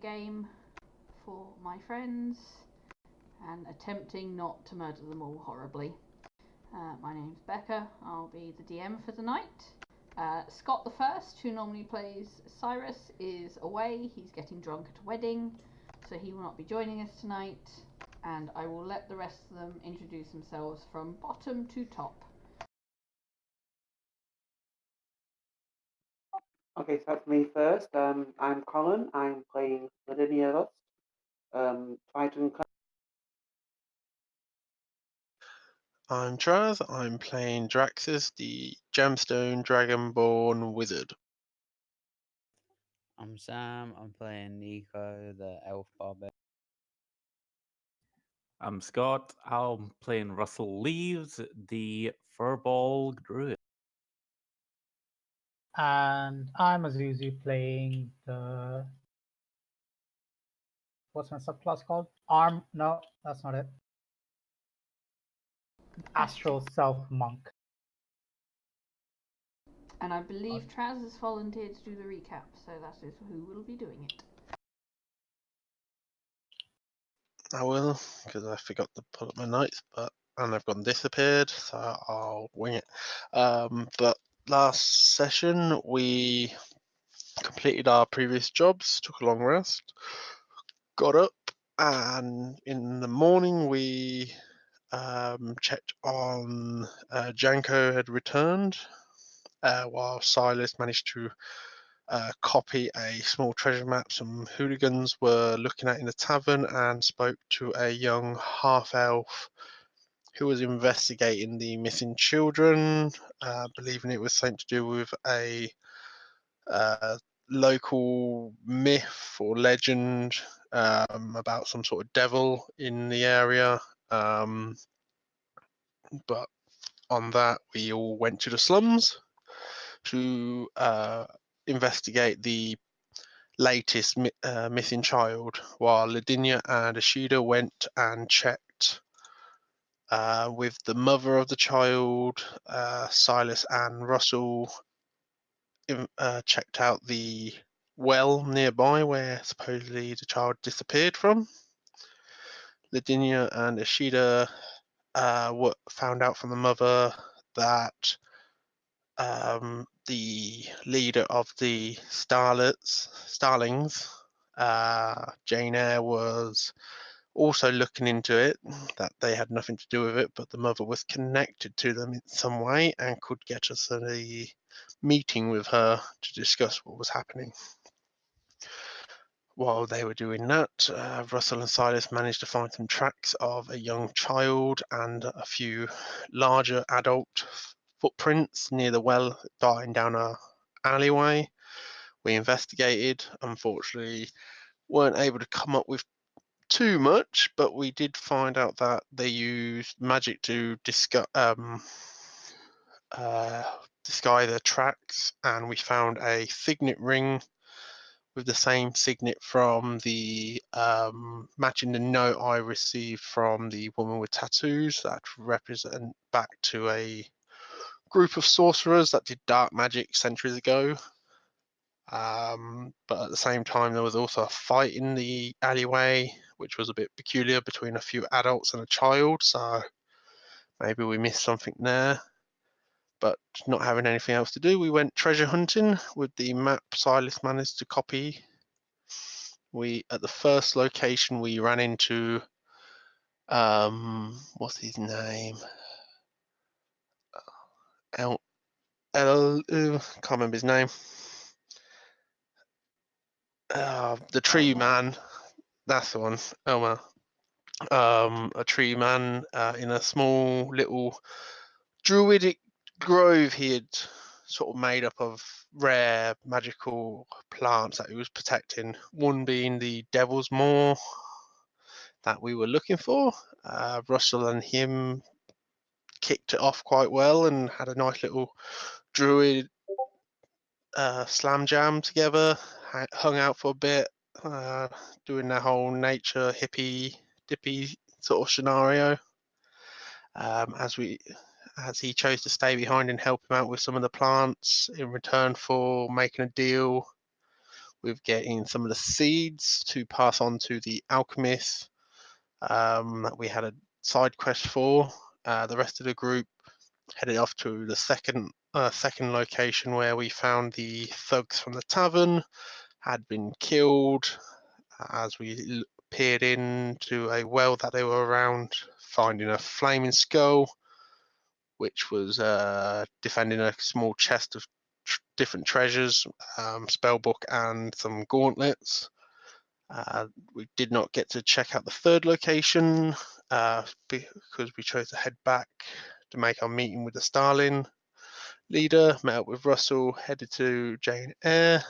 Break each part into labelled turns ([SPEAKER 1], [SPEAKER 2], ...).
[SPEAKER 1] game for my friends and attempting not to murder them all horribly. My name's Becca. I'll be the DM for the night. Scott the First, who normally plays Cyrus, is away. He's getting drunk at a wedding, so he will not be joining us tonight. And I will let the rest of them introduce themselves from bottom to top.
[SPEAKER 2] Okay, so that's me first. I'm Colin. I'm playing Lavinia Rust. Try to
[SPEAKER 3] I'm Traz. I'm playing Draxus, the Gemstone Dragonborn Wizard.
[SPEAKER 4] I'm Sam. I'm playing Nico, the Elf Barbarian.
[SPEAKER 5] I'm Scott. I'm playing Russell Leaves, the Furball Druid.
[SPEAKER 6] And I'm Azuzu playing the... What's my subclass called? No, that's not it. Astral Self Monk.
[SPEAKER 1] And I believe Traz has volunteered to do the recap, so that is who will be doing it.
[SPEAKER 3] I will, because I forgot to pull up my notes, and they've gone disappeared, so I'll wing it. But last session we completed our previous jobs, took a long rest, got up, and in the morning we checked on Janko had returned, while Silas managed to copy a small treasure map some hooligans were looking at in the tavern, and spoke to a young half-elf who was investigating the missing children, believing it was something to do with a local myth or legend about some sort of devil in the area. But on that, we all went to the slums to investigate the latest missing child, while Lavinia and Ashida went and checked with the mother of the child. Silas and Russell checked out the well nearby where supposedly the child disappeared from. Lavinia and Ashida found out from the mother that the leader of the Starlings, Jane Eyre, was also looking into it, that they had nothing to do with it, but the mother was connected to them in some way and could get us a meeting with her to discuss what was happening. While they were doing that, Russell and Silas managed to find some tracks of a young child and a few larger adult footprints near the well, darting down a alleyway. We investigated. Unfortunately, weren't able to come up with too much, but we did find out that they used magic to disguise their tracks, and we found a signet ring with the same signet from the matching the note I received from the woman with tattoos that represent back to a group of sorcerers that did dark magic centuries ago. But at the same time, there was also a fight in the alleyway, which was a bit peculiar, between a few adults and a child, so maybe we missed something there. But not having anything else to do, we went treasure hunting with the map Silas managed to copy. At the first location we ran into, what's his name? Can't remember his name. The tree man. That's the one. Elmer. A tree man in a small little druidic grove he had sort of made up of rare magical plants that he was protecting. One being the Devil's Maw that we were looking for. Russell and him kicked it off quite well and had a nice little druid slam jam together, hung out for a bit, doing the whole nature hippie dippy sort of scenario. As he chose to stay behind and help him out with some of the plants in return for making a deal with getting some of the seeds to pass on to the alchemist that we had a side quest for. The rest of the group headed off to the second location where we found the thugs from the tavern had been killed as we peered into a well that they were around, finding a flaming skull, which was defending a small chest of different treasures, spell book, and some gauntlets. We did not get to check out the third location because we chose to head back to make our meeting with the Starling leader. Met up with Russell, headed to Jane Eyre,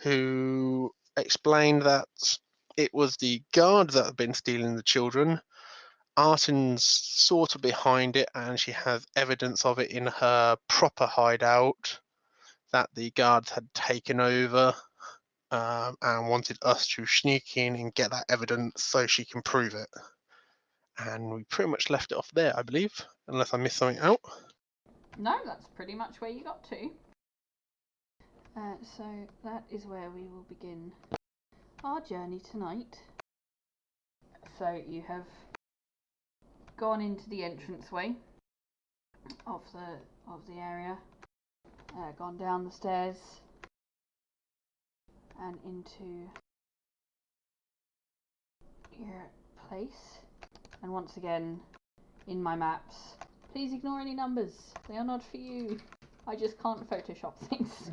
[SPEAKER 3] who explained that it was the guard that had been stealing the children. Artin's sort of behind it, and she has evidence of it in her proper hideout that the guards had taken over and wanted us to sneak in and get that evidence so she can prove it. And we pretty much left it off there, I believe, unless I missed something out.
[SPEAKER 1] No, that's pretty much where you got to. So that is where we will begin our journey tonight. So you have gone into the entranceway of the area, gone down the stairs and into your place. And once again, in my maps, please ignore any numbers. They are not for you. I just can't Photoshop things.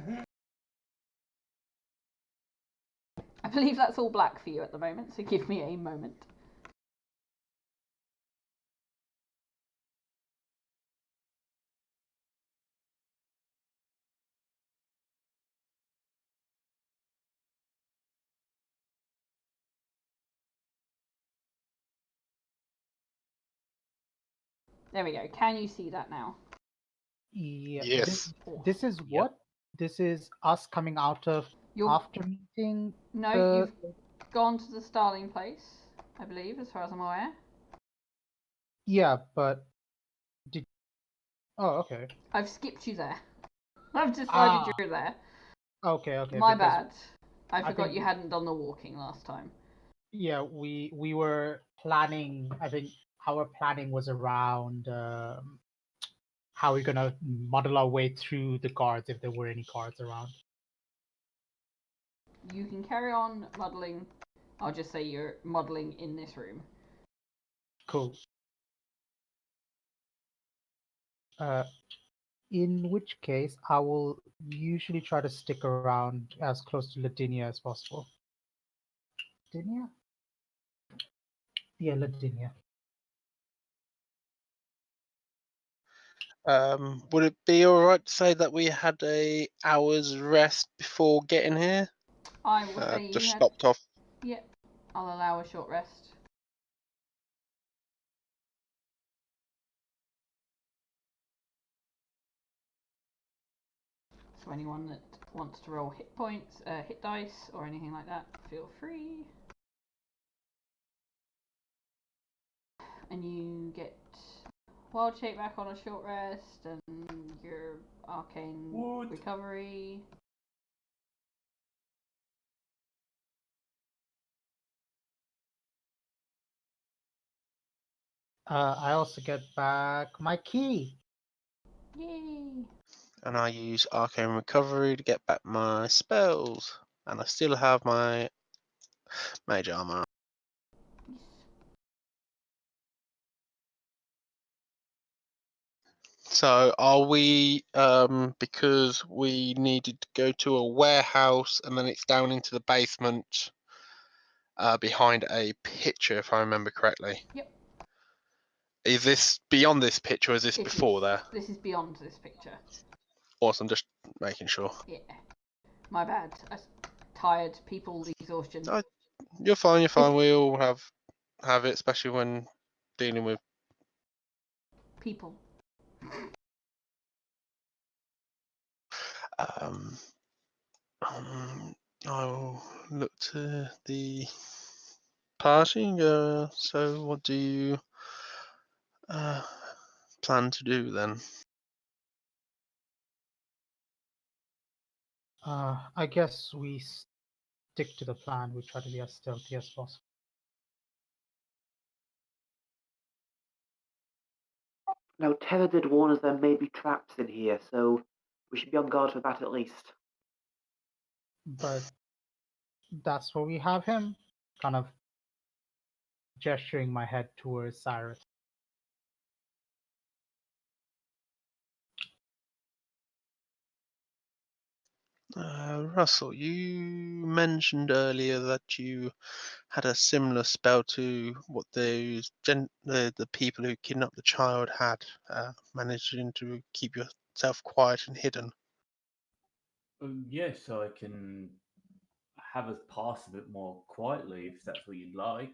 [SPEAKER 1] I believe that's all black for you at the moment, so give me a moment. There we go. Can you see that now?
[SPEAKER 6] Yeah.
[SPEAKER 3] Yes.
[SPEAKER 6] This is what? This is us coming out of after meeting.
[SPEAKER 1] No, you've gone to the Starling place, I believe, as far as I'm aware.
[SPEAKER 6] Yeah, but did. Oh, okay.
[SPEAKER 1] I've skipped you there. I've decided you're there.
[SPEAKER 6] Okay.
[SPEAKER 1] My bad. I forgot
[SPEAKER 6] think-
[SPEAKER 1] you hadn't done the walking last time.
[SPEAKER 6] Yeah, we were planning. I think our planning was around how we're gonna muddle our way through the guards if there were any guards around.
[SPEAKER 1] You can carry on modelling. I'll just say you're modelling in this room.
[SPEAKER 6] Cool. In which case, I will usually try to stick around as close to Ladinia as possible. Ladinia? Yeah, Ladinia.
[SPEAKER 3] Would it be all right to say that we had a hour's rest before getting here?
[SPEAKER 1] I will say you
[SPEAKER 3] Just
[SPEAKER 1] had...
[SPEAKER 3] stopped off.
[SPEAKER 1] Yep, I'll allow a short rest. So anyone that wants to roll hit points, hit dice, or anything like that, feel free. And you get wild shape back on a short rest, and your arcane recovery.
[SPEAKER 6] I also get back my key.
[SPEAKER 1] Yay!
[SPEAKER 3] And I use arcane recovery to get back my spells. And I still have my mage armor. So are we, because we needed to go to a warehouse and then it's down into the basement behind a picture, if I remember correctly?
[SPEAKER 1] Yep.
[SPEAKER 3] Is this beyond this picture or is this
[SPEAKER 1] It
[SPEAKER 3] before
[SPEAKER 1] is.
[SPEAKER 3] there?
[SPEAKER 1] This is beyond this picture.
[SPEAKER 3] Awesome, just making sure.
[SPEAKER 1] Yeah. My bad. Tired people exhaustion.
[SPEAKER 3] You're fine, we all have it, especially when dealing with
[SPEAKER 1] People.
[SPEAKER 3] I'll look to the party. So what do you plan to do then?
[SPEAKER 6] I guess we stick to the plan. We try to be as stealthy as possible.
[SPEAKER 2] Now, Terra did warn us there may be traps in here, so we should be on guard for that at least.
[SPEAKER 6] But that's where we have him, kind of gesturing my head towards Cyrus.
[SPEAKER 3] Russell, you mentioned earlier that you had a similar spell to what the people who kidnapped the child had, managing to keep yourself quiet and hidden.
[SPEAKER 5] Yes, I can have us pass a bit more quietly if that's what you'd like.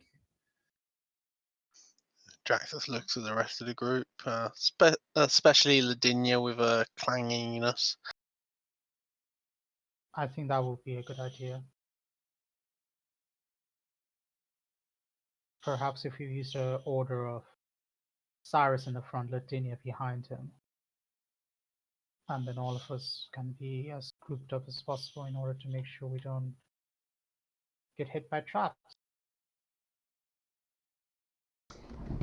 [SPEAKER 3] Draxus looks at the rest of the group, especially Lavinia with a clanginess.
[SPEAKER 6] I think that would be a good idea. Perhaps if you use the order of Cyrus in the front, Latinia behind him, and then all of us can be as grouped up as possible in order to make sure we don't get hit by traps.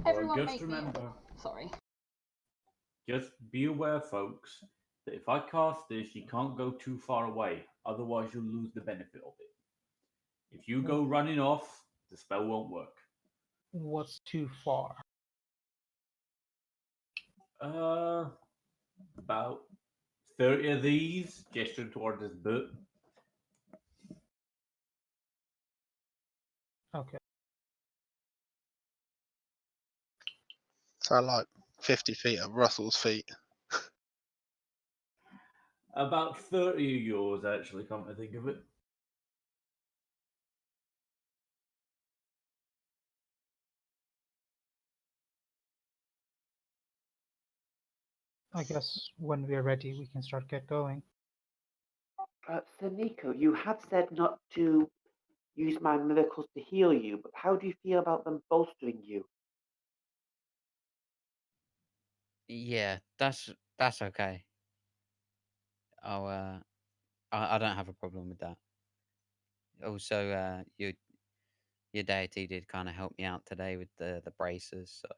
[SPEAKER 1] Everyone
[SPEAKER 5] just
[SPEAKER 1] make me.
[SPEAKER 5] remember,
[SPEAKER 1] Sorry.
[SPEAKER 5] just be aware, folks, that if I cast this, you can't go too far away. Otherwise, you'll lose the benefit of it. If you go running off, the spell won't work.
[SPEAKER 6] What's too far?
[SPEAKER 5] About 30 of these, gesturing towards his boot.
[SPEAKER 6] Okay.
[SPEAKER 3] So like 50 feet of Russell's feet.
[SPEAKER 5] About 30 of yours, actually, come to think of it.
[SPEAKER 6] I guess when we're ready, we can get going.
[SPEAKER 2] Sir Nico, you have said not to use my miracles to heal you, but how do you feel about them bolstering you?
[SPEAKER 4] Yeah, that's okay. I don't have a problem with that. Also, your deity did kind of help me out today with the braces, so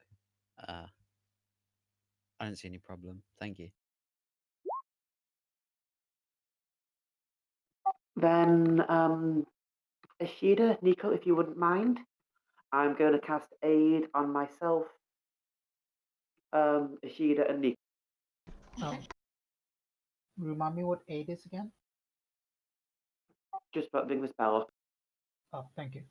[SPEAKER 4] I don't see any problem. Thank you.
[SPEAKER 2] Then, Ishida, Nico, if you wouldn't mind, I'm going to cast Aid on myself, Ishida, and Nico.
[SPEAKER 6] Remind me what aid is again?
[SPEAKER 2] Just buttoning the spell up.
[SPEAKER 6] Oh, thank you.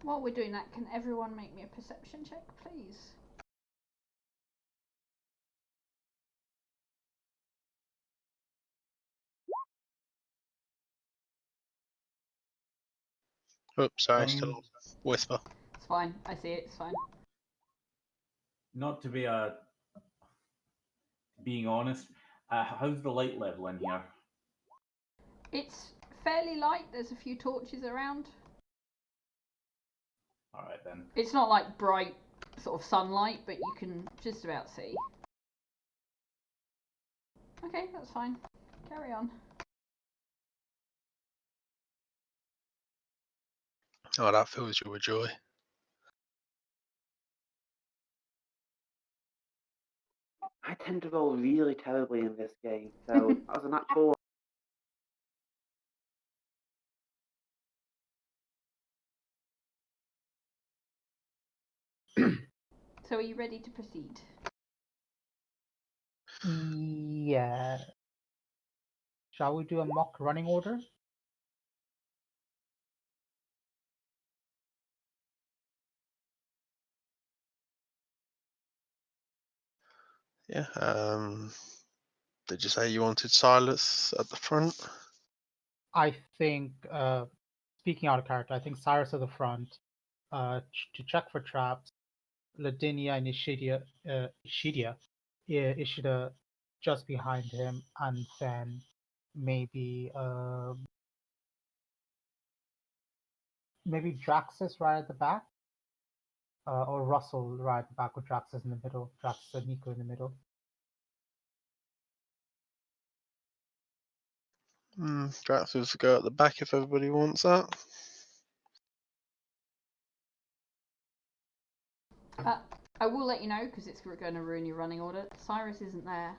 [SPEAKER 1] While we're doing that, can everyone make me a perception check, please?
[SPEAKER 3] Oops, sorry, still whisper.
[SPEAKER 1] It's fine. I see it. It's fine.
[SPEAKER 5] Not to be being honest, how's the light level in here?
[SPEAKER 1] It's fairly light. There's a few torches around.
[SPEAKER 5] All right then.
[SPEAKER 1] It's not like bright sort of sunlight, but you can just about see. Okay, that's fine. Carry on.
[SPEAKER 3] Oh, that fills you with joy.
[SPEAKER 2] I tend to roll really terribly in this game, so that was a natural.
[SPEAKER 1] So are you ready to proceed?
[SPEAKER 6] Yeah. Shall we do a mock running order?
[SPEAKER 3] Yeah. Did you say you wanted Silas at the front?
[SPEAKER 6] I think, speaking out of character, I think Cyrus at the front to check for traps. Ladinia and Ishida just behind him, and then maybe maybe Draxus right at the back, or Russell right at the back with Draxus in the middle, Draxus and Nico in the middle.
[SPEAKER 3] Draxus will go at the back if everybody wants that.
[SPEAKER 1] I will let you know, because it's going to ruin your running order. Cyrus isn't there.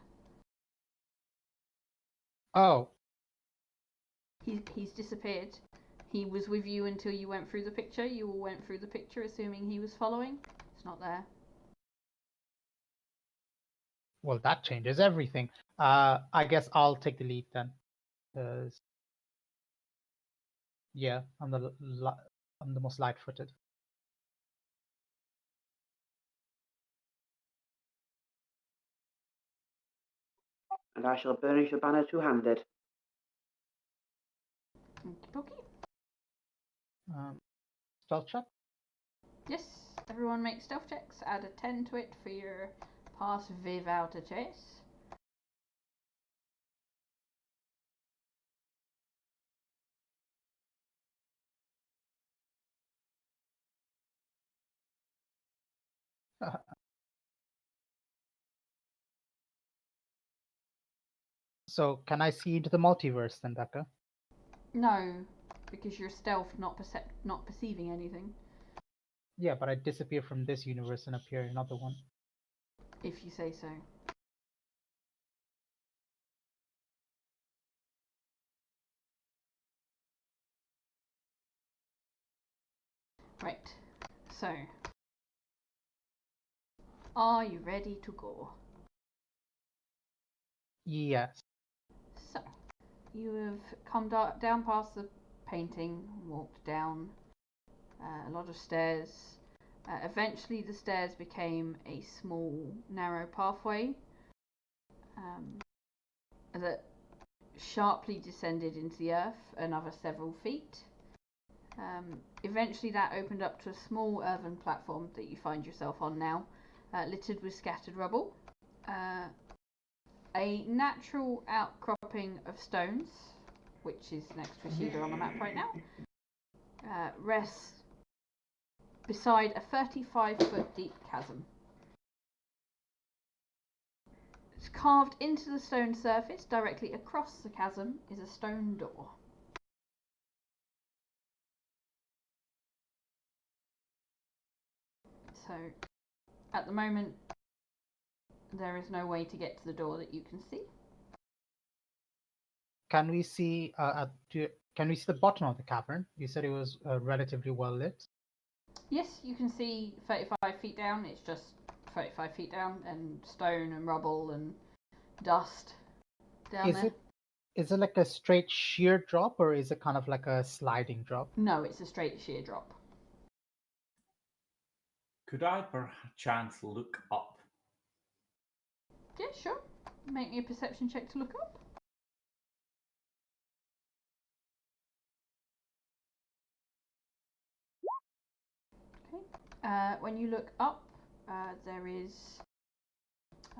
[SPEAKER 6] Oh,
[SPEAKER 1] He's disappeared. He was with you until you went through the picture. You all went through the picture assuming he was following. He's not there.
[SPEAKER 6] well, that changes everything. I guess I'll take the lead then. 'Cause, yeah, I'm the most light-footed.
[SPEAKER 2] And I shall burnish your banner two-handed.
[SPEAKER 1] Okay.
[SPEAKER 6] Stealth check?
[SPEAKER 1] Yes, everyone make stealth checks. Add a 10 to it for your pass without a chase.
[SPEAKER 6] So can I see into the multiverse then, Becca?
[SPEAKER 1] No, because you're stealth, not perceiving anything.
[SPEAKER 6] Yeah, but I disappear from this universe and appear in another one.
[SPEAKER 1] If you say so. Right, so are you ready to go?
[SPEAKER 6] Yes.
[SPEAKER 1] So, you have come down past the painting, walked down a lot of stairs. Eventually, the stairs became a small, narrow pathway that sharply descended into the earth another several feet. Eventually, that opened up to a small earthen platform that you find yourself on now, littered with scattered rubble. A natural outcropping of stones, which is next to Sheila on the map right now, rests beside a 35-foot deep chasm. It's carved into the stone surface directly across the chasm is a stone door. So, at the moment, there is no way to get to the door that you can see.
[SPEAKER 6] Can we see can we see the bottom of the cavern? You said it was relatively well lit.
[SPEAKER 1] Yes, you can see 35 feet down. It's just 35 feet down and stone and rubble and dust down there.
[SPEAKER 6] Is it like a straight sheer drop, or is it kind of like a sliding drop?
[SPEAKER 1] No, it's a straight sheer drop.
[SPEAKER 5] Could I perchance look up?
[SPEAKER 1] Yeah, sure. Make me a perception check to look up. Okay. When you look up, there is...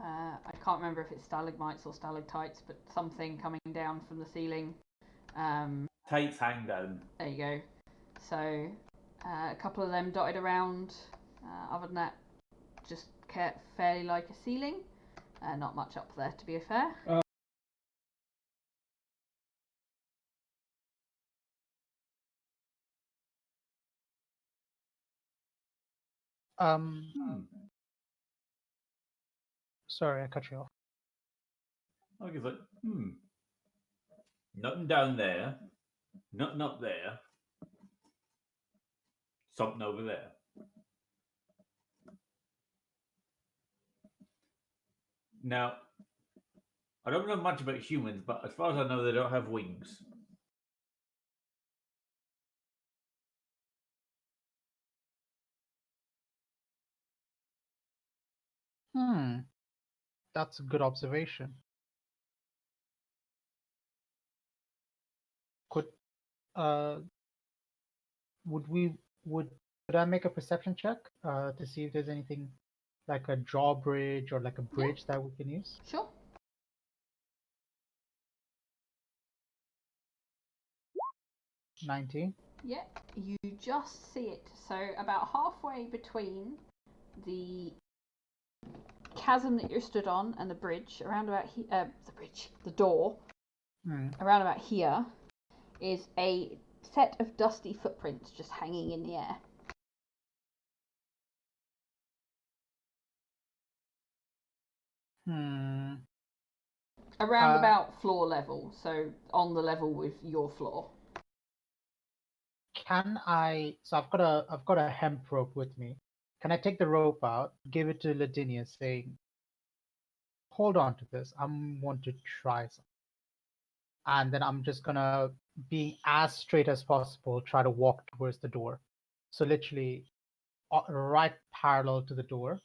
[SPEAKER 1] I can't remember if it's stalagmites or stalactites, but something coming down from the ceiling.
[SPEAKER 5] Tates hang down.
[SPEAKER 1] There you go. So, a couple of them dotted around. Other than that, just fairly like a ceiling. Not much up there, to be fair.
[SPEAKER 6] Sorry, I cut you off.
[SPEAKER 5] I was like, nothing down there, nothing up there, something over there. Now, I don't know much about humans, but as far as I know, they don't have wings.
[SPEAKER 6] That's a good observation. Could I make a perception check to see if there's anything like a drawbridge or like a bridge that we can use?
[SPEAKER 1] Sure.
[SPEAKER 6] 19.
[SPEAKER 1] Yeah, you just see it. So about halfway between the chasm that you're stood on and the bridge, around about the door, around about here is a set of dusty footprints just hanging in the air. Around about floor level, so on the level with your floor.
[SPEAKER 6] Can I? So I've got a hemp rope with me. Can I take the rope out, give it to Ladinia, saying, "Hold on to this. I want to try something." And then I'm just gonna be as straight as possible, try to walk towards the door. So literally, right parallel to the door,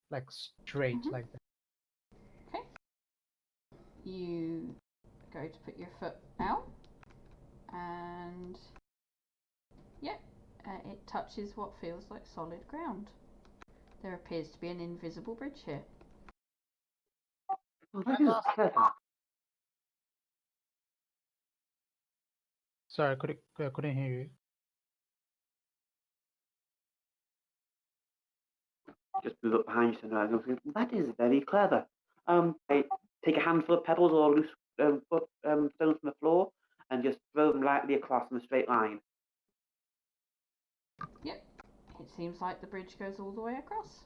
[SPEAKER 6] like straight like that.
[SPEAKER 1] Okay. You go to put your foot out, and yep, it touches what feels like solid ground. There appears to be an invisible bridge here.
[SPEAKER 2] Oh, that is clever.
[SPEAKER 6] Sorry, I couldn't hear you.
[SPEAKER 2] Just move up behind you and I go, that is very clever. I take a handful of pebbles or loose stones from the floor and just throw them lightly across in a straight line.
[SPEAKER 1] Yep, it seems like the bridge goes all the way across.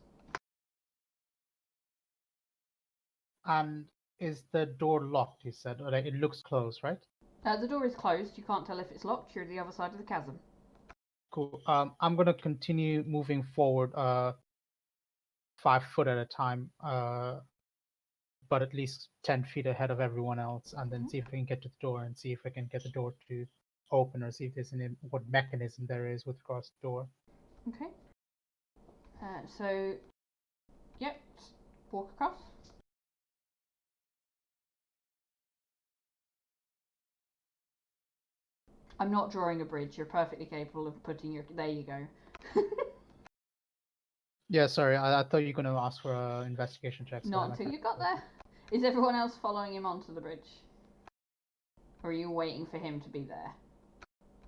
[SPEAKER 6] And is the door locked? You said, or it looks closed, right?
[SPEAKER 1] The door is closed. You can't tell if it's locked. You're at the other side of the chasm.
[SPEAKER 6] Cool. I'm gonna continue moving forward, 5 foot at a time, but at least 10 feet ahead of everyone else, and then see if I can get to the door and see if I can get the door to open, or see if there's what mechanism there is with regards to the door.
[SPEAKER 1] Okay. So, yep, walk across. I'm not drawing a bridge. You're perfectly capable of putting your. There you go.
[SPEAKER 6] Yeah, sorry, I thought you were going to ask for an investigation check. So
[SPEAKER 1] Not until you got there. Is everyone else following him onto the bridge? Or are you waiting for him to be there?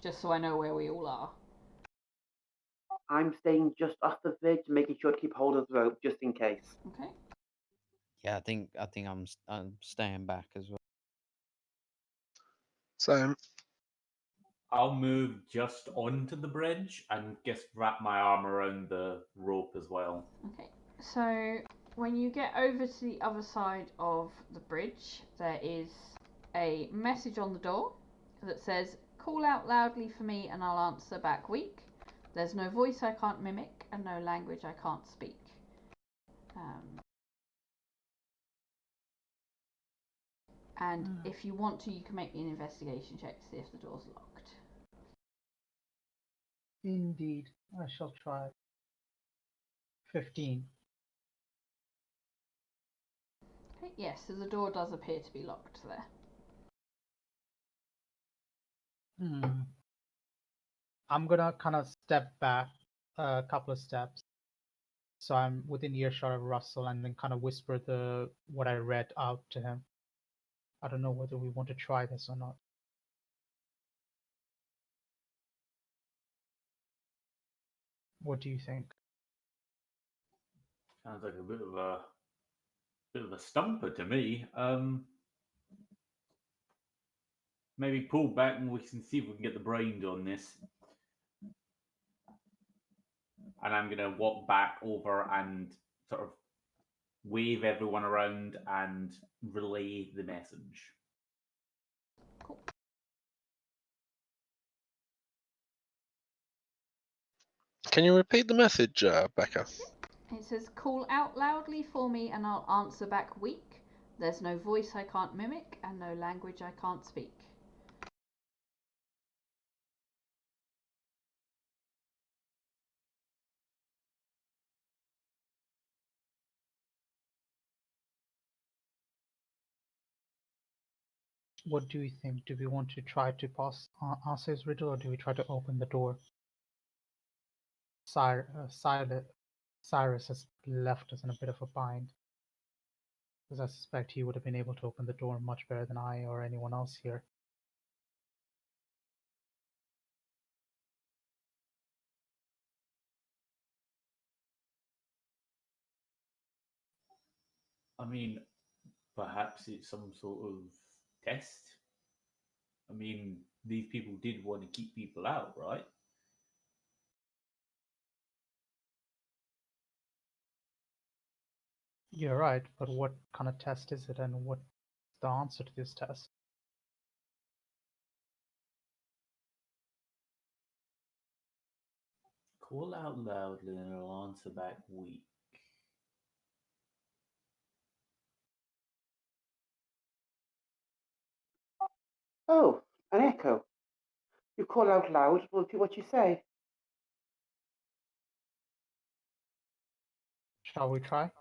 [SPEAKER 1] Just so I know where we all are.
[SPEAKER 2] I'm staying just off the bridge, making sure to keep hold of the rope just in case.
[SPEAKER 1] Okay.
[SPEAKER 4] Yeah, I think I'm staying back as well.
[SPEAKER 3] So
[SPEAKER 5] I'll move just onto the bridge and just wrap my arm around the rope as well.
[SPEAKER 1] Okay. So when you get over to the other side of the bridge, there is a message on the door that says, "Call out loudly for me and I'll answer back weak. There's no voice I can't mimic and no language I can't speak." And if you want to, you can make me an investigation check to see if the door's locked.
[SPEAKER 6] Indeed, I shall try. 15.
[SPEAKER 1] Okay, yes, so the door does appear to be locked there.
[SPEAKER 6] I'm gonna kind of step back a couple of steps, so I'm within earshot of Russell, and then kind of whisper what I read out to him. I don't know whether we want to try this or not. What do you think?
[SPEAKER 5] Sounds like a bit of a stumper to me. Maybe pull back and we can see if we can get the brains on this. And I'm gonna walk back over and sort of wave everyone around and relay the message.
[SPEAKER 1] Cool.
[SPEAKER 3] can you repeat the message, Becca?
[SPEAKER 1] It says, "Call out loudly for me and I'll answer back weak. There's no voice I can't mimic and no language I can't speak."
[SPEAKER 6] What do you think? Do we want to try to answer his riddle, or do we try to open the door? Cyrus has left us in a bit of a bind, because I suspect he would have been able to open the door much better than I or anyone else here.
[SPEAKER 5] I mean, perhaps it's some sort of test. I mean, these people did want to keep people out, right?
[SPEAKER 6] You're right, but what kind of test is it, and what's the answer to this test?
[SPEAKER 5] Call out loudly and I'll answer back weak.
[SPEAKER 2] Oh, an echo. You call out loud, we'll do what you say.
[SPEAKER 6] Shall we try?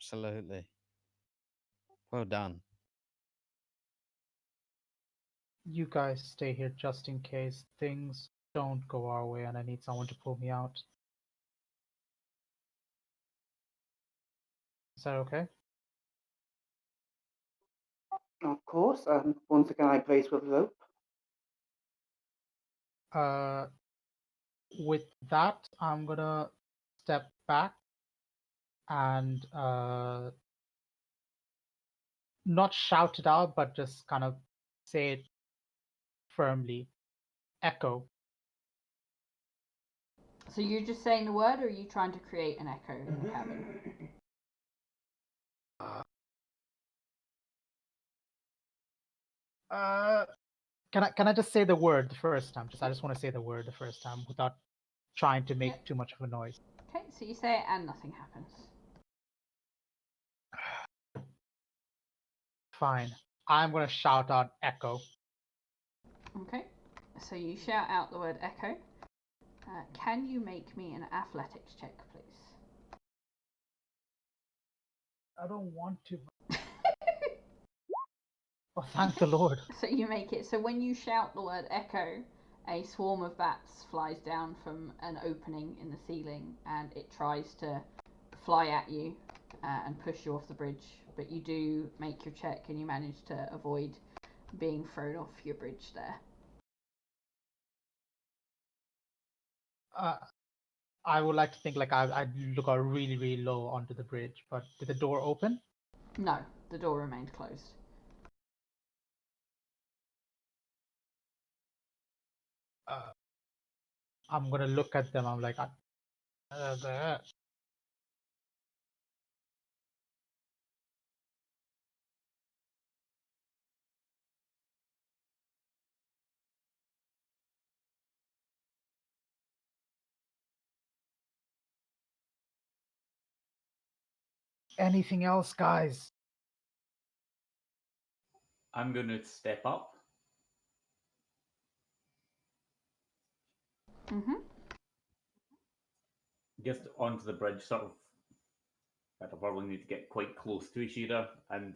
[SPEAKER 4] Absolutely. Well done.
[SPEAKER 6] You guys stay here just in case things don't go our way and I need someone to pull me out. Is that okay?
[SPEAKER 2] Of course. Once again, I brace with rope.
[SPEAKER 6] With that, I'm gonna step back and not shout it out, but just kind of say it firmly. Echo.
[SPEAKER 1] So you're just saying the word, or are you trying to create an echo in the cabin?
[SPEAKER 6] Can I just say the word the first time? I just want to say the word the first time without trying to make too much of a noise.
[SPEAKER 1] Okay, so you say it and nothing happens.
[SPEAKER 6] Fine. I'm gonna shout out echo.
[SPEAKER 1] Okay, so you shout out the word echo. Can you make me an athletics check, please?
[SPEAKER 6] I don't want to. Oh, thank the Lord.
[SPEAKER 1] So you make it. So when you shout the word echo, a swarm of bats flies down from an opening in the ceiling, and it tries to fly at you and push you off the bridge. But you do make your check, and you manage to avoid being thrown off your bridge there.
[SPEAKER 6] I would like to think like I'd look out really, really low onto the bridge, but did the door open?
[SPEAKER 1] No, the door remained closed.
[SPEAKER 6] I'm gonna look at them. I'm like, anything else, guys?
[SPEAKER 5] I'm going to step up.
[SPEAKER 1] Mm-hmm.
[SPEAKER 5] Just onto the bridge, sort of. I'll probably need to get quite close to Ishida and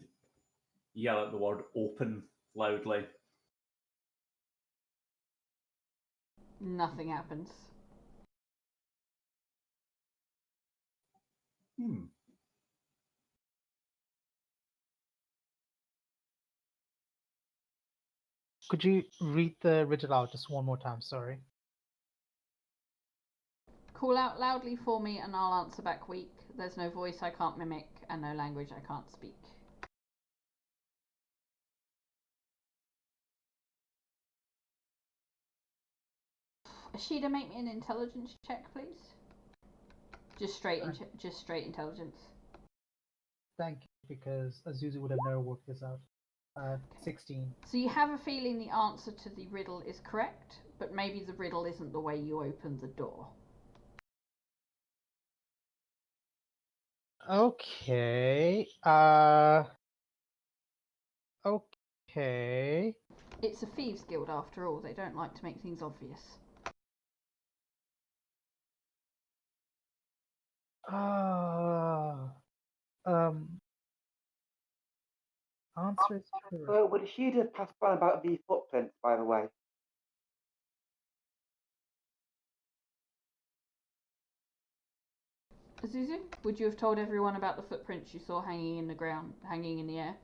[SPEAKER 5] yell out the word open loudly.
[SPEAKER 1] Nothing happens.
[SPEAKER 6] Could you read the riddle out just one more time? Sorry.
[SPEAKER 1] Call out loudly for me and I'll answer back weak. There's no voice I can't mimic and no language I can't speak. Ashida, make me an intelligence check, please. Just straight intelligence.
[SPEAKER 6] Thank you, because Azuzu would have never worked this out. 16.
[SPEAKER 1] So you have a feeling the answer to the riddle is correct, but maybe the riddle isn't the way you open the door.
[SPEAKER 6] Okay. Okay.
[SPEAKER 1] It's a thieves' guild after all. They don't like to make things obvious.
[SPEAKER 6] Answer is correct.
[SPEAKER 2] So would Ishida pass by about the footprints, by the way?
[SPEAKER 1] Azuzu, would you have told everyone about the footprints you saw hanging in the ground, hanging in the air?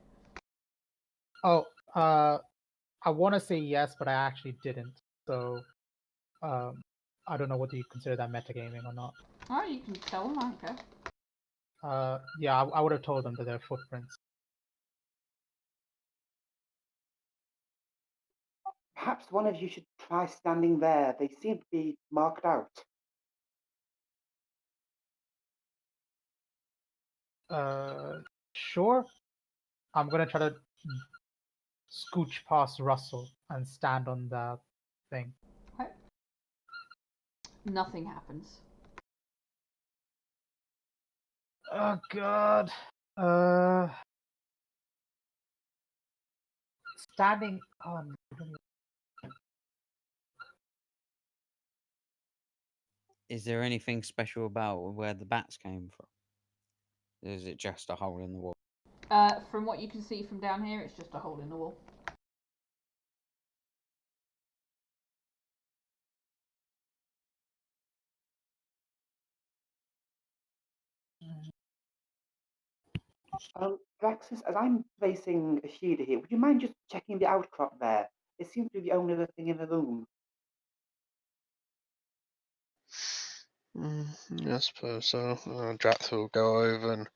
[SPEAKER 6] Oh, I want to say yes, but I actually didn't. So, I don't know whether you consider that metagaming or not.
[SPEAKER 1] Oh, you can tell them, I don't care.
[SPEAKER 6] Yeah, I would have told them that they're footprints.
[SPEAKER 2] Perhaps one of you should try standing there. They seem to be marked out.
[SPEAKER 6] Sure. I'm gonna try to scooch past Russell and stand on that thing.
[SPEAKER 1] Okay. Nothing happens.
[SPEAKER 6] Oh God. Standing on.
[SPEAKER 4] Is there anything special about where the bats came from? Or is it just a hole in the wall?
[SPEAKER 1] From what you can see from down here, it's just a hole in the wall.
[SPEAKER 2] Draxus, as I'm placing Ashida here, would you mind just checking the outcrop there? It seems to be the only other thing in the room.
[SPEAKER 3] I suppose so. Drax will go over and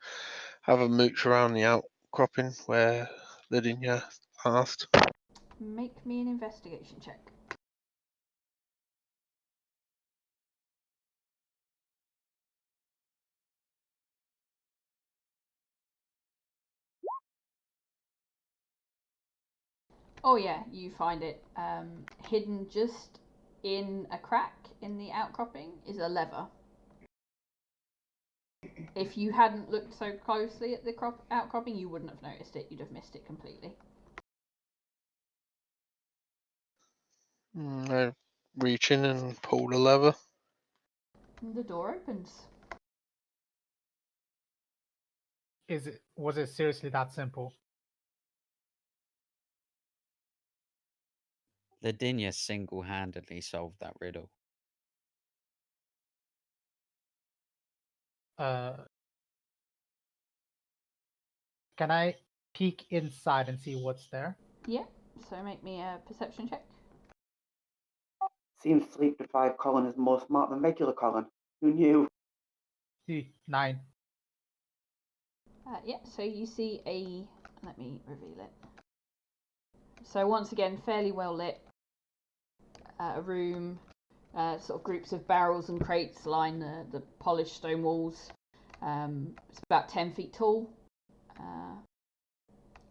[SPEAKER 3] have a mooch around the outcropping where Lydinia asked.
[SPEAKER 1] Make me an investigation check. Oh yeah, you find it. Hidden just in a crack in the outcropping is a lever. If you hadn't looked so closely at the outcropping, you wouldn't have noticed it. You'd have missed it completely.
[SPEAKER 3] I reach in and pull the lever.
[SPEAKER 1] And the door opens.
[SPEAKER 6] Was it seriously that simple?
[SPEAKER 4] Lydinia single-handedly solved that riddle.
[SPEAKER 6] Can I peek inside and see what's there?
[SPEAKER 1] Yeah, so make me a perception check.
[SPEAKER 2] Seems sleep-deprived Colin is more smart than regular Colin. Who knew?
[SPEAKER 6] 9.
[SPEAKER 1] Yeah, so you see a... Let me reveal it. So once again, fairly well lit. A room, sort of groups of barrels and crates line the polished stone walls. It's about 10 feet tall.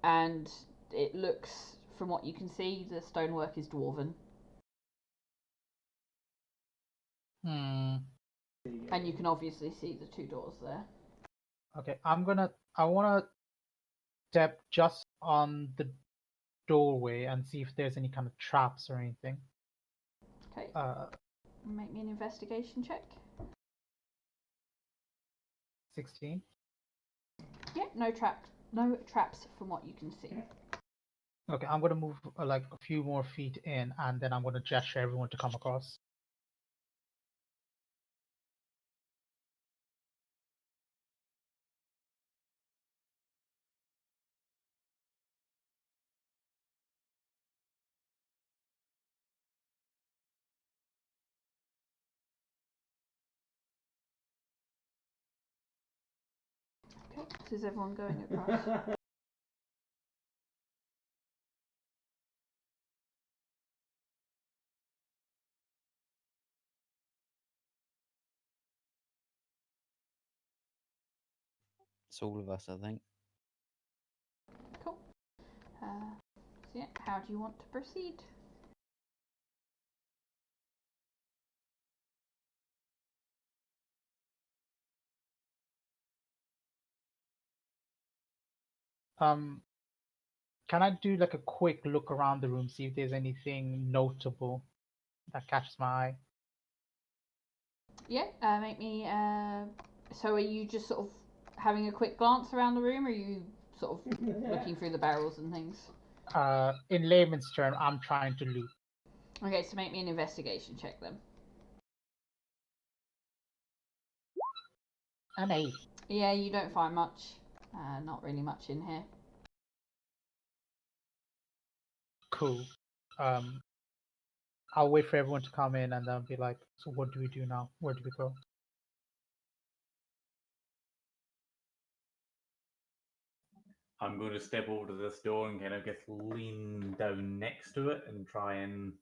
[SPEAKER 1] And it looks, from what you can see, the stonework is dwarven. And you can obviously see the two doors there.
[SPEAKER 6] Okay, I wanna step just on the doorway and see if there's any kind of traps or anything.
[SPEAKER 1] Okay. Make me an investigation check.
[SPEAKER 6] 16.
[SPEAKER 1] Yeah, no traps from what you can see.
[SPEAKER 6] Okay, I'm gonna move like a few more feet in, and then I'm gonna gesture everyone to come across.
[SPEAKER 1] Okay, so is everyone going across?
[SPEAKER 4] It's all of us, I think.
[SPEAKER 1] Cool. So yeah, how do you want to proceed?
[SPEAKER 6] Can I do like a quick look around the room, see if there's anything notable that catches my eye?
[SPEAKER 1] Yeah, make me. So are you just sort of having a quick glance around the room, or are you sort of looking through the barrels and things?
[SPEAKER 6] In layman's term, I'm trying to loot.
[SPEAKER 1] Okay, so make me an investigation check then.
[SPEAKER 6] An 8.
[SPEAKER 1] Yeah, you don't find much. Not really much in here.
[SPEAKER 6] Cool. I'll wait for everyone to come in and then be like, so what do we do now? Where do we go?
[SPEAKER 5] I'm going to step over to this door and kind of just lean down next to it and try and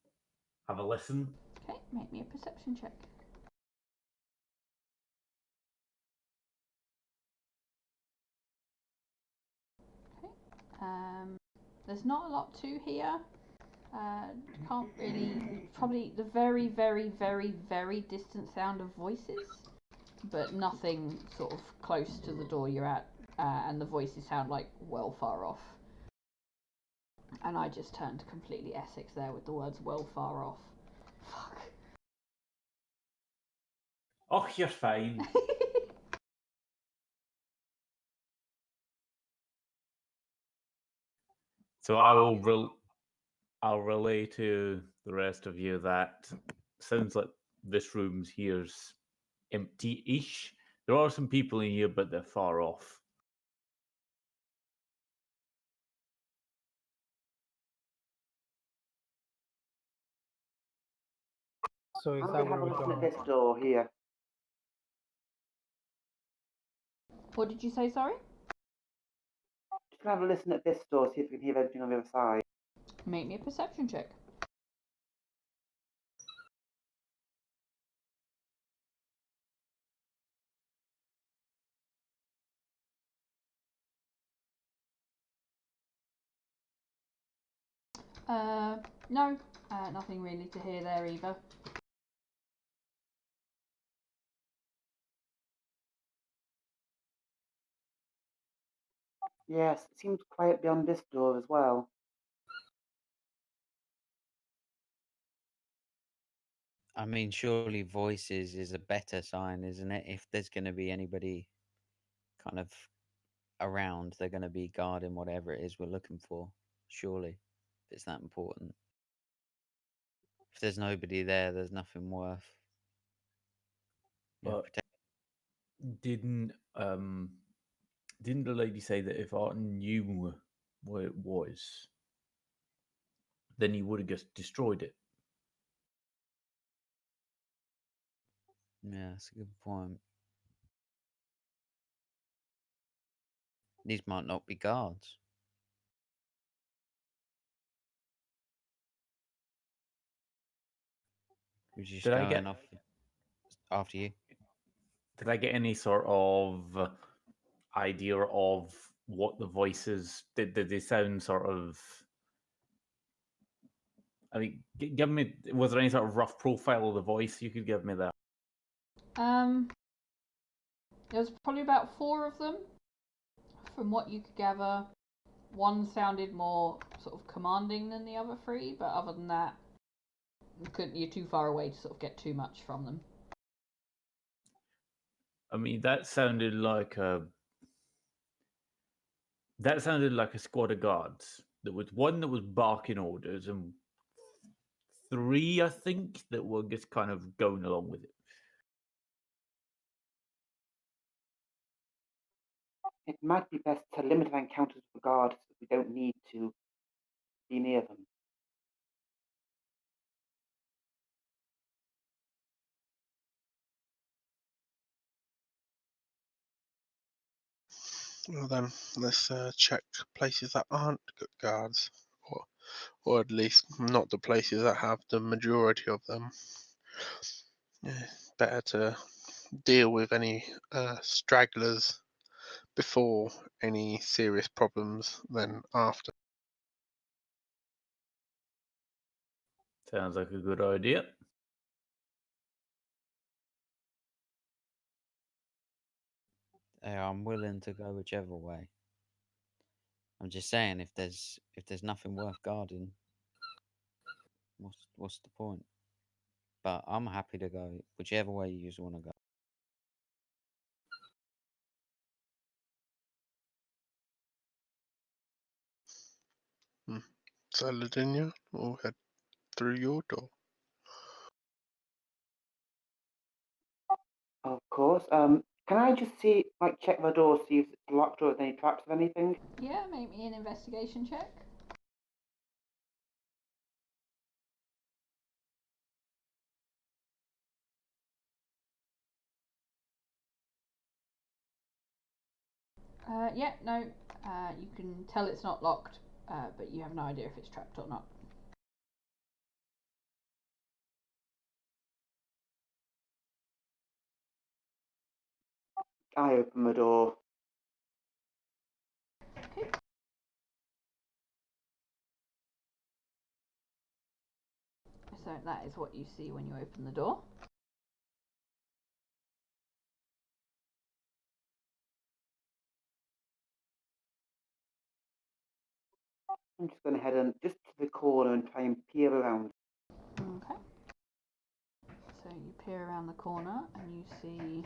[SPEAKER 5] have a listen.
[SPEAKER 1] Okay, make me a perception check. Okay. There's not a lot to hear. Can't really. Probably the very, very, very, very distant sound of voices, but nothing sort of close to the door you're at, and the voices sound like well far off. And I just turned completely Essex there with the words well far off. Fuck.
[SPEAKER 5] Oh, you're fine. So I'll relay to the rest of you that sounds like this room's here's empty-ish. There are some people in here, but they're far off.
[SPEAKER 6] So is
[SPEAKER 2] I'm
[SPEAKER 6] that
[SPEAKER 2] going to
[SPEAKER 6] where
[SPEAKER 2] have a
[SPEAKER 6] we're
[SPEAKER 2] listen at
[SPEAKER 6] going?
[SPEAKER 2] this door here.
[SPEAKER 1] What did you say, sorry?
[SPEAKER 2] Just going to have a listen at this door, see if we can hear anything on the other side.
[SPEAKER 1] Make me a perception check. No, nothing really to hear there either.
[SPEAKER 2] Yes, it seems quiet beyond this door as well.
[SPEAKER 4] I mean, surely voices is a better sign, isn't it? If there's going to be anybody kind of around, they're going to be guarding whatever it is we're looking for. Surely, if it's that important. If there's nobody there, there's nothing worth.
[SPEAKER 5] But
[SPEAKER 4] Protect.
[SPEAKER 5] didn't the lady say that if Arton knew what it was, then he would have just destroyed it?
[SPEAKER 4] Yeah, that's a good point. These might not be guards. We're just
[SPEAKER 5] Did I
[SPEAKER 4] going
[SPEAKER 5] get
[SPEAKER 4] off after you.
[SPEAKER 5] Did I get any sort of idea of what the voices did? Did they sound sort of? I mean, give me. Was there any sort of rough profile of the voice you could give me there?
[SPEAKER 1] There was probably about 4 of them. From what you could gather, one sounded more sort of commanding than the other 3, but other than that, you're too far away to sort of get too much from them.
[SPEAKER 5] I mean, that sounded like a squad of guards. There was one that was barking orders, and 3, I think, that were just kind of going along with it.
[SPEAKER 2] It might be best to limit our encounters with guards if we don't need to be near them.
[SPEAKER 3] Well then, let's check places that aren't good guards, or at least not the places that have the majority of them. Yeah, better to deal with any stragglers before any serious problems than after.
[SPEAKER 5] Sounds like a good idea.
[SPEAKER 4] Yeah, I'm willing to go whichever way. I'm just saying, if there's nothing worth guarding, what's the point? But I'm happy to go whichever way you want to go.
[SPEAKER 3] So, Lavinia, we'll head through your door.
[SPEAKER 2] Of course. Can I just check the door, see if it's locked or if any traps of anything?
[SPEAKER 1] Yeah, make me an investigation check. Yeah, no, You can tell it's not locked, but you have no idea if it's trapped or not.
[SPEAKER 2] I open the door.
[SPEAKER 1] Okay. So that is what you see when you open the door.
[SPEAKER 2] I'm just going to head in just to the corner and try and peer around.
[SPEAKER 1] Okay. So you peer around the corner and you see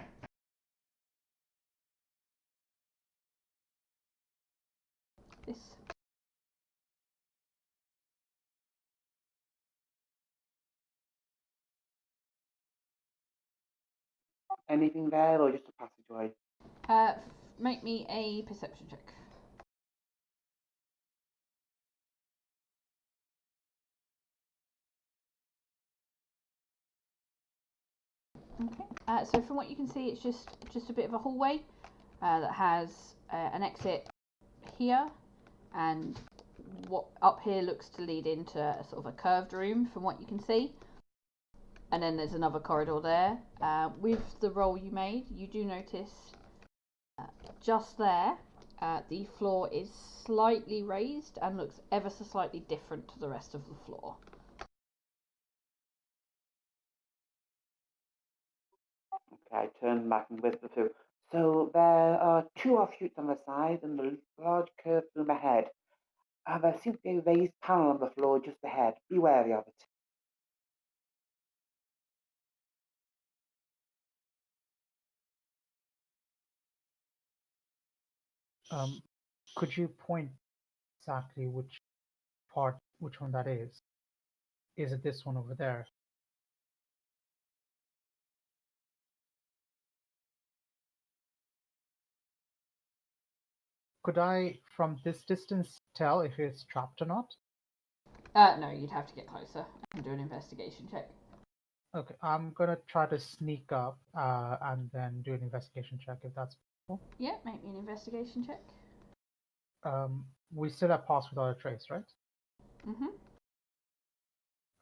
[SPEAKER 1] this.
[SPEAKER 2] Anything there or just a passageway?
[SPEAKER 1] Make me a perception check. Okay. So from what you can see, it's just a bit of a hallway that has an exit here, and what up here looks to lead into a sort of a curved room from what you can see. And then there's another corridor there. With the roll you made, you do notice just there the floor is slightly raised and looks ever so slightly different to the rest of the floor.
[SPEAKER 2] Okay, I turn back and whisper through. So there are two offshoots on the side and a large curved room ahead. There seems to be a raised panel on the floor just ahead. Be wary of it.
[SPEAKER 6] Could you point exactly which one that is? Is it this one over there? Could I, from this distance, tell if it's trapped or not?
[SPEAKER 1] No, you'd have to get closer and do an investigation check.
[SPEAKER 6] Okay, I'm gonna try to sneak up and then do an investigation check if that's possible.
[SPEAKER 1] Yeah, make me an investigation check.
[SPEAKER 6] We still have pass without a trace, right?
[SPEAKER 1] Mm-hmm.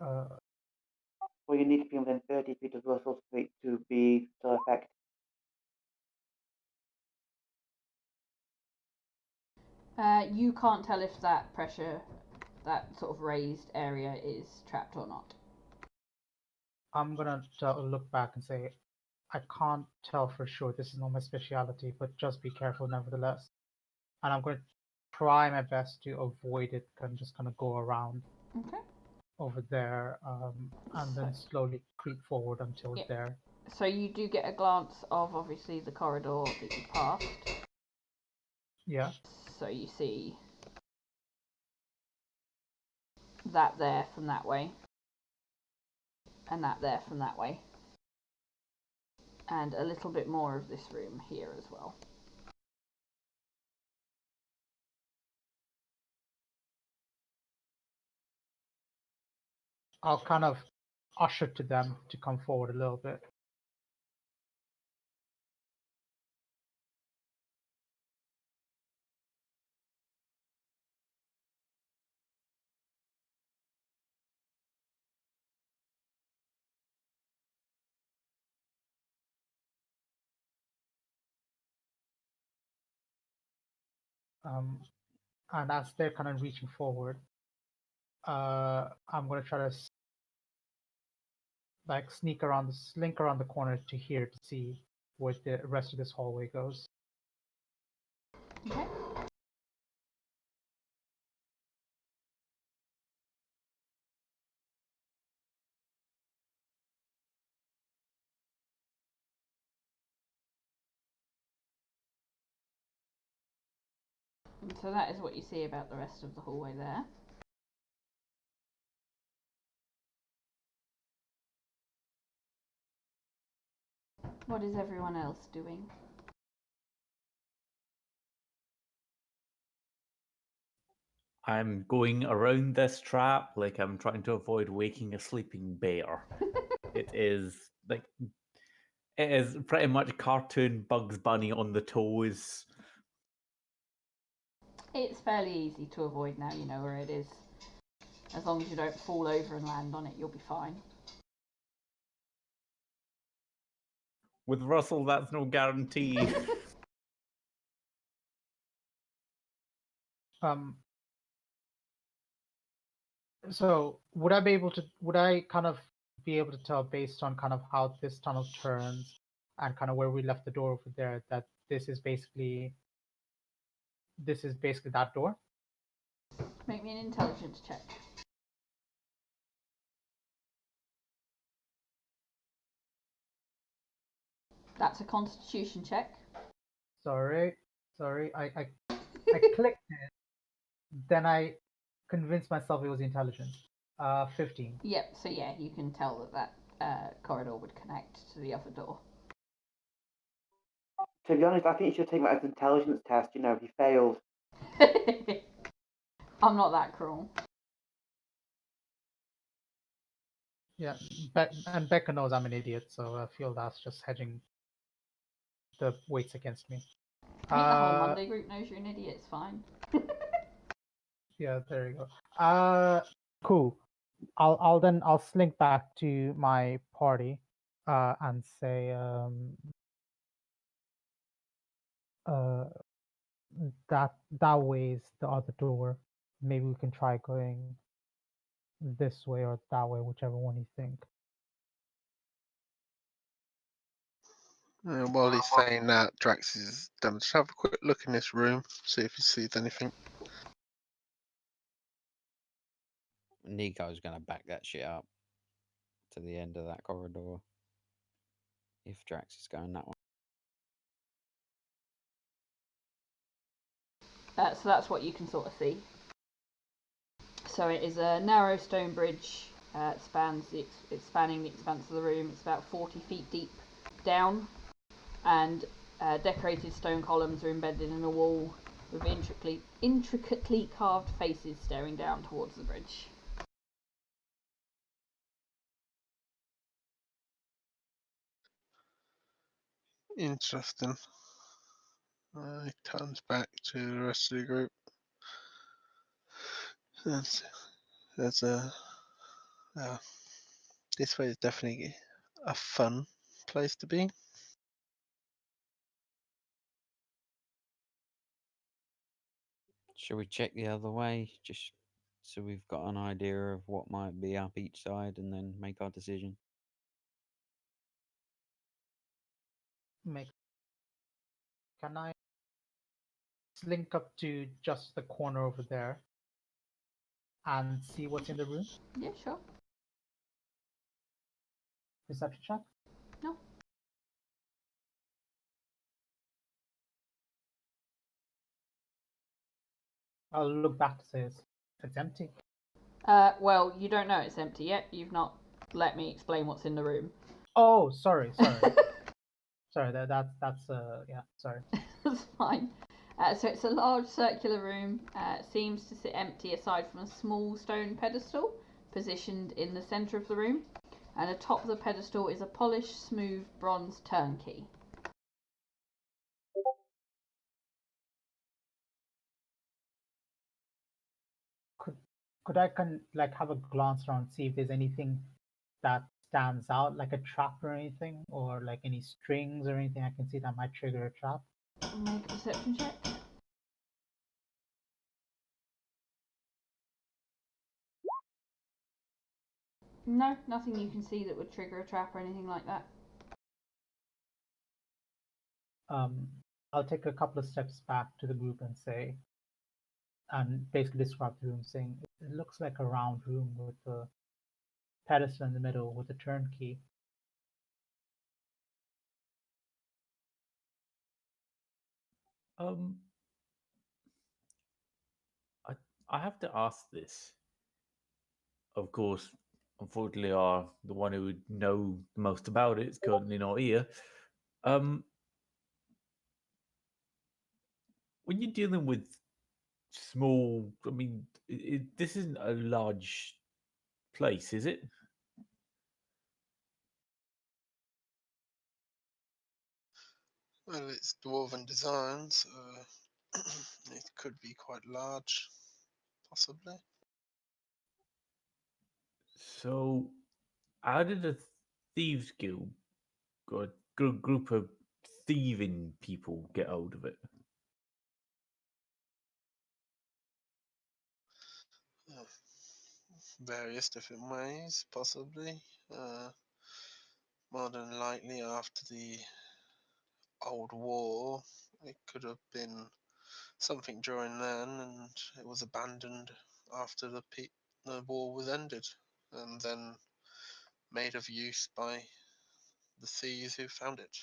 [SPEAKER 2] Well, you need to be within 30 feet of Russell Street to be to effect.
[SPEAKER 1] You can't tell if that pressure, that sort of raised area, is trapped or not.
[SPEAKER 6] I'm gonna look back and say, I can't tell for sure. This is not my specialty, but just be careful nevertheless. And I'm gonna try my best to avoid it and just kind of go around
[SPEAKER 1] Okay.
[SPEAKER 6] over there and then slowly creep forward until
[SPEAKER 1] Yeah.
[SPEAKER 6] there.
[SPEAKER 1] So you do get a glance of obviously the corridor that you passed.
[SPEAKER 6] Yeah.
[SPEAKER 1] So you see that there from that way, and that there from that way, and a little bit more of this room here as well.
[SPEAKER 6] I'll kind of usher to them to come forward a little bit. And as they're kind of reaching forward, I'm going to try to like slink around the corner to here to see where the rest of this hallway goes.
[SPEAKER 1] Okay. And so that is what you see about the rest of the hallway there. What is everyone else doing?
[SPEAKER 5] I'm going around this trap like I'm trying to avoid waking a sleeping bear. It is pretty much cartoon Bugs Bunny on the toes.
[SPEAKER 1] It's fairly easy to avoid now. You know where it is. As long as you don't fall over and land on it, you'll be fine.
[SPEAKER 5] With Russell, that's no guarantee.
[SPEAKER 6] So would I kind of be able to tell based on kind of how this tunnel turns and kind of where we left the door over there that this is basically that door?
[SPEAKER 1] Make me an intelligence check. That's a constitution check.
[SPEAKER 6] Sorry, I clicked it, then I convinced myself it was intelligence. 15.
[SPEAKER 1] Yep, so yeah, you can tell that corridor would connect to the other door.
[SPEAKER 2] To be honest, I think you should take that as an intelligence test. You know, he failed.
[SPEAKER 1] I'm not that cruel.
[SPEAKER 6] Yeah, and Becca knows I'm an idiot, so I feel that's just hedging the weights against me.
[SPEAKER 1] I think the whole Monday group knows you're an idiot. It's fine.
[SPEAKER 6] Yeah, there you go. Cool. I'll slink back to my party, and say, that way is the other door. Maybe we can try going this way or that way, whichever one you think.
[SPEAKER 3] While he's saying that, Drax is done. Just have a quick look in this room, see if he sees anything.
[SPEAKER 4] Nico's going to back that shit up to the end of that corridor if Drax is going that way.
[SPEAKER 1] So that's what you can sort of see. So it is a narrow stone bridge. It's spanning the expanse of the room. It's about 40 feet deep down, and decorated stone columns are embedded in a wall with intricately carved faces staring down towards the bridge.
[SPEAKER 3] Interesting. He turns back to the rest of the group. There's a. This way is definitely a fun place to be.
[SPEAKER 4] Should we check the other way, just so we've got an idea of what might be up each side, and then make our decision?
[SPEAKER 6] Can I slink up to just the corner over there and see what's in the room?
[SPEAKER 1] Yeah, sure.
[SPEAKER 6] Perception check?
[SPEAKER 1] No.
[SPEAKER 6] I'll look back to say it's empty.
[SPEAKER 1] Well, you don't know it's empty yet. You've not let me explain what's in the room.
[SPEAKER 6] Oh, sorry. Sorry, that's yeah, sorry.
[SPEAKER 1] That's fine. So it's a large circular room. Seems to sit empty aside from a small stone pedestal positioned in the centre of the room. And atop the pedestal is a polished, smooth bronze turnkey.
[SPEAKER 6] Could I have a glance around, see if there's anything that stands out, like a trap or anything, or like any strings or anything I can see that might trigger a trap?
[SPEAKER 1] Make a perception check. No, nothing you can see that would trigger a trap or anything like that.
[SPEAKER 6] I'll take a couple of steps back to the group and say, and basically describe the room, saying it looks like a round room with a pedestal in the middle with a turnkey.
[SPEAKER 5] I have to ask this. Of course, unfortunately, the one who would know the most about it is currently not here. When you're dealing with small, I mean, this isn't a large place, is it?
[SPEAKER 3] Well, it's dwarven design, so It could be quite large, possibly.
[SPEAKER 5] So, how did the Thieves Guild, or a group of thieving people, get hold of it?
[SPEAKER 3] Uh, Various different ways, possibly. More than likely, after the old war, it could have been something during then, and it was abandoned after the war was ended, and then made of use by the thieves who found it.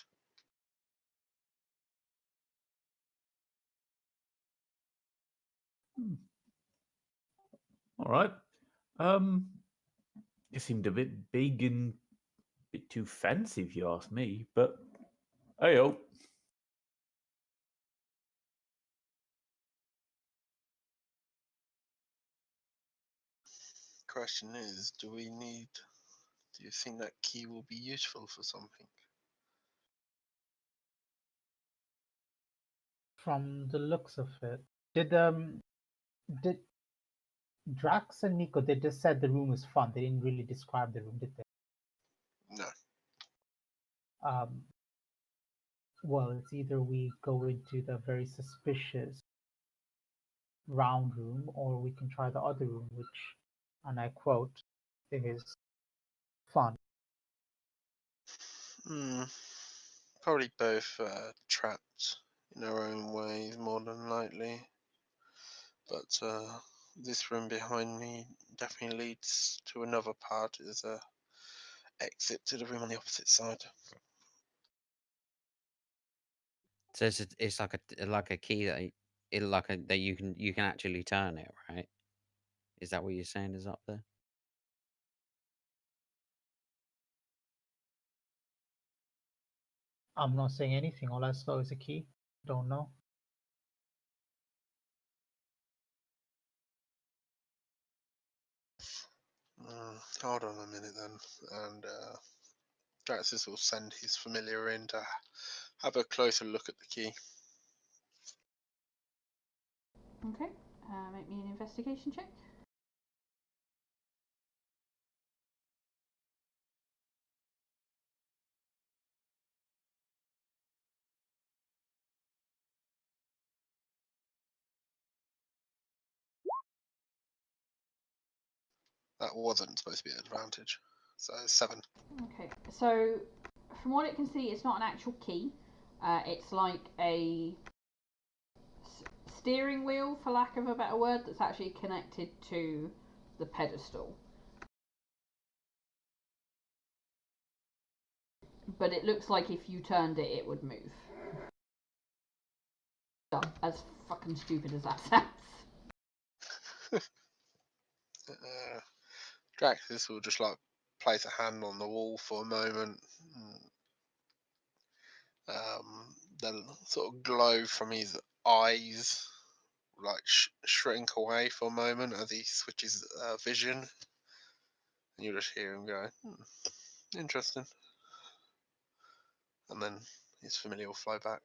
[SPEAKER 5] All right. It seemed a bit big and a bit too fancy, if you ask me. But hey, oh,
[SPEAKER 3] Question is, do you think that key will be useful for something?
[SPEAKER 6] From the looks of it, did Drax and Nico, they just said the room was fun. They didn't really describe the room, did they?
[SPEAKER 3] No.
[SPEAKER 6] Um, well, it's either we go into the very suspicious round room, or we can try the other room, which, and I quote, is fun.
[SPEAKER 3] Probably both trapped in their own ways, more than likely. But this room behind me definitely leads to another part. There's a exit to the room on the opposite side.
[SPEAKER 4] So it's like a key that you can actually turn it, right? Is that what you're saying is up there?
[SPEAKER 6] I'm not saying anything. All I saw is a key. Don't know.
[SPEAKER 3] Hold on a minute then, and Draxus will send his familiar in to have a closer look at the key.
[SPEAKER 1] Okay, make me an investigation check.
[SPEAKER 3] That wasn't supposed to be an advantage, so 7.
[SPEAKER 1] Okay, so from what it can see, it's not an actual key. It's like a steering wheel, for lack of a better word, that's actually connected to the pedestal. But it looks like if you turned it, it would move. As fucking stupid as that sounds.
[SPEAKER 3] Draxus will just like place a hand on the wall for a moment. The sort of glow from his eyes like shrink away for a moment as he switches vision, and you just hear him go, interesting, and then his familiar will fly back.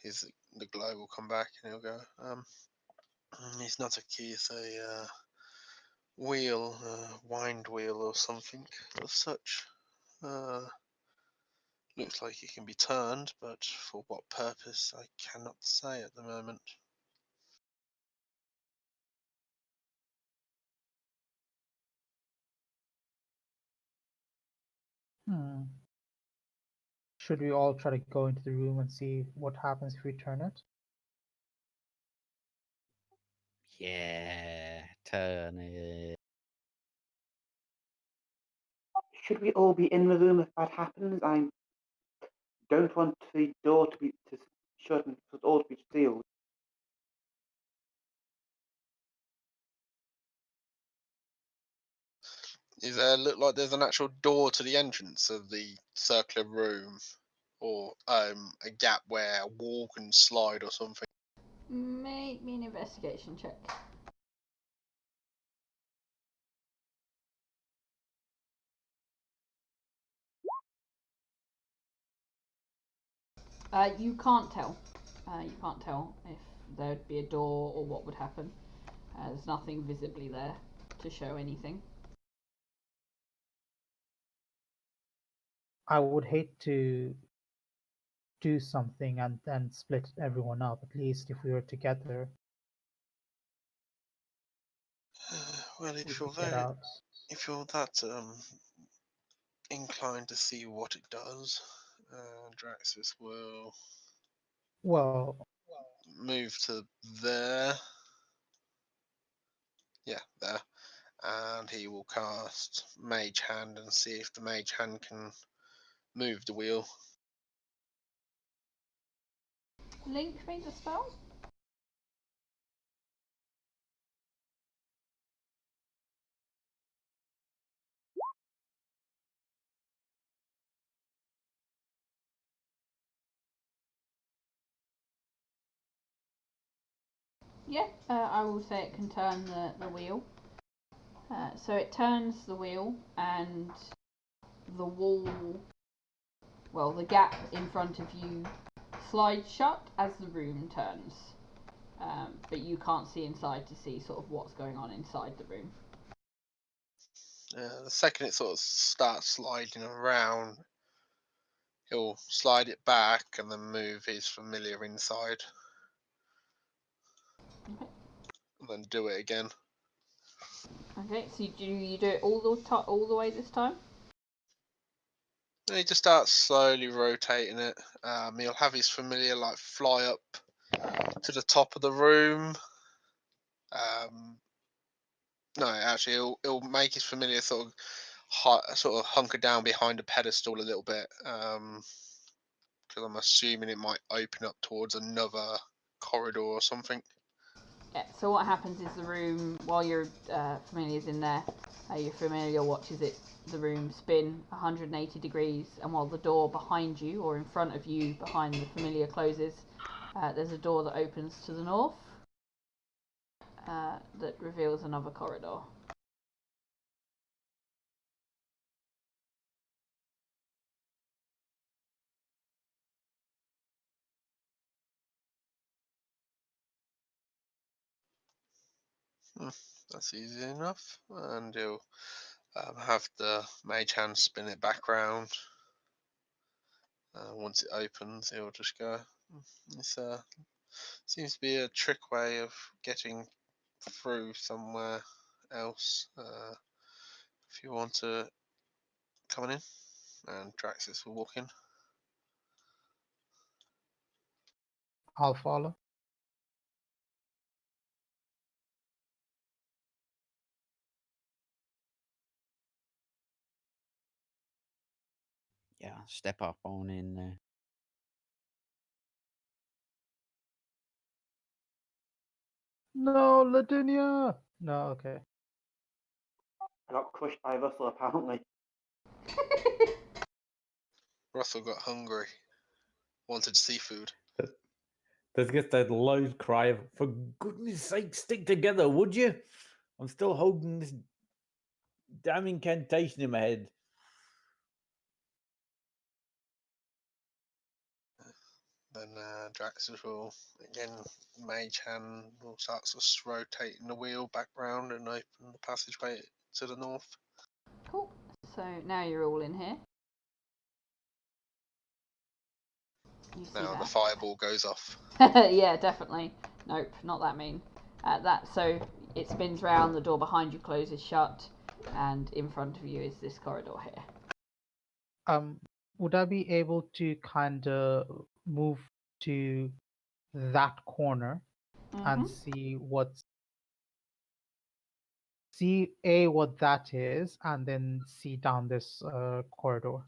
[SPEAKER 3] The glow will come back, and he'll go, it's not a key, it's a wheel, wind wheel or something of such. Looks like it can be turned, but for what purpose I cannot say at the moment.
[SPEAKER 6] Should we all try to go into the room and see what happens if we turn it?
[SPEAKER 4] Yeah, turn it.
[SPEAKER 2] Should we all be in the room if that happens? I don't want the door to be shut and for all to be sealed.
[SPEAKER 3] Is there look like there's an actual door to the entrance of the circular room, or a gap where a wall can slide or something?
[SPEAKER 1] Make me an investigation check. You can't tell. You can't tell if there'd be a door or what would happen. There's nothing visibly there to show anything.
[SPEAKER 6] I would hate to do something and then split everyone up. At least if we were together,
[SPEAKER 3] Well,
[SPEAKER 6] we
[SPEAKER 3] if you're
[SPEAKER 6] could get out.
[SPEAKER 3] that inclined to see what it does, Draxus will
[SPEAKER 6] Well,
[SPEAKER 3] move to there. Yeah, there. And he will cast Mage Hand and see if the Mage Hand can move the wheel.
[SPEAKER 1] Link made the spell? Yeah, I will say it can turn the wheel. So it turns the wheel and the wall, well, the gap in front of you slides shut as the room turns. But you can't see inside to see sort of what's going on inside the room.
[SPEAKER 3] The second it sort of starts sliding around, he'll slide it back and then move his familiar inside.
[SPEAKER 1] Okay.
[SPEAKER 3] And then do it again.
[SPEAKER 1] Okay, so you do it all the way this time?
[SPEAKER 3] And he just starts slowly rotating it. He'll have his familiar like fly up to the top of the room. No, actually, he'll make his familiar sort of hunker down behind a pedestal a little bit. Because I'm assuming it might open up towards another corridor or something.
[SPEAKER 1] Yeah, so what happens is the room, while your familiar's in there, your familiar watches the room spin 180 degrees, and while the door behind you, or in front of you, behind the familiar closes, there's a door that opens to the north that reveals another corridor.
[SPEAKER 3] That's easy enough. And he'll have the mage hand spin it back round. Once it opens, he'll just go. This seems to be a trick way of getting through somewhere else. If you want to come on in, and Draxus will walk in.
[SPEAKER 6] I'll follow.
[SPEAKER 4] Yeah, step up on in there.
[SPEAKER 6] No, Ladunia! No, okay.
[SPEAKER 2] I got crushed by Russell apparently.
[SPEAKER 3] Russell got hungry, wanted seafood.
[SPEAKER 5] There's just that loud cry of, "For goodness sake, stick together, would you? I'm still holding this damn incantation in my head."
[SPEAKER 3] Then Draxus will again, mage hand will start sort of rotating the wheel back round and open the passageway to the north.
[SPEAKER 1] Cool. So now you're all in here. You see
[SPEAKER 3] Now
[SPEAKER 1] that?
[SPEAKER 3] the fireball goes off.
[SPEAKER 1] Yeah, definitely. Nope, not that mean. So it spins round, the door behind you closes shut, and in front of you is this corridor here.
[SPEAKER 6] Would I be able to kind of move to that corner and see what that is, and then see down this corridor?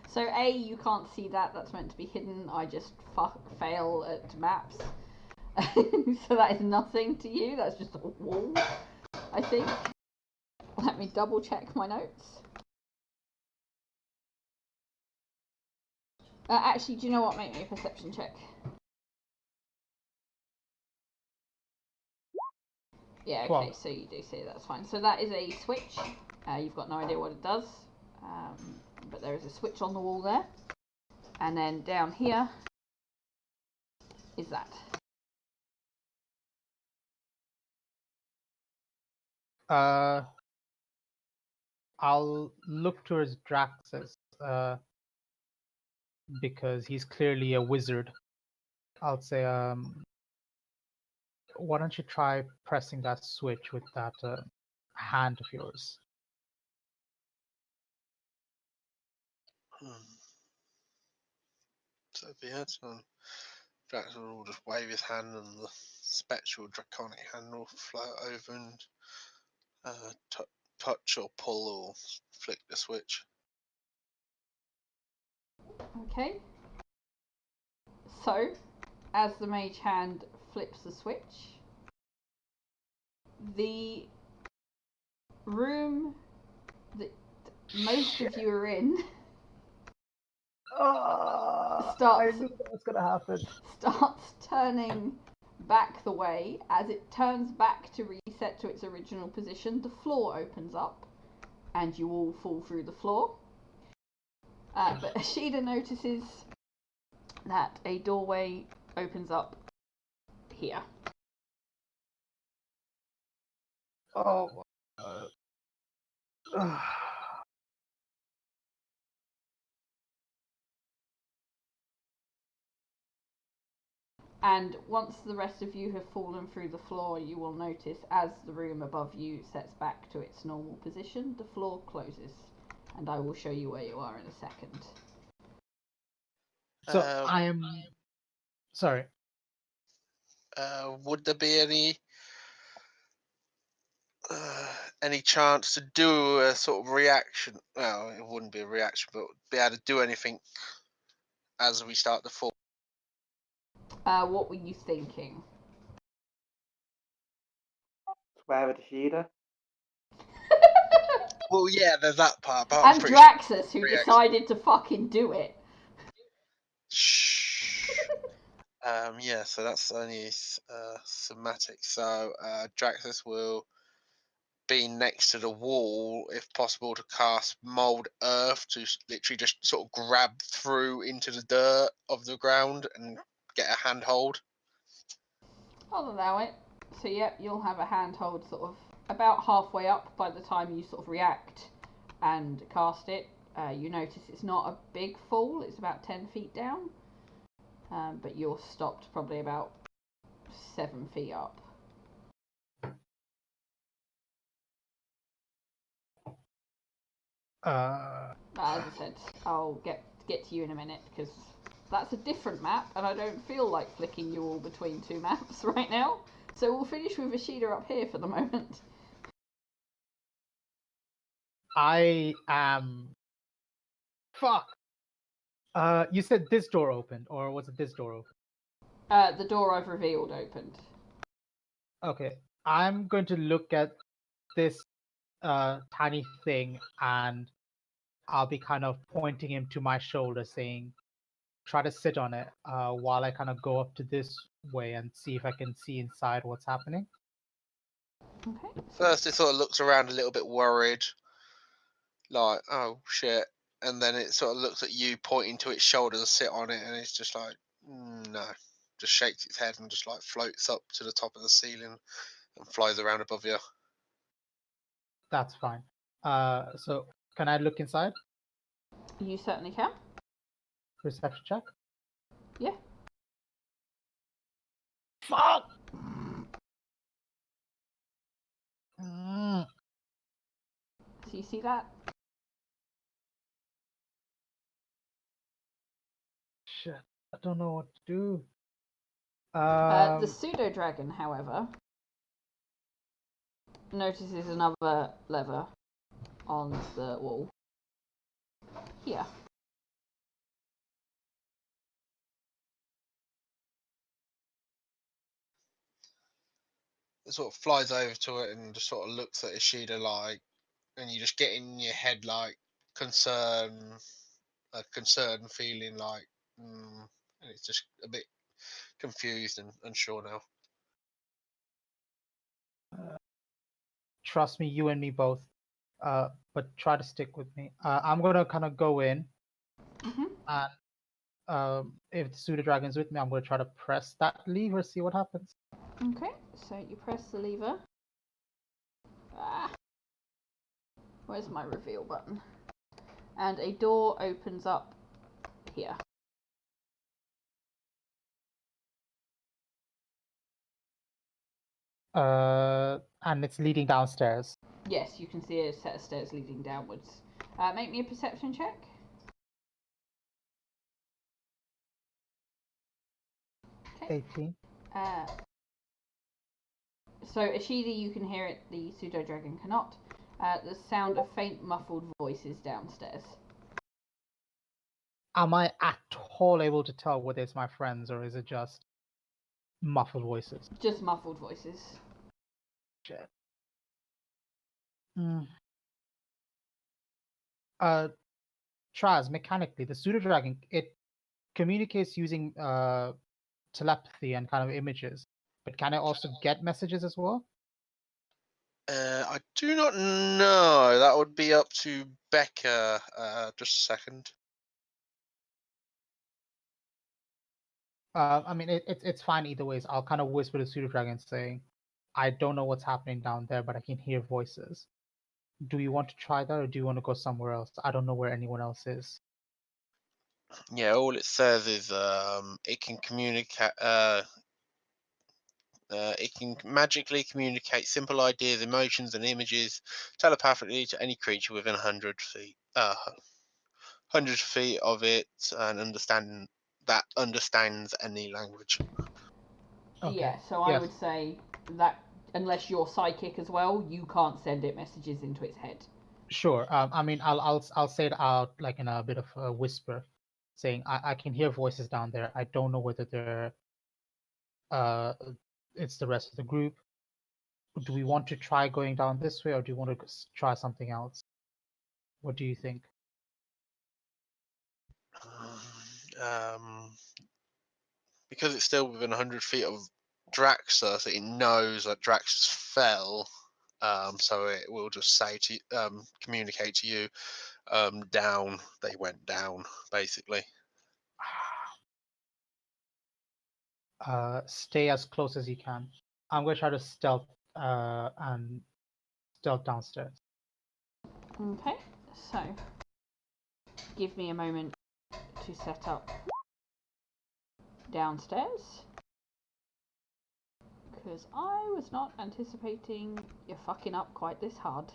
[SPEAKER 1] So you can't see that. That's meant to be hidden. I just fail at maps. So that is nothing to you. That's just a wall, I think. Let me double check my notes. Actually, do you know what? Make me a perception check. Yeah, okay, so you do see that's fine. So that is a switch. You've got no idea what it does, but there is a switch on the wall there. And then down here is that.
[SPEAKER 6] I'll look towards Draxus because he's clearly a wizard. I'll say, why don't you try pressing that switch with that hand of yours?
[SPEAKER 3] So be it. Draxon will just wave his hand, and the spectral draconic hand will float over and touch or pull or flick the switch.
[SPEAKER 1] Okay. So, as the mage hand flips the switch, the room that most of you are in
[SPEAKER 6] I
[SPEAKER 1] starts
[SPEAKER 6] knew that was gonna happen.
[SPEAKER 1] starts turning back the way. As it turns back to reset to its original position, the floor opens up and you all fall through the floor. But Ashida notices that a doorway opens up here.
[SPEAKER 6] Oh my.
[SPEAKER 1] And once the rest of you have fallen through the floor, you will notice as the room above you sets back to its normal position, the floor closes. And I will show you where you are in a second.
[SPEAKER 6] So I am sorry.
[SPEAKER 3] Would there be any chance to do a sort of reaction? Well, it wouldn't be a reaction, but be able to do anything as we start to fall.
[SPEAKER 1] What were you thinking?
[SPEAKER 2] Swear at Ashida.
[SPEAKER 3] Well, yeah, there's that part. But
[SPEAKER 1] And Draxus, who decided to fucking do it.
[SPEAKER 3] Shh. Yeah, so that's only somatic. So Draxus will be next to the wall, if possible, to cast Mold Earth to literally just sort of grab through into the dirt of the ground and get a handhold.
[SPEAKER 1] I'll allow it. So, yep, you'll have a handhold sort of about halfway up by the time you sort of react and cast it. You notice it's not a big fall, it's about 10 feet down. But you're stopped probably about 7 feet up.
[SPEAKER 6] Uh,
[SPEAKER 1] As I said, I'll get to you in a minute because that's a different map and I don't feel like flicking you all between two maps right now. So we'll finish with Ashida up here for the moment.
[SPEAKER 6] I am. Fuck. You said this door opened, or was it this door open?
[SPEAKER 1] The door I've revealed opened.
[SPEAKER 6] Okay, I'm going to look at this tiny thing, and I'll be kind of pointing him to my shoulder, saying, "Try to sit on it," while I kind of go up to this way and see if I can see inside what's happening.
[SPEAKER 1] Okay.
[SPEAKER 3] First, it sort of looks around a little bit worried, like, oh shit. And then it sort of looks at you, pointing to its shoulder to sit on it, and it's just like, no. Just shakes its head and just like floats up to the top of the ceiling and flies around above you.
[SPEAKER 6] That's fine. So can I look inside?
[SPEAKER 1] You certainly can.
[SPEAKER 6] Perception check.
[SPEAKER 1] Yeah.
[SPEAKER 6] Fuck.
[SPEAKER 1] So you see that?
[SPEAKER 6] Shit. I don't know what to do.
[SPEAKER 1] The pseudo dragon, however, notices another lever on the wall. Here.
[SPEAKER 3] It sort of flies over to it and just sort of looks at Ishida like, and you just get in your head like a concern feeling like, and it's just a bit confused and unsure now.
[SPEAKER 6] Trust me, you and me both. But try to stick with me. I'm gonna kind of go in, and if the pseudo dragon's with me, I'm gonna try to press that lever, see what happens.
[SPEAKER 1] Okay, so you press the lever. Ah. Where's my reveal button? And a door opens up here.
[SPEAKER 6] And it's leading downstairs.
[SPEAKER 1] Yes, you can see a set of stairs leading downwards. Make me a perception check. Okay.
[SPEAKER 6] 18.
[SPEAKER 1] So Ashidi, you can hear it. The pseudo dragon cannot. The sound of faint, muffled voices downstairs.
[SPEAKER 6] Am I at all able to tell whether it's my friends or is it just muffled voices?
[SPEAKER 1] Just muffled voices.
[SPEAKER 6] Shit. Traz, mechanically, the pseudo dragon, it communicates using telepathy and kind of images, but can it also get messages as well?
[SPEAKER 3] I do not know. That would be up to Becca. Just a second.
[SPEAKER 6] I mean, it's fine either ways. I'll kind of whisper to pseudo dragon saying, I don't know what's happening down there, but I can hear voices. Do you want to try that, or do you want to go somewhere else? I don't know where anyone else is.
[SPEAKER 3] Yeah, all it says is it can communicate. It can magically communicate simple ideas, emotions, and images telepathically to any creature within 100 feet. 100 feet of it, and understands any language.
[SPEAKER 6] Okay.
[SPEAKER 1] Yeah, so I would say that unless you're psychic as well, you can't send it messages into its head.
[SPEAKER 6] Sure. I mean, I'll say it out like in a bit of a whisper, saying I can hear voices down there. I don't know whether they're it's the rest of the group. Do we want to try going down this way, or do you want to try something else? What do you think?
[SPEAKER 3] Because it's still within 100 feet of Draxa, so it knows that Drax fell. So it will just say to communicate to you, down. They went down, basically.
[SPEAKER 6] Stay as close as you can. I'm going to try to stealth downstairs.
[SPEAKER 1] Okay, so give me a moment to set up downstairs, because I was not anticipating you fucking up quite this hard.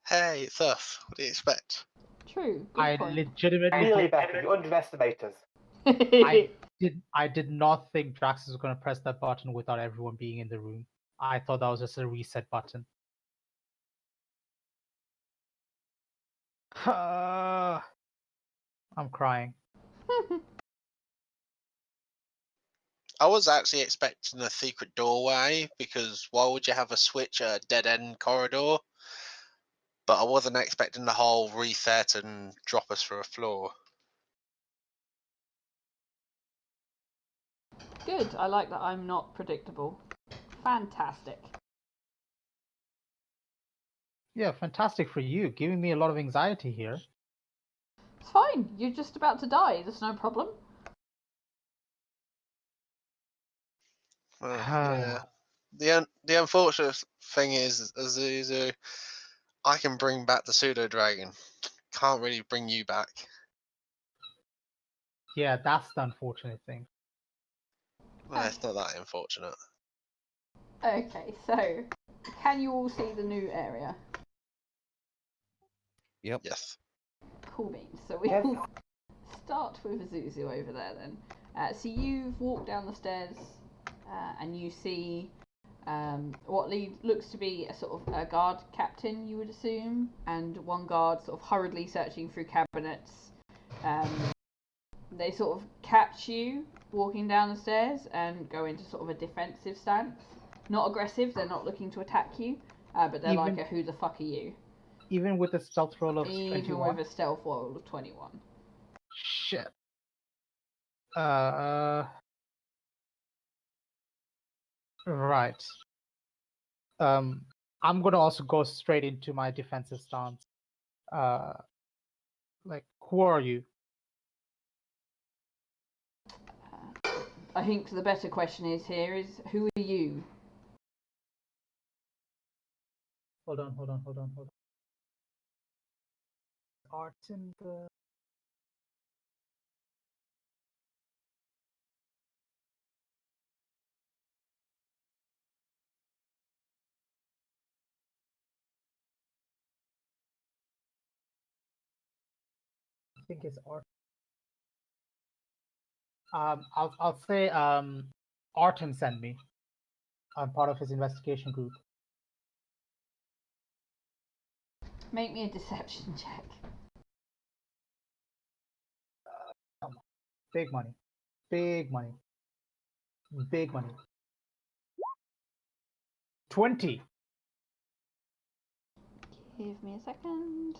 [SPEAKER 3] Hey, it's us. What do you expect?
[SPEAKER 1] True.
[SPEAKER 6] I
[SPEAKER 1] Good point.
[SPEAKER 6] legitimately
[SPEAKER 2] Really, Becca, you underestimate us.
[SPEAKER 6] I did not think Drax was going to press that button without everyone being in the room. I thought that was just a reset button. I'm crying.
[SPEAKER 3] I was actually expecting a secret doorway, because why would you have a switch at a dead end corridor? But I wasn't expecting the whole reset and drop us through a floor.
[SPEAKER 1] Good. I like that I'm not predictable. Fantastic.
[SPEAKER 6] Yeah, fantastic for you. Giving me a lot of anxiety here.
[SPEAKER 1] It's fine. You're just about to die. There's no problem.
[SPEAKER 3] Yeah. The unfortunate thing is, Azuzu, I can bring back the pseudo dragon. Can't really bring you back.
[SPEAKER 6] Yeah, that's the unfortunate thing.
[SPEAKER 3] Well, it's not that unfortunate.
[SPEAKER 1] Okay, so can you all see the new area?
[SPEAKER 4] Yep.
[SPEAKER 3] Yes.
[SPEAKER 1] Cool beans. So we
[SPEAKER 2] Yes.
[SPEAKER 1] will start with Azuzu over there then. So you've walked down the stairs and you see what looks to be a sort of a guard captain, you would assume, and one guard sort of hurriedly searching through cabinets. They sort of catch you walking down the stairs and go into sort of a defensive stance. Not aggressive, they're not looking to attack you, but they're like, who the fuck are you?
[SPEAKER 6] Even with a stealth roll of
[SPEAKER 1] Even
[SPEAKER 6] 21?
[SPEAKER 1] with a stealth roll of 21.
[SPEAKER 6] Shit. Right. I'm gonna also go straight into my defensive stance. Like, who are you?
[SPEAKER 1] I think the better question is here is, who are you?
[SPEAKER 6] Hold on. Art in the. I think it's art. I'll say Artem sent me. I'm part of his investigation group.
[SPEAKER 1] Make me a deception check.
[SPEAKER 6] Come on. Big money. Big money. Big money. 20.
[SPEAKER 1] Give me a second.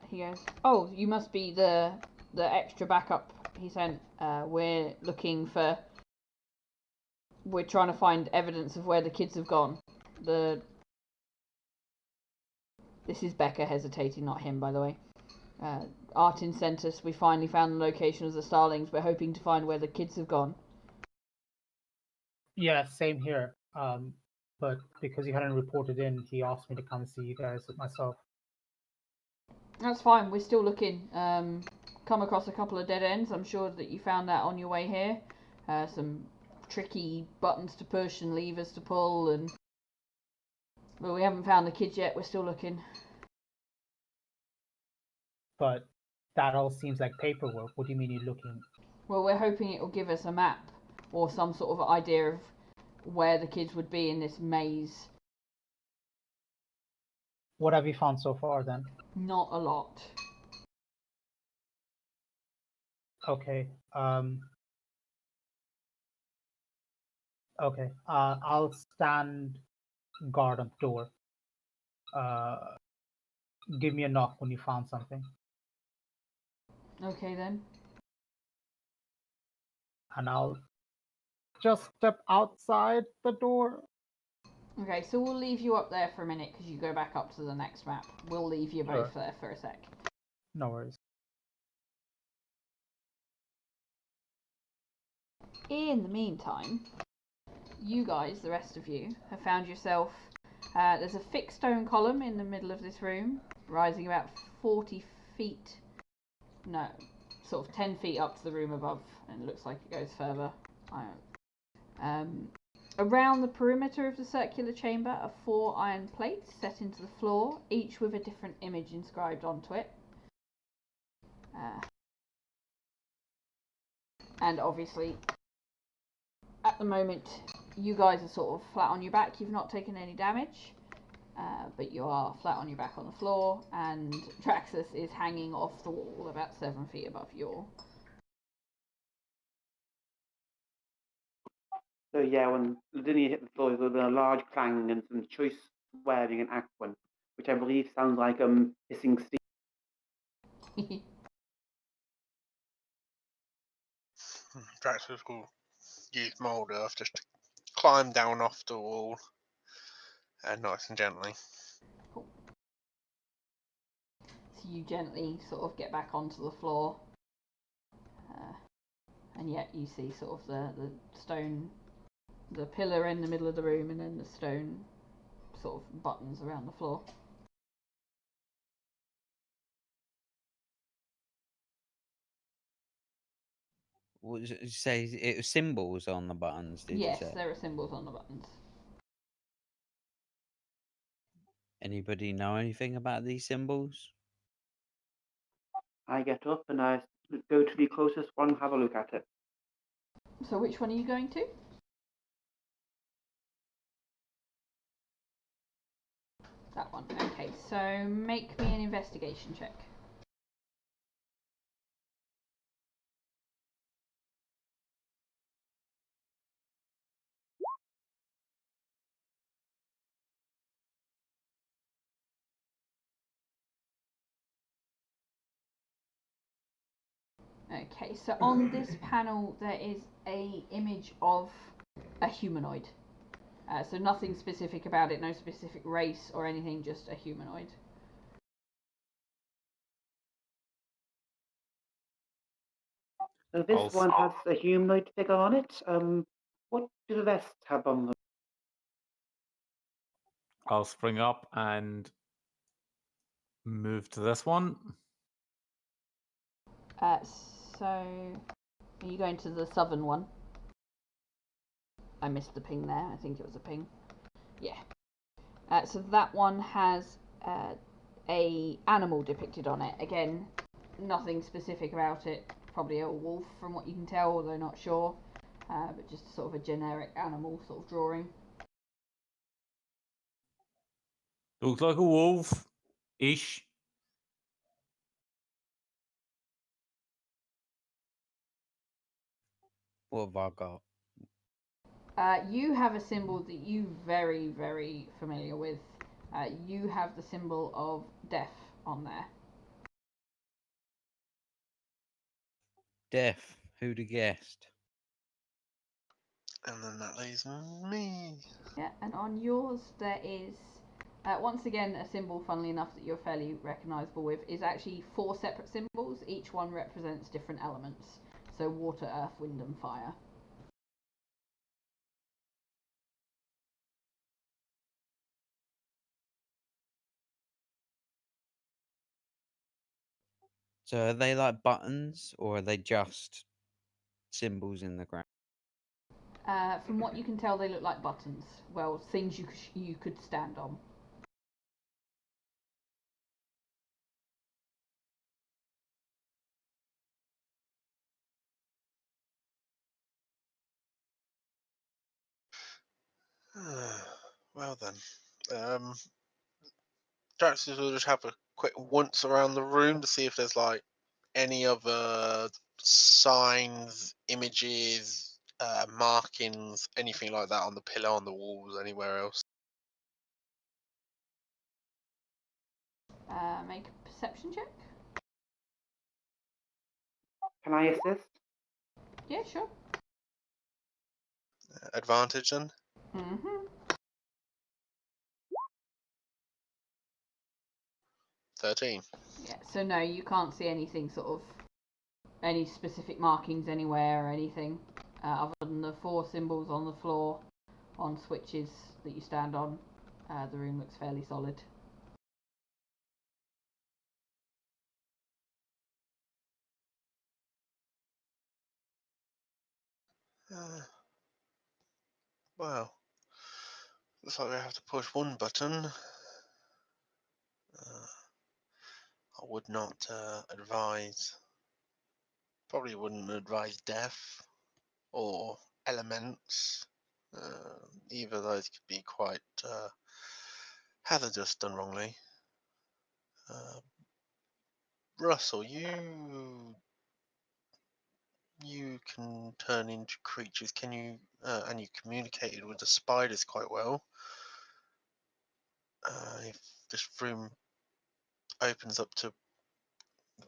[SPEAKER 1] He goes, oh, you must be the extra backup he sent. We're trying to find evidence of where the kids have gone. This is Becca hesitating, not him, by the way. Artin sent us. We finally found the location of the starlings. We're hoping to find where the kids have gone.
[SPEAKER 6] Yeah, same here. But because you hadn't reported in, he asked me to come and see you guys myself.
[SPEAKER 1] That's fine. We're still looking. Come across a couple of dead ends. I'm sure that you found that on your way here. Some tricky buttons to push and levers to pull, and well, we haven't found the kids yet. We're still looking.
[SPEAKER 6] But that all seems like paperwork. What do you mean you're looking?
[SPEAKER 1] Well, we're hoping it will give us a map or some sort of idea of where the kids would be in this maze.
[SPEAKER 6] What have you found so far then?
[SPEAKER 1] Not a lot.
[SPEAKER 6] Okay. Okay. I'll stand guard on the door. Give me a knock when you found something.
[SPEAKER 1] Okay then.
[SPEAKER 6] And I'll just step outside the door.
[SPEAKER 1] Okay, so we'll leave you up there for a minute because you go back up to the next map. We'll leave you both there for a sec.
[SPEAKER 6] No worries.
[SPEAKER 1] In the meantime, you guys, the rest of you, have found yourself. There's a fixed stone column in the middle of this room, rising about 40 feet. No, sort of 10 feet up to the room above, and it looks like it goes further. Around the perimeter of the circular chamber are 4 iron plates set into the floor, each with a different image inscribed onto it. And obviously, at the moment, you guys are sort of flat on your back. You've not taken any damage, but you are flat on your back on the floor, and Traxus is hanging off the wall about 7 feet above you.
[SPEAKER 2] So yeah, when Lavinia hit the floor, there would have been a large clang and some choice swearing and Aquan, which I believe sounds like hissing steam.
[SPEAKER 3] Draxus will use mould earth just to climb down off the wall, nice and gently.
[SPEAKER 1] Cool. So you gently sort of get back onto the floor, and yet you see sort of the stone, the pillar in the middle of the room, and then the stone sort of buttons around the floor.
[SPEAKER 4] What did you say? It was symbols on the buttons, did you
[SPEAKER 1] Yes,
[SPEAKER 4] say?
[SPEAKER 1] there are symbols on the buttons.
[SPEAKER 4] Anybody know anything about these symbols?
[SPEAKER 2] I get up and I go to the closest one and have a look at it.
[SPEAKER 1] So which one are you going to? That one. Okay, so make me an investigation check. Okay, so on this panel there is a image of a humanoid. So nothing specific about it, no specific race or anything, just a humanoid.
[SPEAKER 2] So this
[SPEAKER 5] I'll
[SPEAKER 2] one has a humanoid figure on it. What do the rest have on them?
[SPEAKER 5] I'll spring up and move to this one.
[SPEAKER 1] So, are you going to the southern one? I missed the ping there. I think it was a ping. Yeah. So that one has a animal depicted on it. Again, nothing specific about it. Probably a wolf from what you can tell, although not sure. But just sort of a generic animal sort of drawing.
[SPEAKER 5] Looks like a wolf-ish.
[SPEAKER 4] What have I got?
[SPEAKER 1] You have a symbol that you very, very familiar with. You have the symbol of death on there.
[SPEAKER 4] Death. Who'd have guessed?
[SPEAKER 3] And then that leaves me.
[SPEAKER 1] Yeah, and on yours there is, once again, a symbol, funnily enough, that you're fairly recognisable with, is actually 4 separate symbols. Each one represents different elements. So water, earth, wind and fire.
[SPEAKER 4] So are they like buttons, or are they just symbols in the ground?
[SPEAKER 1] From what you can tell, they look like buttons. Well, things you could stand on.
[SPEAKER 3] Well then, Draxus will just have a quick once around the room to see if there's like any other signs, images, markings, anything like that on the pillar, on the walls, anywhere else.
[SPEAKER 1] Make a perception check.
[SPEAKER 2] Can I assist?
[SPEAKER 1] Yeah, sure.
[SPEAKER 3] Advantage then?
[SPEAKER 1] Mhm.
[SPEAKER 3] 13.
[SPEAKER 1] Yeah. So no, you can't see anything sort of any specific markings anywhere or anything, other than the 4 symbols on the floor on switches that you stand on. The room looks fairly solid.
[SPEAKER 3] Well, looks like we have to push one button. I would not advise, probably wouldn't advise death or elements. Either of those could be quite hazardous done wrongly. Russell, you can turn into creatures. Can you? And you communicated with the spiders quite well. If this room opens up to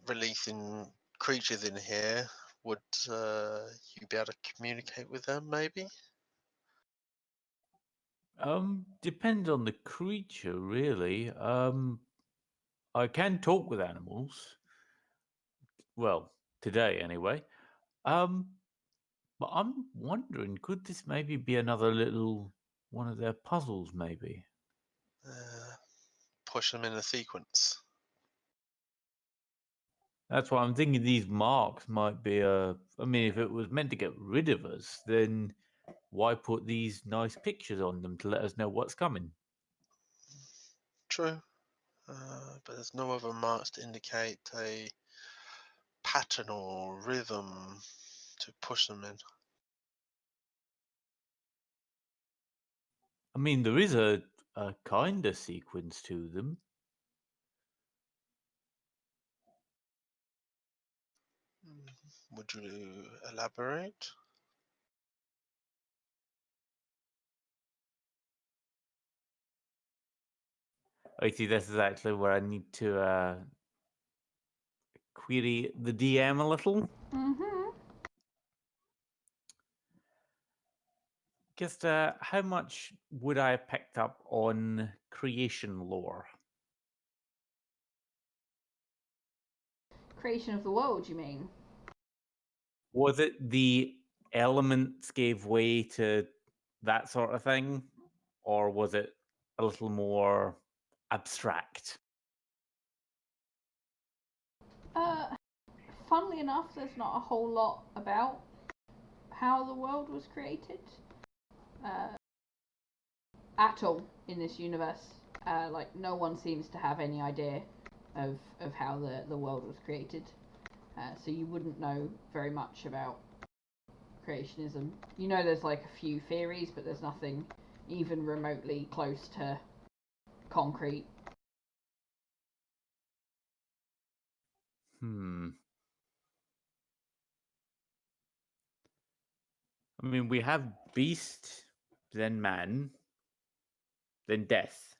[SPEAKER 3] releasing creatures in here, would you be able to communicate with them? Maybe.
[SPEAKER 5] Depends on the creature, really. I can talk with animals. Well, today anyway. But I'm wondering, could this maybe be another little one of their puzzles? Maybe.
[SPEAKER 3] Push them in a sequence.
[SPEAKER 5] That's why I'm thinking these marks might be a. I mean, if it was meant to get rid of us, then why put these nice pictures on them to let us know what's coming?
[SPEAKER 3] True. But there's no other marks to indicate a pattern or rhythm to push them in.
[SPEAKER 5] I mean, there is a kind of sequence to them.
[SPEAKER 3] Would you elaborate?
[SPEAKER 5] I see. This is actually where I need to query the DM a little.
[SPEAKER 1] Mhm.
[SPEAKER 5] Just how much would I have picked up on creation lore?
[SPEAKER 1] Creation of the world, you mean?
[SPEAKER 5] Was it the elements gave way to that sort of thing, or was it a little more abstract?
[SPEAKER 1] Funnily enough, there's not a whole lot about how the world was created at all in this universe. Like, no one seems to have any idea of how the world was created. So you wouldn't know very much about creationism. You know there's like a few theories, but there's nothing even remotely close to concrete.
[SPEAKER 5] I mean, we have beast, then man, then death.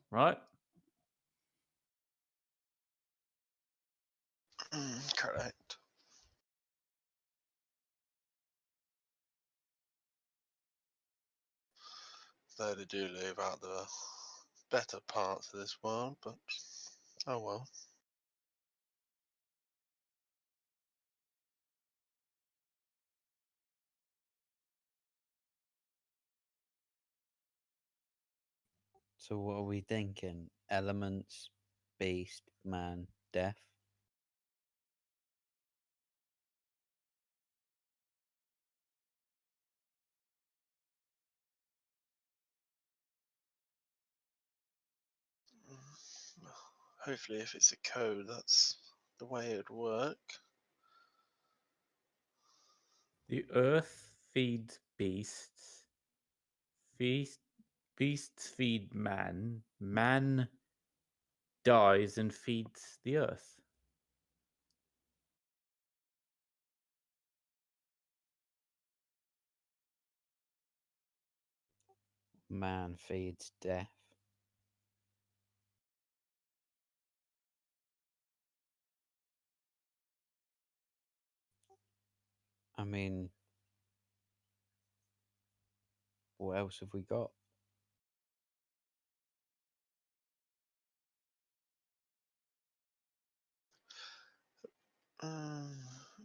[SPEAKER 5] Right?
[SPEAKER 3] Correct. Though they do leave out the better parts of this world, but oh well.
[SPEAKER 4] So what are we thinking? Elements, beast, man, death?
[SPEAKER 3] Hopefully, if it's a code, that's the way it'd work.
[SPEAKER 5] The earth feeds beasts. Beasts feed man. Man dies and feeds the earth.
[SPEAKER 4] Man feeds death. I mean, what else have we got?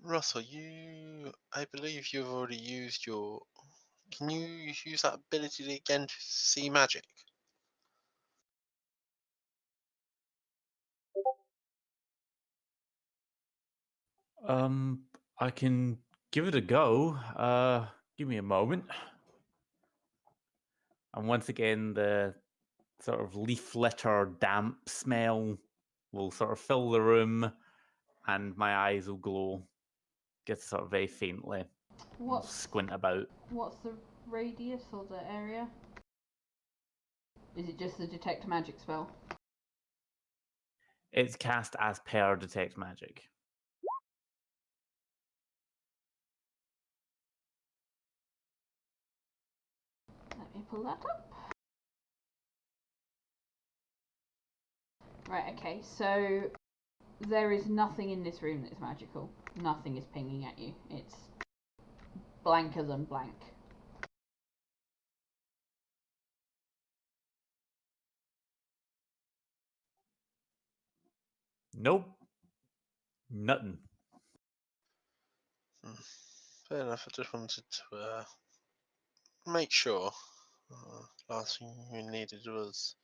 [SPEAKER 3] Russell, I believe you've already used your. Can you use that ability again to see magic?
[SPEAKER 5] I can give it a go. Give me a moment. And once again, the sort of leaf litter damp smell will sort of fill the room, and my eyes will glow, just sort of very faintly. I'll squint about.
[SPEAKER 1] What's the radius or the area? Is it just the detect magic spell?
[SPEAKER 5] It's cast as per detect magic.
[SPEAKER 1] Let me pull that up. Right, okay, so there is nothing in this room that's magical. Nothing is pinging at you. It's blanker than blank.
[SPEAKER 5] Nope. Nothing.
[SPEAKER 3] Fair enough. I just wanted to make sure. Last thing we needed was,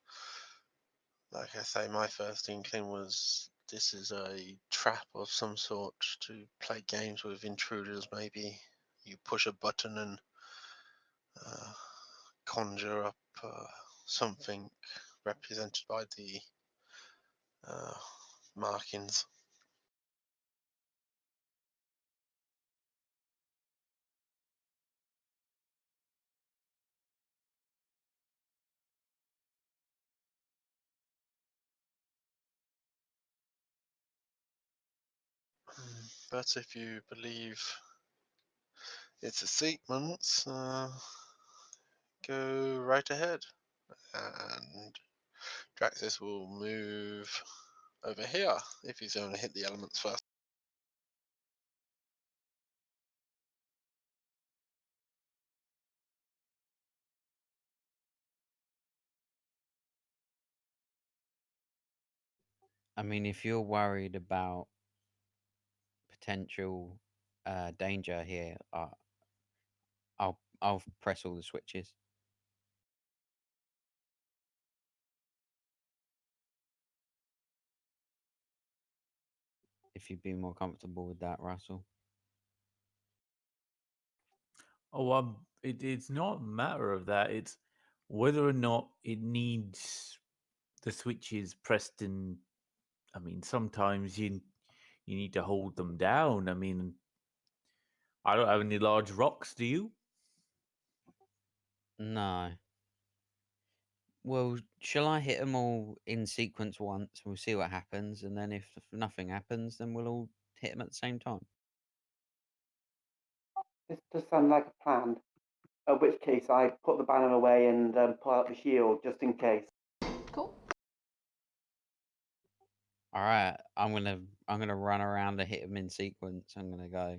[SPEAKER 3] like I say, my first inkling was this is a trap of some sort to play games with intruders. Maybe you push a button and conjure up something represented by the markings. But if you believe it's a sequence, go right ahead. And Draxus will move over here if he's going to hit the elements first.
[SPEAKER 4] I mean, if you're worried about potential danger here, I'll press all the switches. If you'd be more comfortable with that, Russell.
[SPEAKER 5] Oh, it's not a matter of that. It's whether or not it needs the switches pressed in. I mean, sometimes you need to hold them down. I mean, I don't have any large rocks, do you?
[SPEAKER 4] No. Well, shall I hit them all in sequence once? We'll see what happens, and then if nothing happens, then we'll all hit them at the same time.
[SPEAKER 2] This does sound like a plan. In which case, I put the banner away and pull out the shield just in case.
[SPEAKER 1] Cool.
[SPEAKER 4] All right, I'm gonna run around and hit them in sequence. I'm gonna go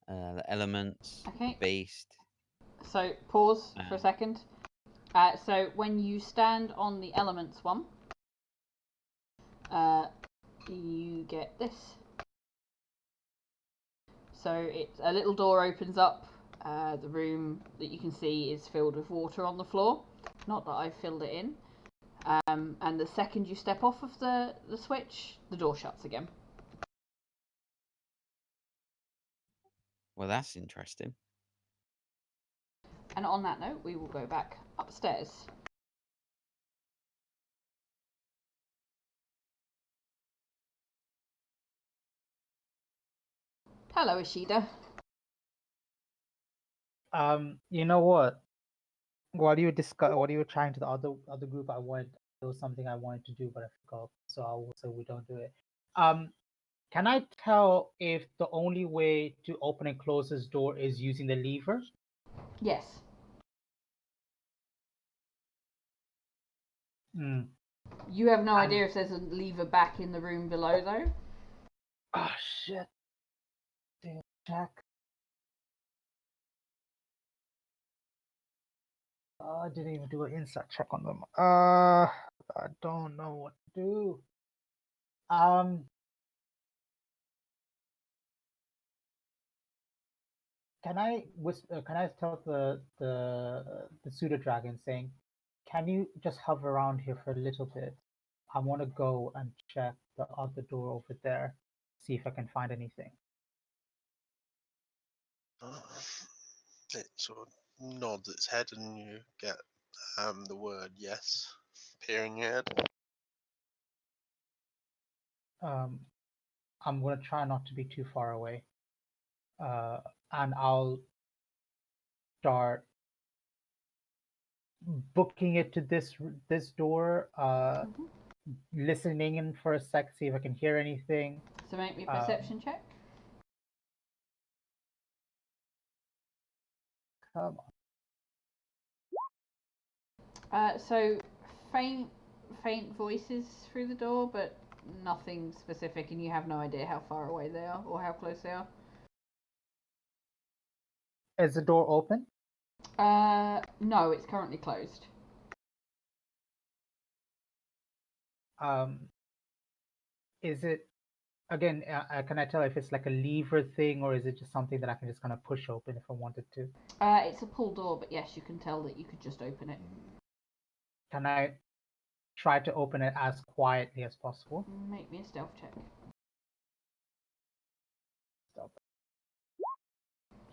[SPEAKER 4] the elements,
[SPEAKER 1] Okay.
[SPEAKER 4] beast.
[SPEAKER 1] So pause for a second. So when you stand on the elements one, you get this. So it's a little door opens up. The room that you can see is filled with water on the floor. Not that I've filled it in. And the second you step off of the switch, the door shuts again.
[SPEAKER 4] Well, that's interesting.
[SPEAKER 1] And on that note, we will go back upstairs. Hello, Ishida.
[SPEAKER 6] You know what? While you were trying to the other group, there was something I wanted to do, but I forgot. So I will say we don't do it. Can I tell if the only way to open and close this door is using the lever?
[SPEAKER 1] Yes.
[SPEAKER 6] Hmm.
[SPEAKER 1] You have no idea if there's a lever back in the room below, though.
[SPEAKER 6] Oh shit! Damn, Jack. I didn't even do an insight check on them. I don't know what to do. Can I tell the pseudo dragon saying, can you just hover around here for a little bit? I want to go and check the other door over there, see if I can find anything.
[SPEAKER 3] It sort of nods its head, and you get the word yes appear in your head.
[SPEAKER 6] I'm gonna try not to be too far away, and I'll start booking it to this door. Listening in for a sec, see if I can hear anything.
[SPEAKER 1] So make me a perception check.
[SPEAKER 6] Come
[SPEAKER 1] on. So faint voices through the door, but nothing specific, and you have no idea how far away they are or how close they are.
[SPEAKER 6] Is the door open?
[SPEAKER 1] No, it's currently closed.
[SPEAKER 6] Is it again? Can I tell if it's like a lever thing, or is it just something that I can just kind of push open if I wanted to?
[SPEAKER 1] It's a pull door, but yes, you can tell that you could just open it.
[SPEAKER 6] Can I try to open it as quietly as possible?
[SPEAKER 1] Make me a stealth check.
[SPEAKER 6] Stealth.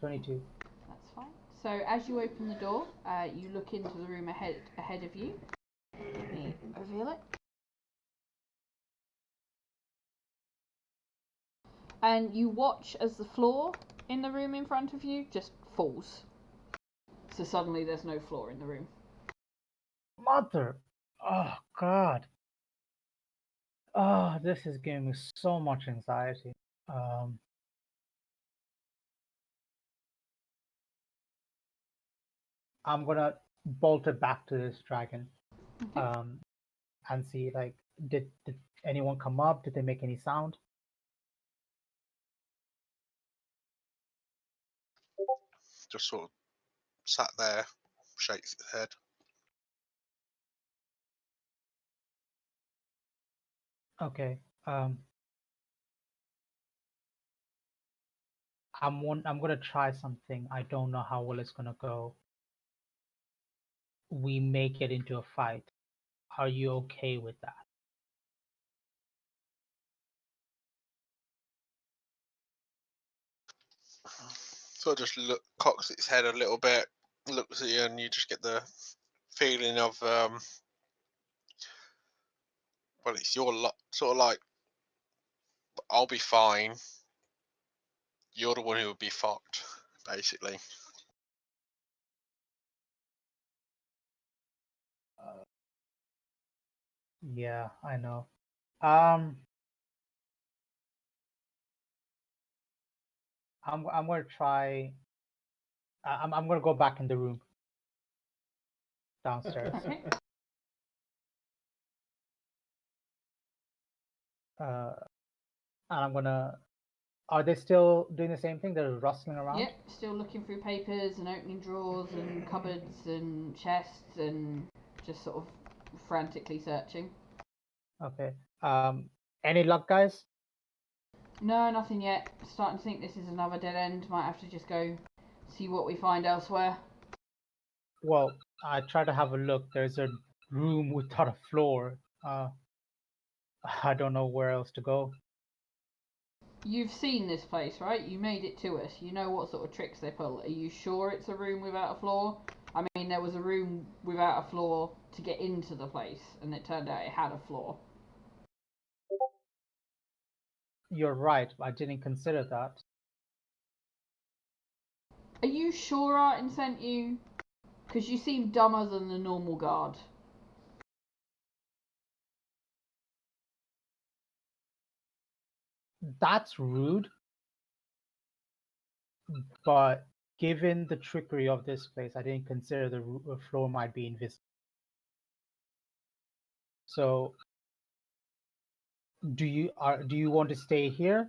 [SPEAKER 6] 22.
[SPEAKER 1] That's fine. So as you open the door, you look into the room ahead of you. Let me reveal it. And you watch as the floor in the room in front of you just falls. So suddenly there's no floor in the room.
[SPEAKER 6] Mother! Oh, God. Oh, this is giving me so much anxiety. I'm gonna bolt it back to this dragon.
[SPEAKER 1] Okay.
[SPEAKER 6] And see, like, did anyone come up? Did they make any sound?
[SPEAKER 3] Just sort of sat there, shakes its head.
[SPEAKER 6] Okay. I'm gonna try something. I don't know how well it's gonna go. We may get into a fight. Are you okay with that?
[SPEAKER 3] Sort of just cocks its head a little bit, looks at you, and you just get the feeling of, well, it's your lot, sort of like, I'll be fine. You're the one who would be fucked, basically.
[SPEAKER 6] Yeah, I know. Um, I'm gonna try. I'm gonna go back in the room downstairs.
[SPEAKER 1] Okay.
[SPEAKER 6] And I'm gonna. Are they still doing the same thing? They're rustling around.
[SPEAKER 1] Yep, still looking through papers and opening drawers and cupboards and chests and just sort of frantically searching.
[SPEAKER 6] Okay. Any luck, guys?
[SPEAKER 1] No, nothing yet. Starting to think this is another dead end. Might have to just go see what we find elsewhere.
[SPEAKER 6] Well, I try to have a look. There's a room without a floor. I don't know where else to go.
[SPEAKER 1] You've seen this place, right? You made it to us. You know what sort of tricks they pull. Are you sure it's a room without a floor? I mean, there was a room without a floor to get into the place, and it turned out it had a floor.
[SPEAKER 6] You're right. I didn't consider that.
[SPEAKER 1] Are you sure Artin sent you? Because you seem dumber than the normal guard.
[SPEAKER 6] That's rude. But given the trickery of this place, I didn't consider the floor might be invisible. So, do you want to stay here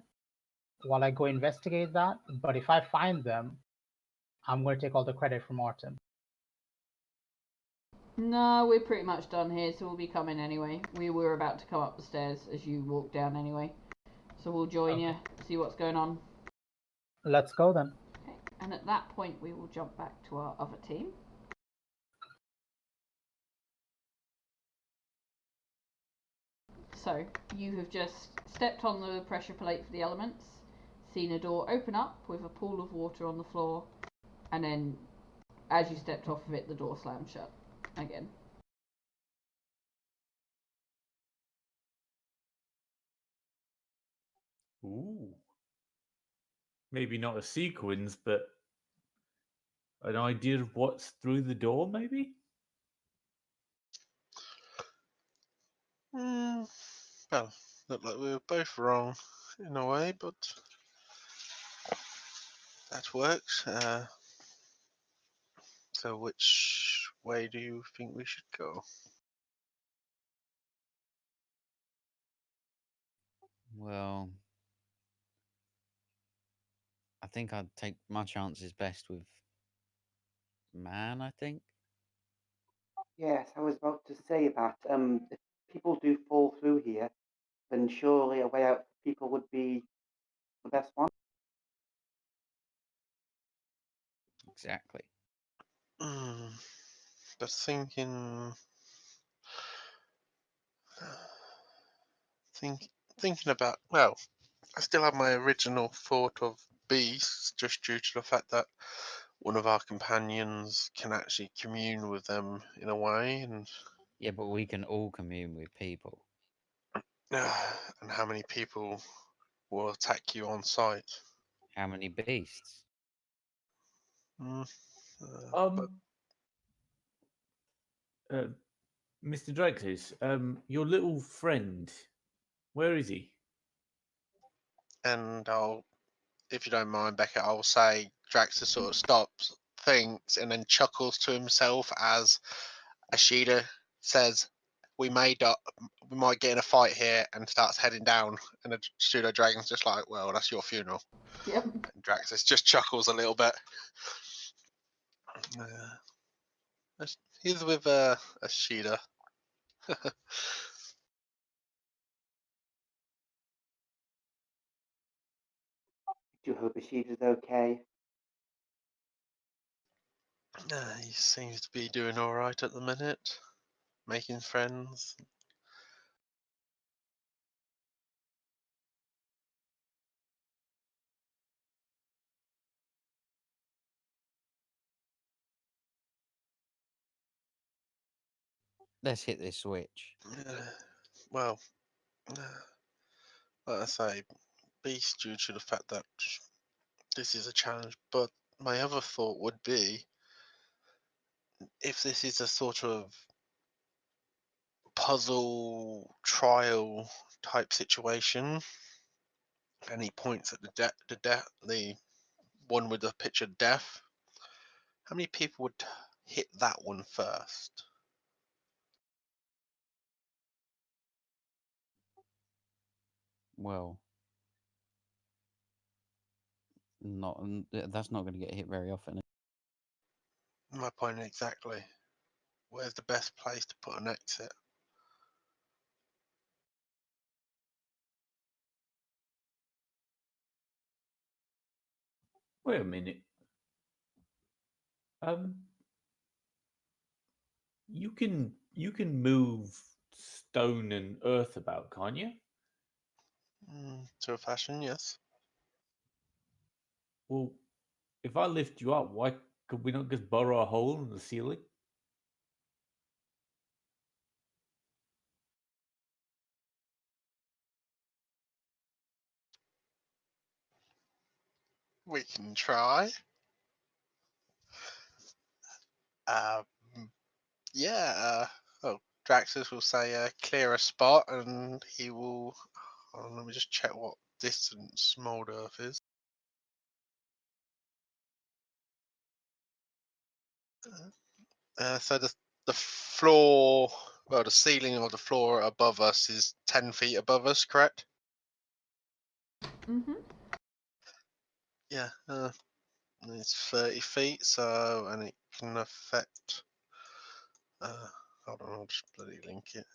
[SPEAKER 6] while I go investigate that? But if I find them, I'm going to take all the credit from Martin.
[SPEAKER 1] No, we're pretty much done here, so we'll be coming anyway. We were about to come up the stairs as you walked down anyway. So we'll join you, see what's going on.
[SPEAKER 6] Let's go then.
[SPEAKER 1] Okay. And at that point, we will jump back to our other team. So, you have just stepped on the pressure plate for the elements, seen a door open up with a pool of water on the floor, and then as you stepped off of it, the door slammed shut again.
[SPEAKER 5] Ooh. Maybe not a sequence, but an idea of what's through the door, maybe?
[SPEAKER 3] Well, looked like we were both wrong in a way, but that works. So which way do you think we should go?
[SPEAKER 4] Well, I think I'd take my chances best with man, I think.
[SPEAKER 2] Yes, I was about to say that. If people do fall through here, then surely a way out for people would be the best one.
[SPEAKER 4] Exactly.
[SPEAKER 3] But thinking about, well, I still have my original thought of beasts, just due to the fact that one of our companions can actually commune with them in a way, and
[SPEAKER 4] Yeah, but we can all commune with people.
[SPEAKER 3] and how many people will attack you on sight.
[SPEAKER 4] How many beasts?
[SPEAKER 3] But
[SPEAKER 5] Uh, Mr. Draxis, your little friend, where is he?
[SPEAKER 3] and if you don't mind, Becca, I'll say Draxus sort of stops, thinks, and then chuckles to himself as Ashida says, "We may we might get in a fight here," and starts heading down. And the pseudo dragon's just like, "Well, that's your funeral."
[SPEAKER 1] Yep.
[SPEAKER 3] And Draxus just chuckles a little bit. He's with Ashida.
[SPEAKER 2] do hope Ashid is okay.
[SPEAKER 3] He seems to be doing all right at the minute, making friends.
[SPEAKER 4] Let's hit this switch.
[SPEAKER 3] Well, like I say, Beast due to the fact that this is a challenge, but my other thought would be if this is a sort of puzzle trial type situation, and he points at the one with the picture death, how many people would hit that one first?
[SPEAKER 4] Well, that's not going to get hit very often.
[SPEAKER 3] My point exactly. Where's the best place to put an exit?
[SPEAKER 5] Wait a minute. You can move stone and earth about, can't you?
[SPEAKER 3] To a fashion, yes.
[SPEAKER 5] Well, if I lift you up, why could we not just burrow a hole in the ceiling?
[SPEAKER 3] We can try. Um, yeah. Draxus will say clear a spot, and he will. Let me just check what distance Mold Earth is. So the floor, well, the ceiling of the floor above us is 10 feet above us, correct?
[SPEAKER 1] Mm-hmm.
[SPEAKER 3] Yeah. It's 30 feet, so and it can affect. Hold on, I'll just bloody link it.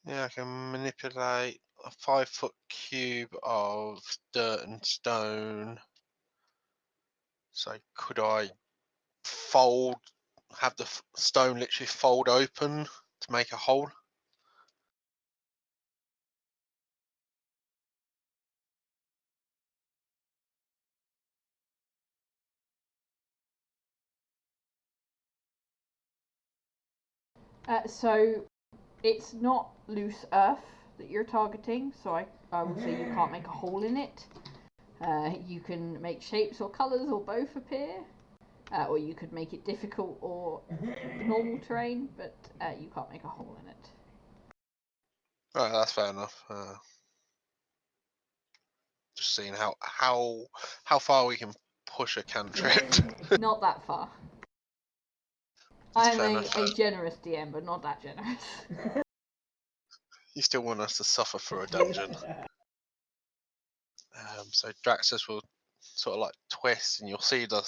[SPEAKER 3] Yeah, I can manipulate a 5-foot cube of dirt and stone. So could I have the stone literally fold open to make a hole?
[SPEAKER 1] So it's not loose earth that you're targeting, so I would say you can't make a hole in it. You can make shapes or colours or both appear, or you could make it difficult or normal terrain, but you can't make a hole in it.
[SPEAKER 3] Right, that's fair enough. Just seeing how far we can push a cantrip.
[SPEAKER 1] Not that far.
[SPEAKER 3] That's
[SPEAKER 1] I'm
[SPEAKER 3] fair
[SPEAKER 1] a
[SPEAKER 3] enough.
[SPEAKER 1] generous DM, but not that generous.
[SPEAKER 3] You still want us to suffer through a dungeon. So Draxus will sort of like twist, and you'll see the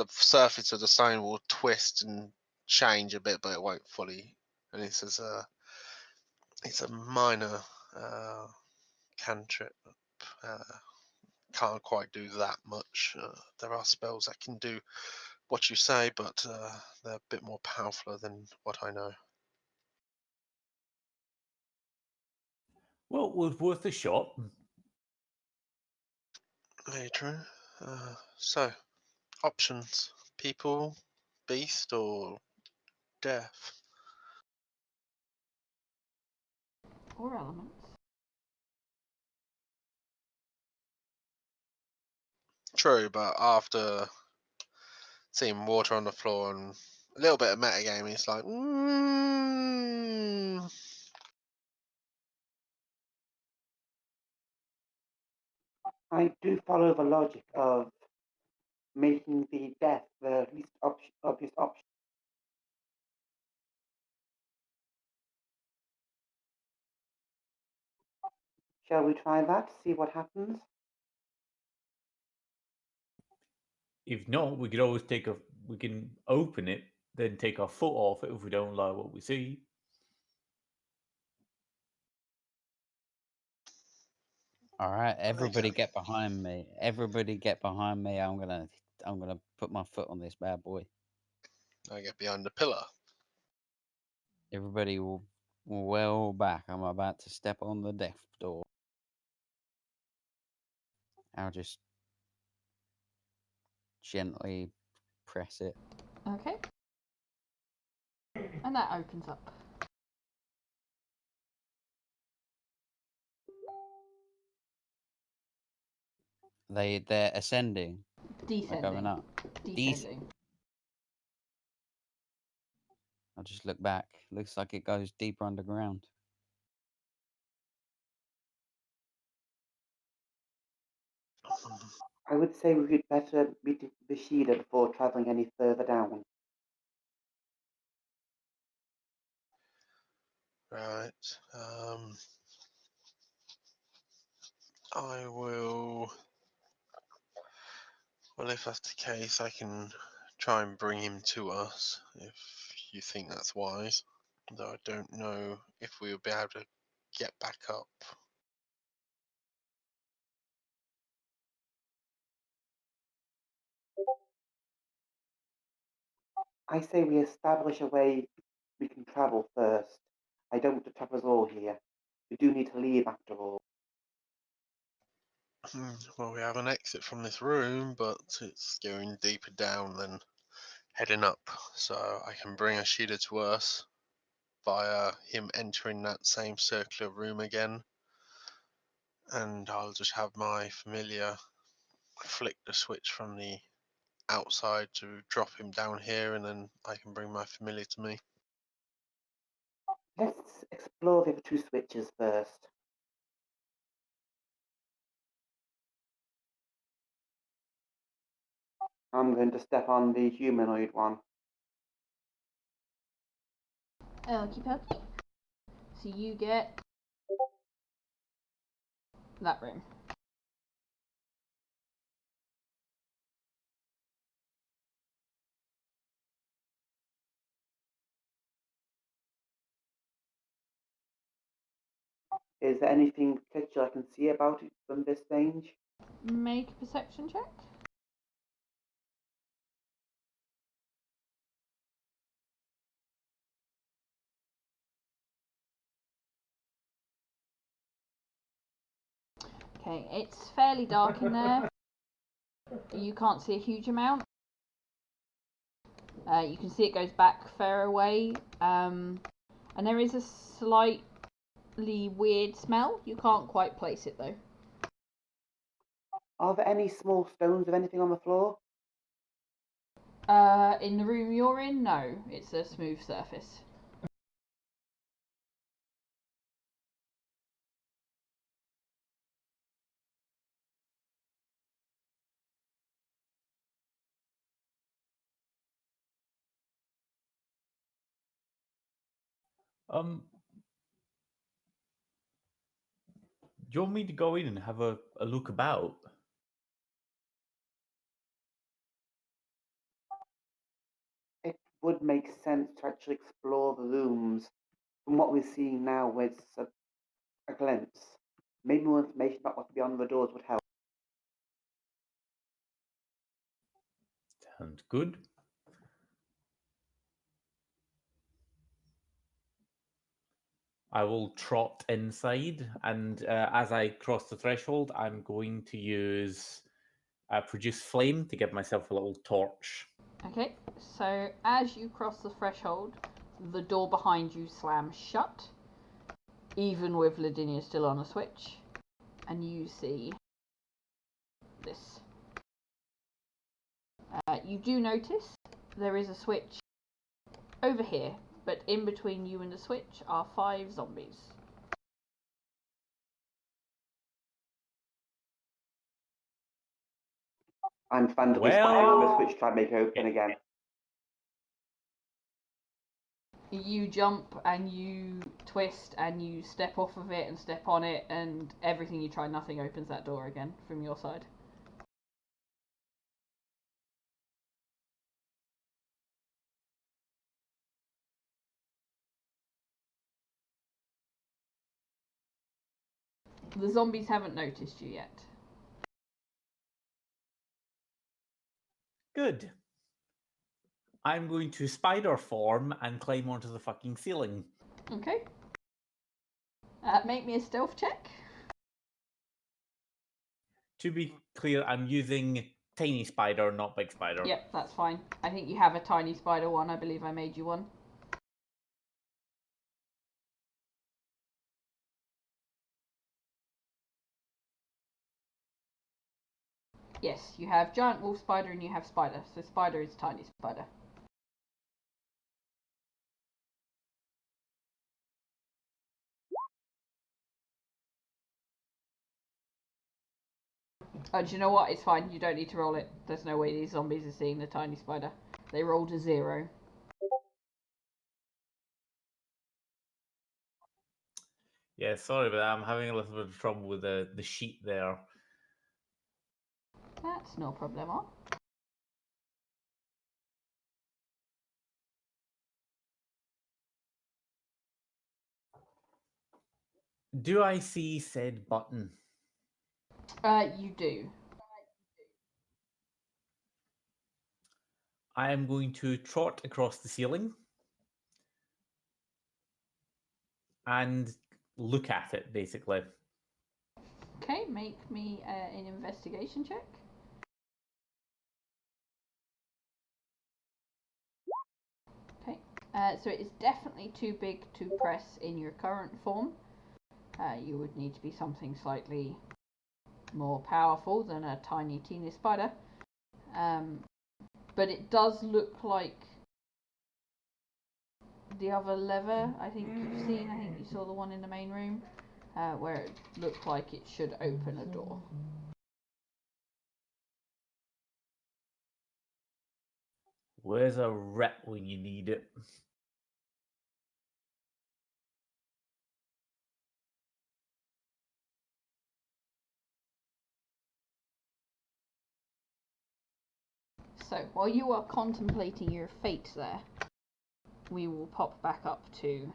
[SPEAKER 3] surface of the stone will twist and change a bit, but it won't fully. And it says, it's a minor cantrip. Can't quite do that much. There are spells that can do what you say, but they're a bit more powerful than what I know.
[SPEAKER 5] Well, it was worth a shot.
[SPEAKER 3] Very true. So, options: people, beast, or death.
[SPEAKER 1] Or elements.
[SPEAKER 3] True, but after seeing water on the floor and a little bit of metagaming, it's like,
[SPEAKER 2] I do follow the logic of making the death the least obvious option. Shall we try that? See what happens?
[SPEAKER 5] If not, we could always we can open it, then take our foot off it if we don't like what we see.
[SPEAKER 4] All right, everybody get behind me. Everybody get behind me. I'm gonna put my foot on this bad boy.
[SPEAKER 3] I get behind the pillar.
[SPEAKER 4] Everybody well back. I'm about to step on the death door. I'll just gently press it.
[SPEAKER 1] Okay. And that opens up.
[SPEAKER 4] They're ascending. They're going
[SPEAKER 1] Descending.
[SPEAKER 4] up.
[SPEAKER 1] Descending.
[SPEAKER 4] I'll just look back. Looks like it goes deeper underground.
[SPEAKER 2] I would say we'd better meet Vishida before travelling any further down.
[SPEAKER 3] Right. I will. Well, if that's the case, I can try and bring him to us if you think that's wise. Though I don't know if we'll be able to get back up.
[SPEAKER 2] I say we establish a way we can travel first. I don't want to trap us all here. We do need to leave after all.
[SPEAKER 3] Well, we have an exit from this room, but it's going deeper down than heading up. So I can bring Ashida to us via him entering that same circular room again. And I'll just have my familiar flick the switch from the outside to drop him down here, and then I can bring my familiar to me.
[SPEAKER 2] Let's explore the other two switches first. I'm going to step on the humanoid one.
[SPEAKER 1] Okie dokie. So you get that room.
[SPEAKER 2] Is there anything particular I can see about it from this range?
[SPEAKER 1] Make a perception check. Okay, it's fairly dark in there. You can't see a huge amount. You can see it goes back far away. And there is a slightly weird smell. You can't quite place it though.
[SPEAKER 2] Are there any small stones or anything on the floor?
[SPEAKER 1] In the room you're in, no. It's a smooth surface.
[SPEAKER 5] Do you want me to go in and have a look about?
[SPEAKER 2] It would make sense to actually explore the rooms. From what we're seeing now, with a glimpse. Maybe more information about what's beyond the doors would help.
[SPEAKER 5] Sounds good. I will trot inside, and as I cross the threshold, I'm going to use produce flame to give myself a little torch.
[SPEAKER 1] Okay, so as you cross the threshold, the door behind you slams shut, even with Lavinia still on a switch, and you see this. You do notice there is a switch over here, but in between you and the switch are 5 zombies.
[SPEAKER 2] I'm frantically
[SPEAKER 5] Well,
[SPEAKER 2] spying on the switch, trying to make it open again.
[SPEAKER 1] You jump and you twist and you step off of it and step on it, and everything you try, nothing opens that door again from your side. The zombies haven't noticed you yet.
[SPEAKER 5] Good. I'm going to spider form and climb onto the fucking ceiling.
[SPEAKER 1] Okay. Make me a stealth check.
[SPEAKER 5] To be clear, I'm using tiny spider, not big spider.
[SPEAKER 1] Yep, that's fine. I think you have a tiny spider one. I believe I made you one. Yes, you have giant wolf spider and you have spider. So spider is tiny spider. Oh, do you know what? It's fine. You don't need to roll it. There's no way these zombies are seeing the tiny spider. They rolled a 0.
[SPEAKER 5] Yeah, sorry, but I'm having a little bit of trouble with the sheet there.
[SPEAKER 1] That's no problemo.
[SPEAKER 5] Do I see said button?
[SPEAKER 1] You do.
[SPEAKER 5] I am going to trot across the ceiling and look at it, basically.
[SPEAKER 1] Okay, make me an investigation check. Okay, so it is definitely too big to press in your current form. You would need to be something slightly more powerful than a tiny, teeny spider. But it does look like the other lever I think you've seen. I think you saw the one in the main room where it looked like it should open a door.
[SPEAKER 5] Where's a rep when you need it?
[SPEAKER 1] So, while you are contemplating your fate there, we will pop back up to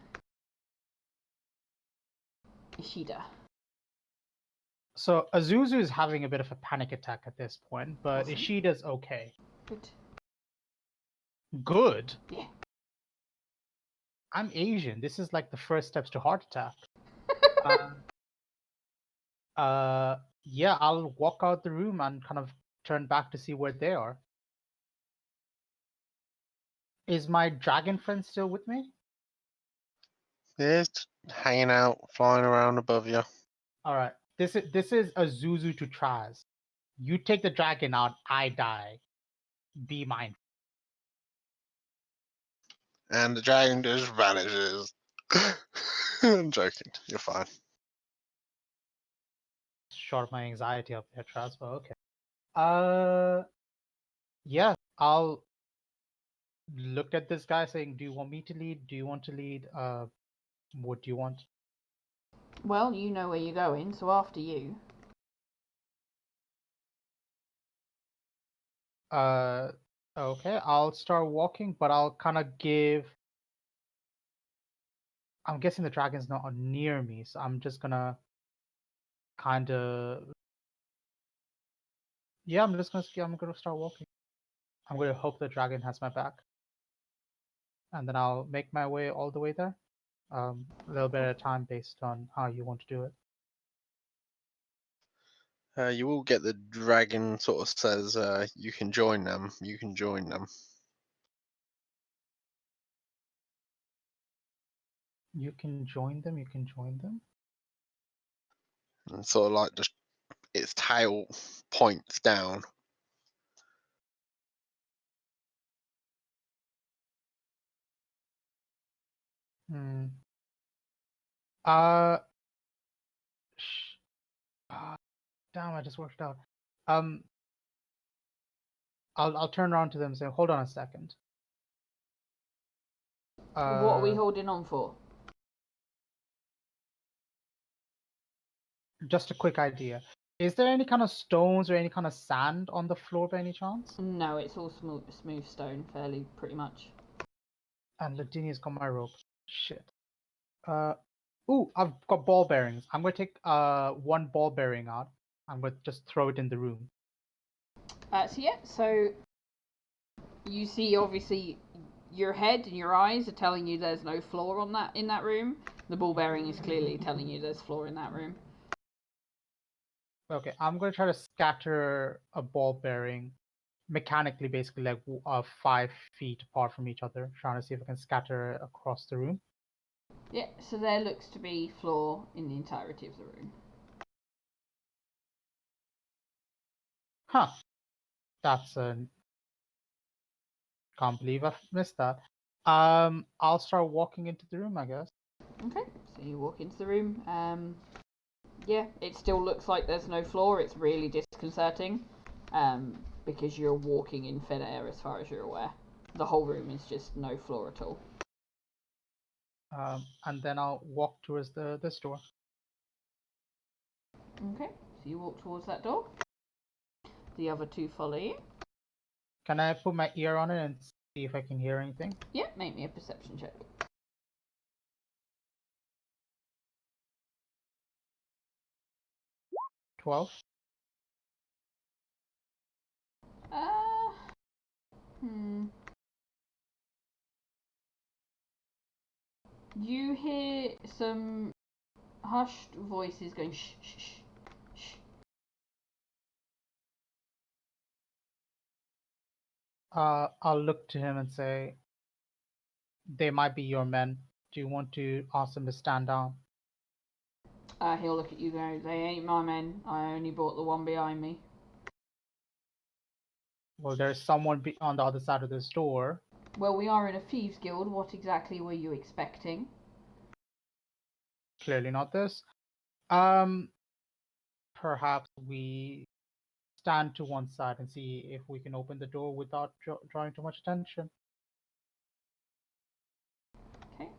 [SPEAKER 1] Ishida.
[SPEAKER 6] So Azuzu is having a bit of a panic attack at this point, but
[SPEAKER 1] Awesome.
[SPEAKER 6] Ishida's okay.
[SPEAKER 1] Good.
[SPEAKER 6] Good?
[SPEAKER 1] Yeah.
[SPEAKER 6] I'm Asian. This is like the first steps to heart attack. Yeah, I'll walk out the room and kind of turn back to see where they are. Is my dragon friend still with me?
[SPEAKER 3] Yeah, it's hanging out, flying around above you.
[SPEAKER 6] All right. This is Azuzu to Traz. You take the dragon out, I die. Be mindful.
[SPEAKER 3] And the dragon just vanishes. I'm joking. You're fine.
[SPEAKER 6] Short my anxiety up there, Traz, but okay. Yeah, I'll look at this guy saying, do you want me to lead? Do you want to lead? What do you want?
[SPEAKER 1] Well, you know where you're going, so after you.
[SPEAKER 6] Okay, I'll start walking, but I'll kind of give. I'm guessing the dragon's not near me, so I'm just gonna kind of. Yeah, I'm gonna start walking. I'm gonna hope the dragon has my back, and then I'll make my way all the way there. A little bit at a time based on how you want to do it.
[SPEAKER 3] You will get the dragon sort of says, you can join them, you can join them.
[SPEAKER 6] You can join them. You can join them.
[SPEAKER 3] And sort of like just its tail points down.
[SPEAKER 6] Hmm. Uh. Damn! I just worked out. I'll turn around to them and say, "Hold on a second.
[SPEAKER 1] What are we holding on for?
[SPEAKER 6] Just a quick idea. Is there any kind of stones or any kind of sand on the floor by any chance?"
[SPEAKER 1] No, it's all smooth stone, pretty much.
[SPEAKER 6] And Ladinia's got my rope. Shit. Ooh, I've got ball bearings. I'm gonna take one ball bearing out. I'm gonna just throw it in the room.
[SPEAKER 1] So you see, obviously, your head and your eyes are telling you there's no floor in that room. The ball bearing is clearly telling you there's floor in that room.
[SPEAKER 6] Okay, I'm gonna try to scatter a ball bearing mechanically, basically like 5 feet apart from each other, trying to see if I can scatter it across the room.
[SPEAKER 1] Yeah, so there looks to be floor in the entirety of the room.
[SPEAKER 6] Huh. That's a... Can't believe I've missed that. I'll start walking into the room, I guess.
[SPEAKER 1] Okay, so you walk into the room. Yeah, it still looks like there's no floor. It's really disconcerting because you're walking in thin air as far as you're aware. The whole room is just no floor at all.
[SPEAKER 6] And then I'll walk towards this door.
[SPEAKER 1] Okay, so you walk towards that door. The other two follow you.
[SPEAKER 6] Can I put my ear on it and see if I can hear anything?
[SPEAKER 1] Yeah, make me a perception check.
[SPEAKER 6] 12.
[SPEAKER 1] You hear some hushed voices going shh, shh, shh, shh.
[SPEAKER 6] I'll look to him and say, they might be your men. Do you want to ask them to stand down?
[SPEAKER 1] He'll look at you and go, they ain't my men. I only brought the one behind me.
[SPEAKER 6] Well, there's someone on the other side of this door.
[SPEAKER 1] Well, we are in a thieves guild. What exactly were you expecting?
[SPEAKER 6] Clearly not this. Perhaps we stand to one side and see if we can open the door without drawing too much attention.
[SPEAKER 1] Okay.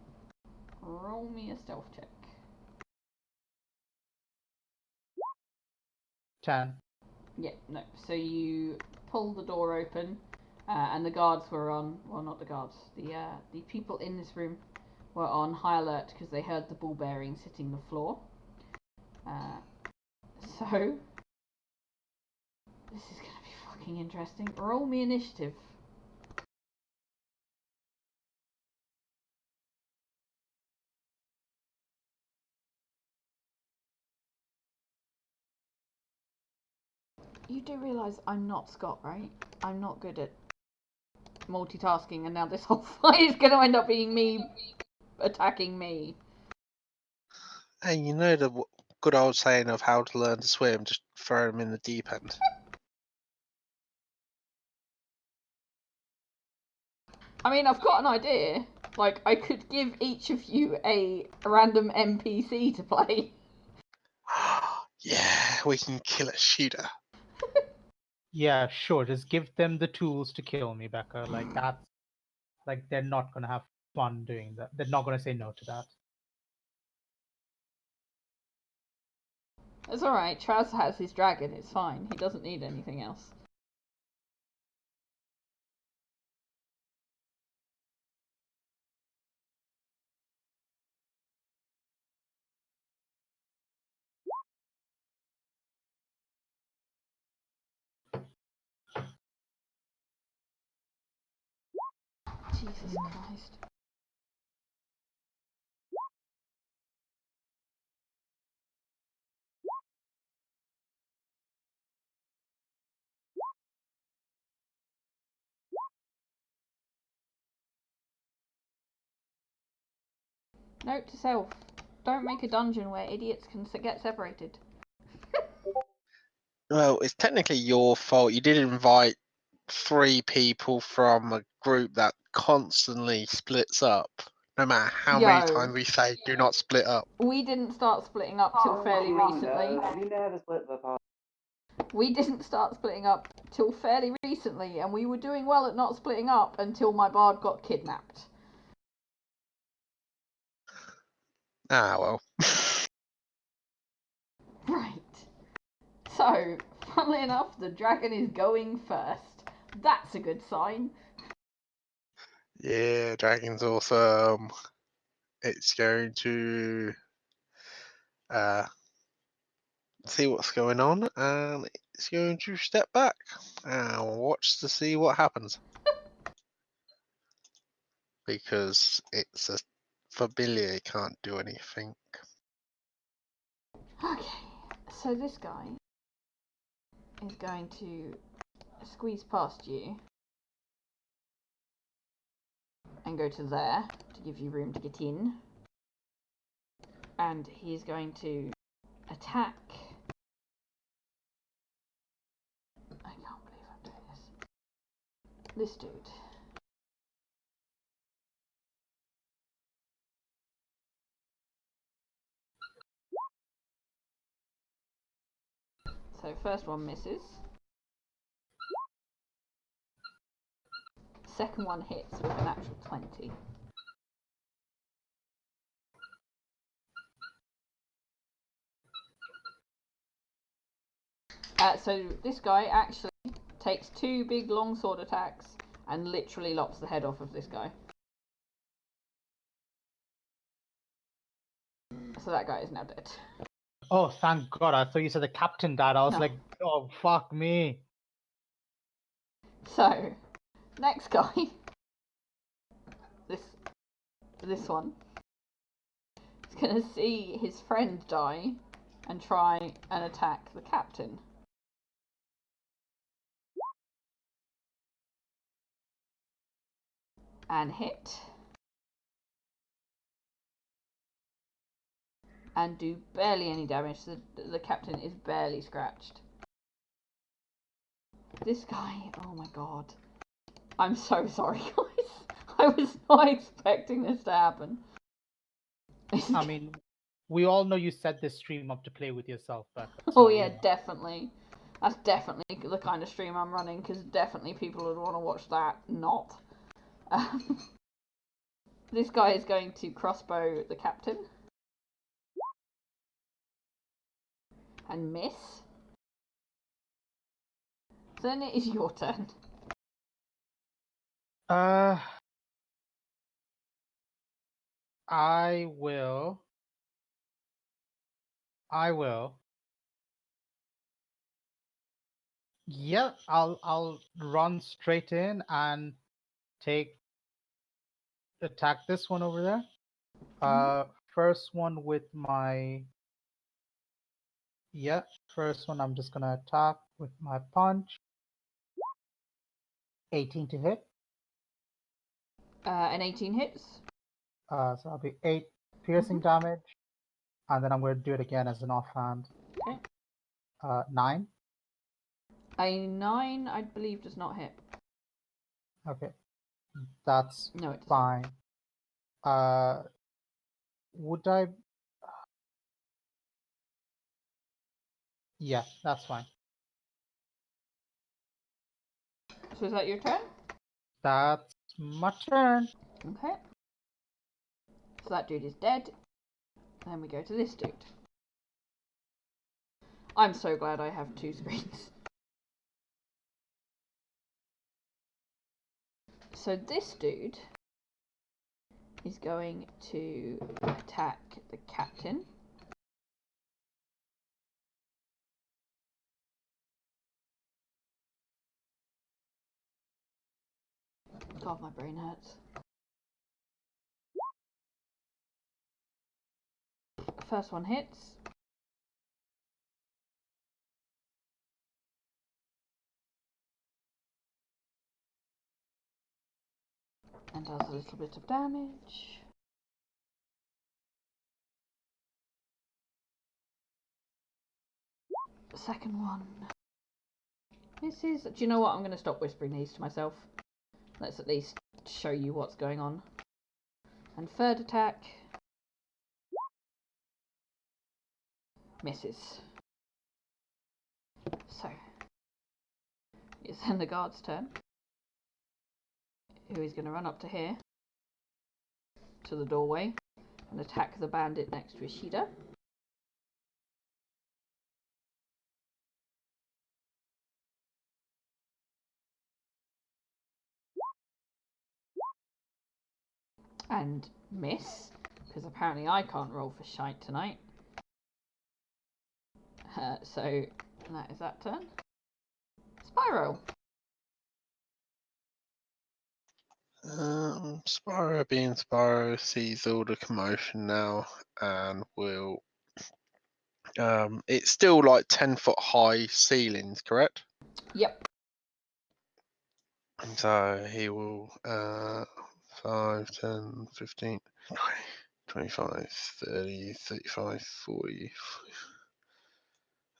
[SPEAKER 1] Roll me a stealth check.
[SPEAKER 6] 10.
[SPEAKER 1] Yeah, no. So you pull the door open, and the guards were on. Well, not the guards. The people in this room were on high alert because they heard the ball bearings hitting the floor. So this is gonna be fucking interesting. Roll me initiative. You do realise I'm not Scott, right? I'm not good at multitasking, and now this whole fight is going to end up being me attacking me.
[SPEAKER 3] Hey, you know the good old saying of how to learn to swim, just throw him in the deep end.
[SPEAKER 1] I mean, I've got an idea. Like, I could give each of you a random NPC to play.
[SPEAKER 3] Yeah, we can kill a shooter.
[SPEAKER 6] Yeah, sure. Just give them the tools to kill me, Becca. Like, that's... Like, they're not going to have fun doing that. They're not going to say no to that.
[SPEAKER 1] It's alright, Traz has his dragon, it's fine. He doesn't need anything else. Jesus Christ. Note to self, don't make a dungeon where idiots can get separated.
[SPEAKER 3] Well, it's technically your fault. You did invite 3 people from a group that constantly splits up. No matter how many times we say do not split up.
[SPEAKER 1] We didn't start splitting up till fairly recently.
[SPEAKER 2] We never split the party.
[SPEAKER 1] We didn't start splitting up till fairly recently, and we were doing well at not splitting up until my bard got kidnapped.
[SPEAKER 3] Ah, well.
[SPEAKER 1] Right. So, funnily enough, the dragon is going first. That's a good sign.
[SPEAKER 3] Yeah, dragon's awesome. It's going to see what's going on, and it's going to step back and watch to see what happens. Because it's a familiar, it can't do anything.
[SPEAKER 1] Okay, so this guy is going to squeeze past you and go to there to give you room to get in. And he's going to attack. I can't believe I'm doing this. This dude. So first one misses. Second one hits with an actual 20. So this guy actually takes 2 big longsword attacks and literally lops the head off of this guy. So that guy is now dead.
[SPEAKER 6] Oh, thank God. I thought you said the captain died. I was
[SPEAKER 1] No.
[SPEAKER 6] like, oh, fuck me.
[SPEAKER 1] So, next guy. This one. He's going to see his friend die and try and attack the captain. And hit. And do barely any damage. The captain is barely scratched. This guy, oh my god. I'm so sorry, guys. I was not expecting this to happen.
[SPEAKER 6] I mean, we all know you set this stream up to play with yourself, Becca.
[SPEAKER 1] Oh yeah, definitely. That's definitely the kind of stream I'm running, because definitely people would want to watch that. Not. This guy is going to crossbow the captain. And miss. Then it is your turn.
[SPEAKER 6] I will. Yeah, I'll run straight in and attack this one over there. First one with my first one I'm just gonna attack with my punch. 18 to hit.
[SPEAKER 1] An 18 hits.
[SPEAKER 6] So that'll be 8 piercing damage, and then I'm going to do it again as an offhand.
[SPEAKER 1] Okay.
[SPEAKER 6] 9.
[SPEAKER 1] A 9, I believe, does not hit.
[SPEAKER 6] Okay, that's
[SPEAKER 1] No, it doesn't.
[SPEAKER 6] fine. Would I? Yeah, that's fine.
[SPEAKER 1] So is that your turn?
[SPEAKER 6] That's my turn.
[SPEAKER 1] Okay. So that dude is dead. Then we go to this dude. I'm so glad I have 2 screens. So this dude is going to attack the captain. God, my brain hurts. First one hits. And does a little bit of damage. The second one. This is... Do you know what? I'm going to stop whispering these to myself. Let's at least show you what's going on. And third attack. Misses. So. It's then the guard's turn. Who is going to run up to here. To the doorway. And attack the bandit next to Ishida. And miss, because apparently I can't roll for shite tonight. So that is that turn. Spyro.
[SPEAKER 3] Spyro being Spyro sees all the commotion now and will. It's still like 10-foot high ceilings, correct?
[SPEAKER 1] Yep.
[SPEAKER 3] So he will 5, 10, 15, 20, 25, 30, 35, 40.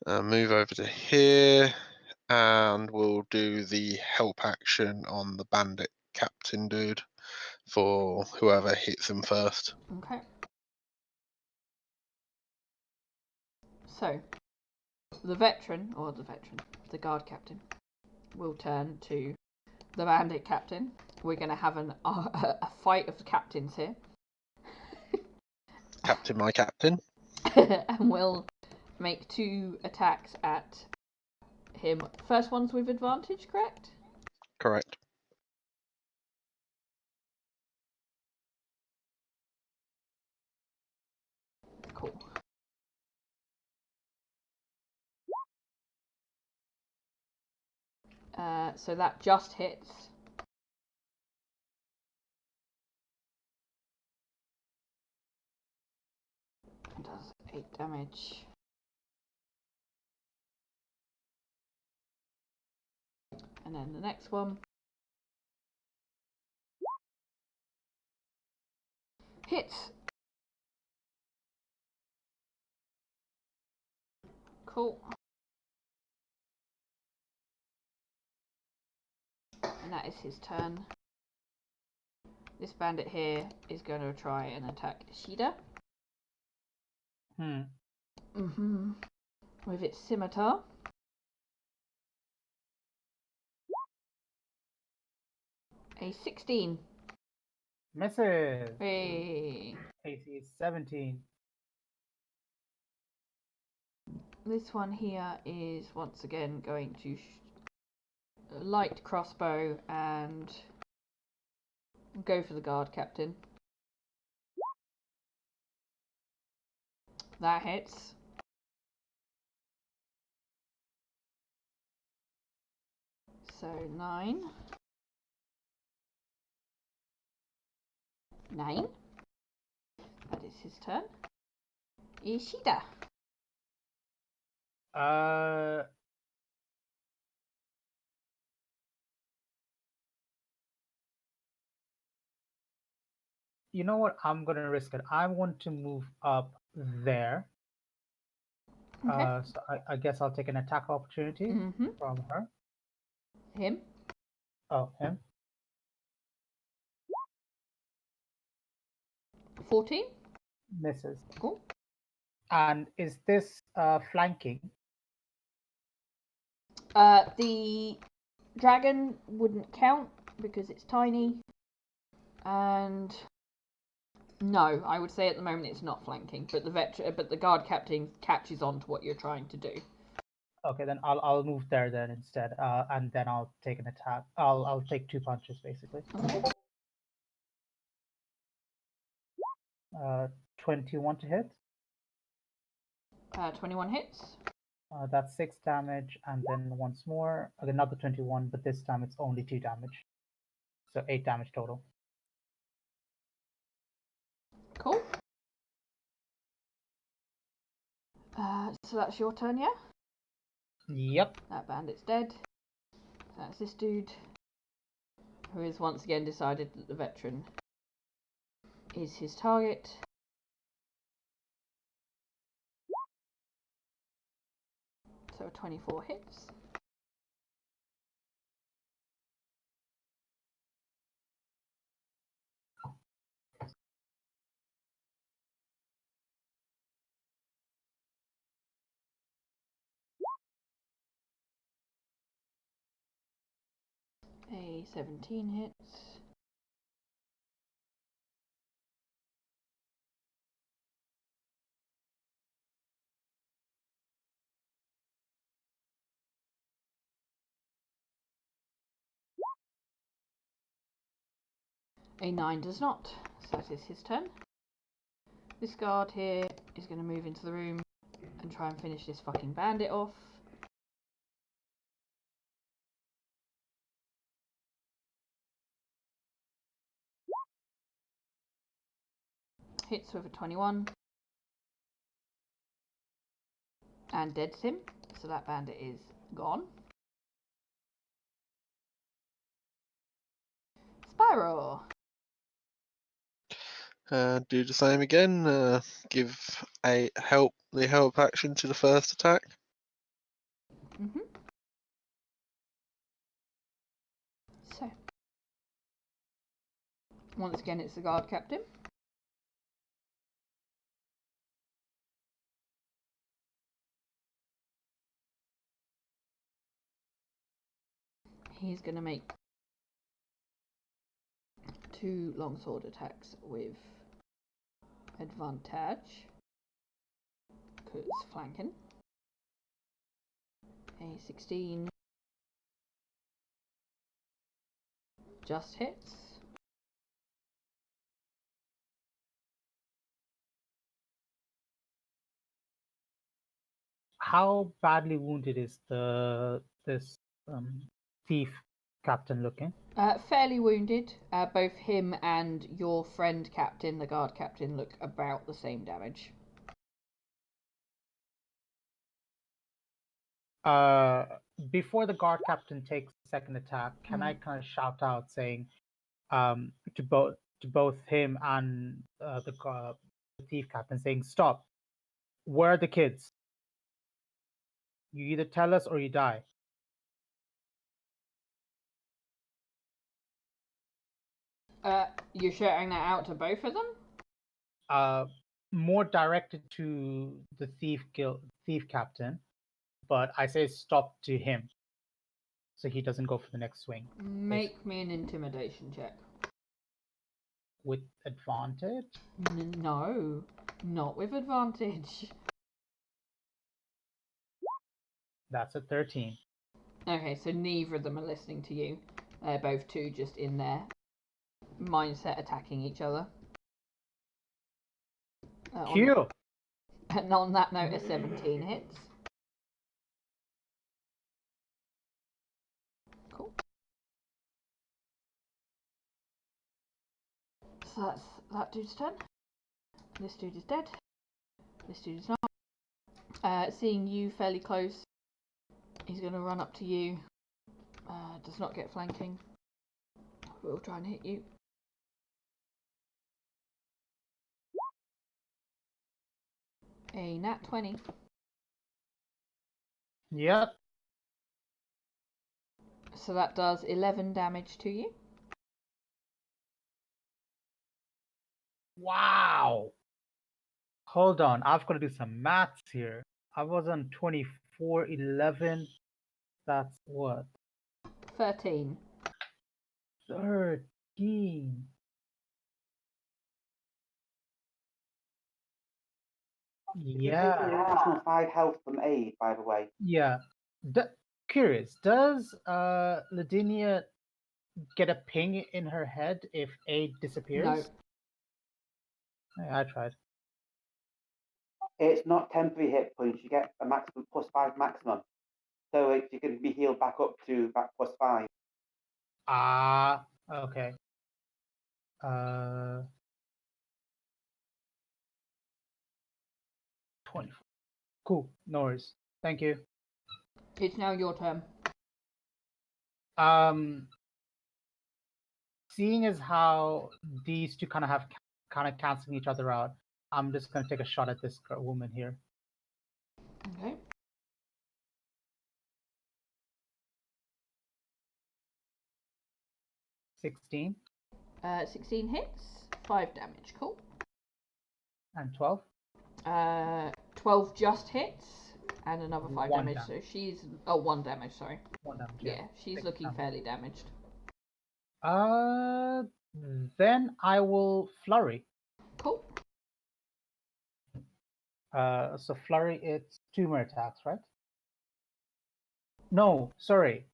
[SPEAKER 3] Move over to here and we'll do the help action on the bandit captain dude for whoever hits him first.
[SPEAKER 1] Okay. So, the guard captain, will turn to the bandit captain. We're going to have a fight of the captains here.
[SPEAKER 3] Captain, my captain.
[SPEAKER 1] And we'll make 2 attacks at him. First one's with advantage, correct?
[SPEAKER 3] Correct.
[SPEAKER 1] Cool. So that just hits. And does 8 damage. And then the next one hits. Cool. And that is his turn. This bandit here is going to try and attack Ishida. With its scimitar. A 16.
[SPEAKER 6] Misses.
[SPEAKER 1] Hey.
[SPEAKER 6] AC is 17.
[SPEAKER 1] This one here is once again going to light crossbow and go for the guard captain. That hits. So 9. 9. That is his turn. Ishida.
[SPEAKER 6] You know what? I'm gonna risk it. I want to move up there.
[SPEAKER 1] Okay.
[SPEAKER 6] So I guess I'll take an attack opportunity from her.
[SPEAKER 1] Him.
[SPEAKER 6] Oh, him.
[SPEAKER 1] 14.
[SPEAKER 6] Misses.
[SPEAKER 1] Cool.
[SPEAKER 6] And is this flanking?
[SPEAKER 1] The dragon wouldn't count because it's tiny. And no, I would say at the moment it's not flanking, but the guard captain catches on to what you're trying to do.
[SPEAKER 6] Okay, then I'll move there then instead, and then I'll take an attack. I'll take 2 punches basically.
[SPEAKER 1] Okay.
[SPEAKER 6] 21 to hit.
[SPEAKER 1] 21 hits.
[SPEAKER 6] That's 6 damage, and then once more another 21, but this time it's only 2 damage, so 8 damage total.
[SPEAKER 1] Cool. So that's your turn, yeah?
[SPEAKER 6] Yep.
[SPEAKER 1] That bandit's dead. That's this dude, who has once again decided that the veteran is his target. So 24 hits. A 17 hits. A 9 does not, so that is his turn. This guard here is going to move into the room can try and finish this fucking bandit off. Hits with a 21. And deads him. So that bandit is gone. Spyro.
[SPEAKER 3] Do the same again. Give the help action to the first attack.
[SPEAKER 1] So, once again, it's the guard captain. He's going to make 2 longsword attacks with advantage, because flanking. A 16 just hits.
[SPEAKER 6] How badly wounded is this thief captain looking?
[SPEAKER 1] Fairly wounded. Both him and your friend captain, the guard captain, look about the same damage.
[SPEAKER 6] Before the guard captain takes the second attack, can I kind of shout out saying to both him and the thief captain, saying, "Stop! Where are the kids? You either tell us or you die."
[SPEAKER 1] You're shouting that out to both of them?
[SPEAKER 6] More directed to the thief captain, but I say stop to him, so he doesn't go for the next swing.
[SPEAKER 1] Make me an intimidation check.
[SPEAKER 6] With advantage?
[SPEAKER 1] No, not with advantage.
[SPEAKER 6] That's a 13.
[SPEAKER 1] Okay, so neither of them are listening to you. They're both two just in their mindset attacking each other.
[SPEAKER 6] Q!
[SPEAKER 1] And on that note, a 17 hits. Cool. So that's that dude's turn. This dude is dead. This dude is not. Seeing you fairly close, he's going to run up to you. Does not get flanking. We'll try and hit you. A nat 20.
[SPEAKER 6] Yep.
[SPEAKER 1] So that does 11 damage to you.
[SPEAKER 6] Wow! Hold on, I've got to do some maths here. I was on 24, 11. That's what?
[SPEAKER 1] 13.
[SPEAKER 6] 13.
[SPEAKER 2] You take an
[SPEAKER 6] Yeah.
[SPEAKER 2] additional 5 health from aid, by the way.
[SPEAKER 6] Yeah. Curious, does Ladinia get a ping in her head if aid disappears?
[SPEAKER 1] No.
[SPEAKER 6] I tried.
[SPEAKER 2] It's not temporary hit points. You get a maximum +5 maximum. So you can be healed back up to that +5.
[SPEAKER 6] Ah, okay. 20. Cool. No worries. Thank you.
[SPEAKER 1] It's now your turn.
[SPEAKER 6] Seeing as how these two kind of canceling each other out, I'm just gonna take a shot at this woman here.
[SPEAKER 1] Okay.
[SPEAKER 6] $16.
[SPEAKER 1] 16 hits. 5 damage. Cool.
[SPEAKER 6] And 12.
[SPEAKER 1] 12 just hits. And another 5
[SPEAKER 6] 1
[SPEAKER 1] damage. So she's... Oh, 1 damage, sorry.
[SPEAKER 6] 1 damage.
[SPEAKER 1] Yeah, she's looking fairly damaged.
[SPEAKER 6] Then I will flurry.
[SPEAKER 1] Cool.
[SPEAKER 6] So flurry, it's 2 more attacks, right? No, sorry.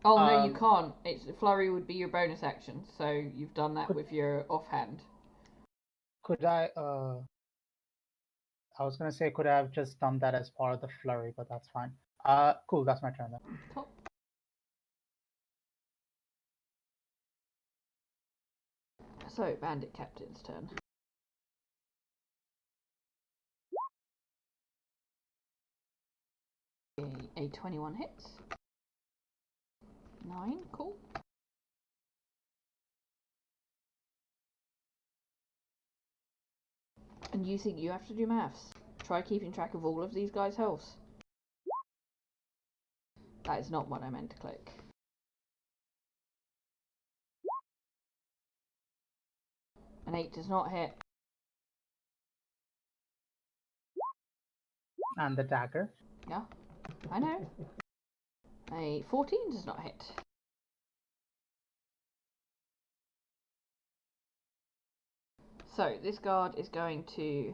[SPEAKER 1] Oh, no, you can't. Flurry would be your bonus action, so you've done that with your offhand.
[SPEAKER 6] Could I, I was gonna say, could I have just done that as part of the flurry, but that's fine. Cool, that's my turn then.
[SPEAKER 1] Cool. So, Bandit Captain's turn. A 21 hits. 9, cool. And you think you have to do maths? Try keeping track of all of these guys' healths. That is not what I meant to click. An 8 does not hit.
[SPEAKER 6] And the dagger.
[SPEAKER 1] Yeah, I know. A 14 does not hit. So this guard is going to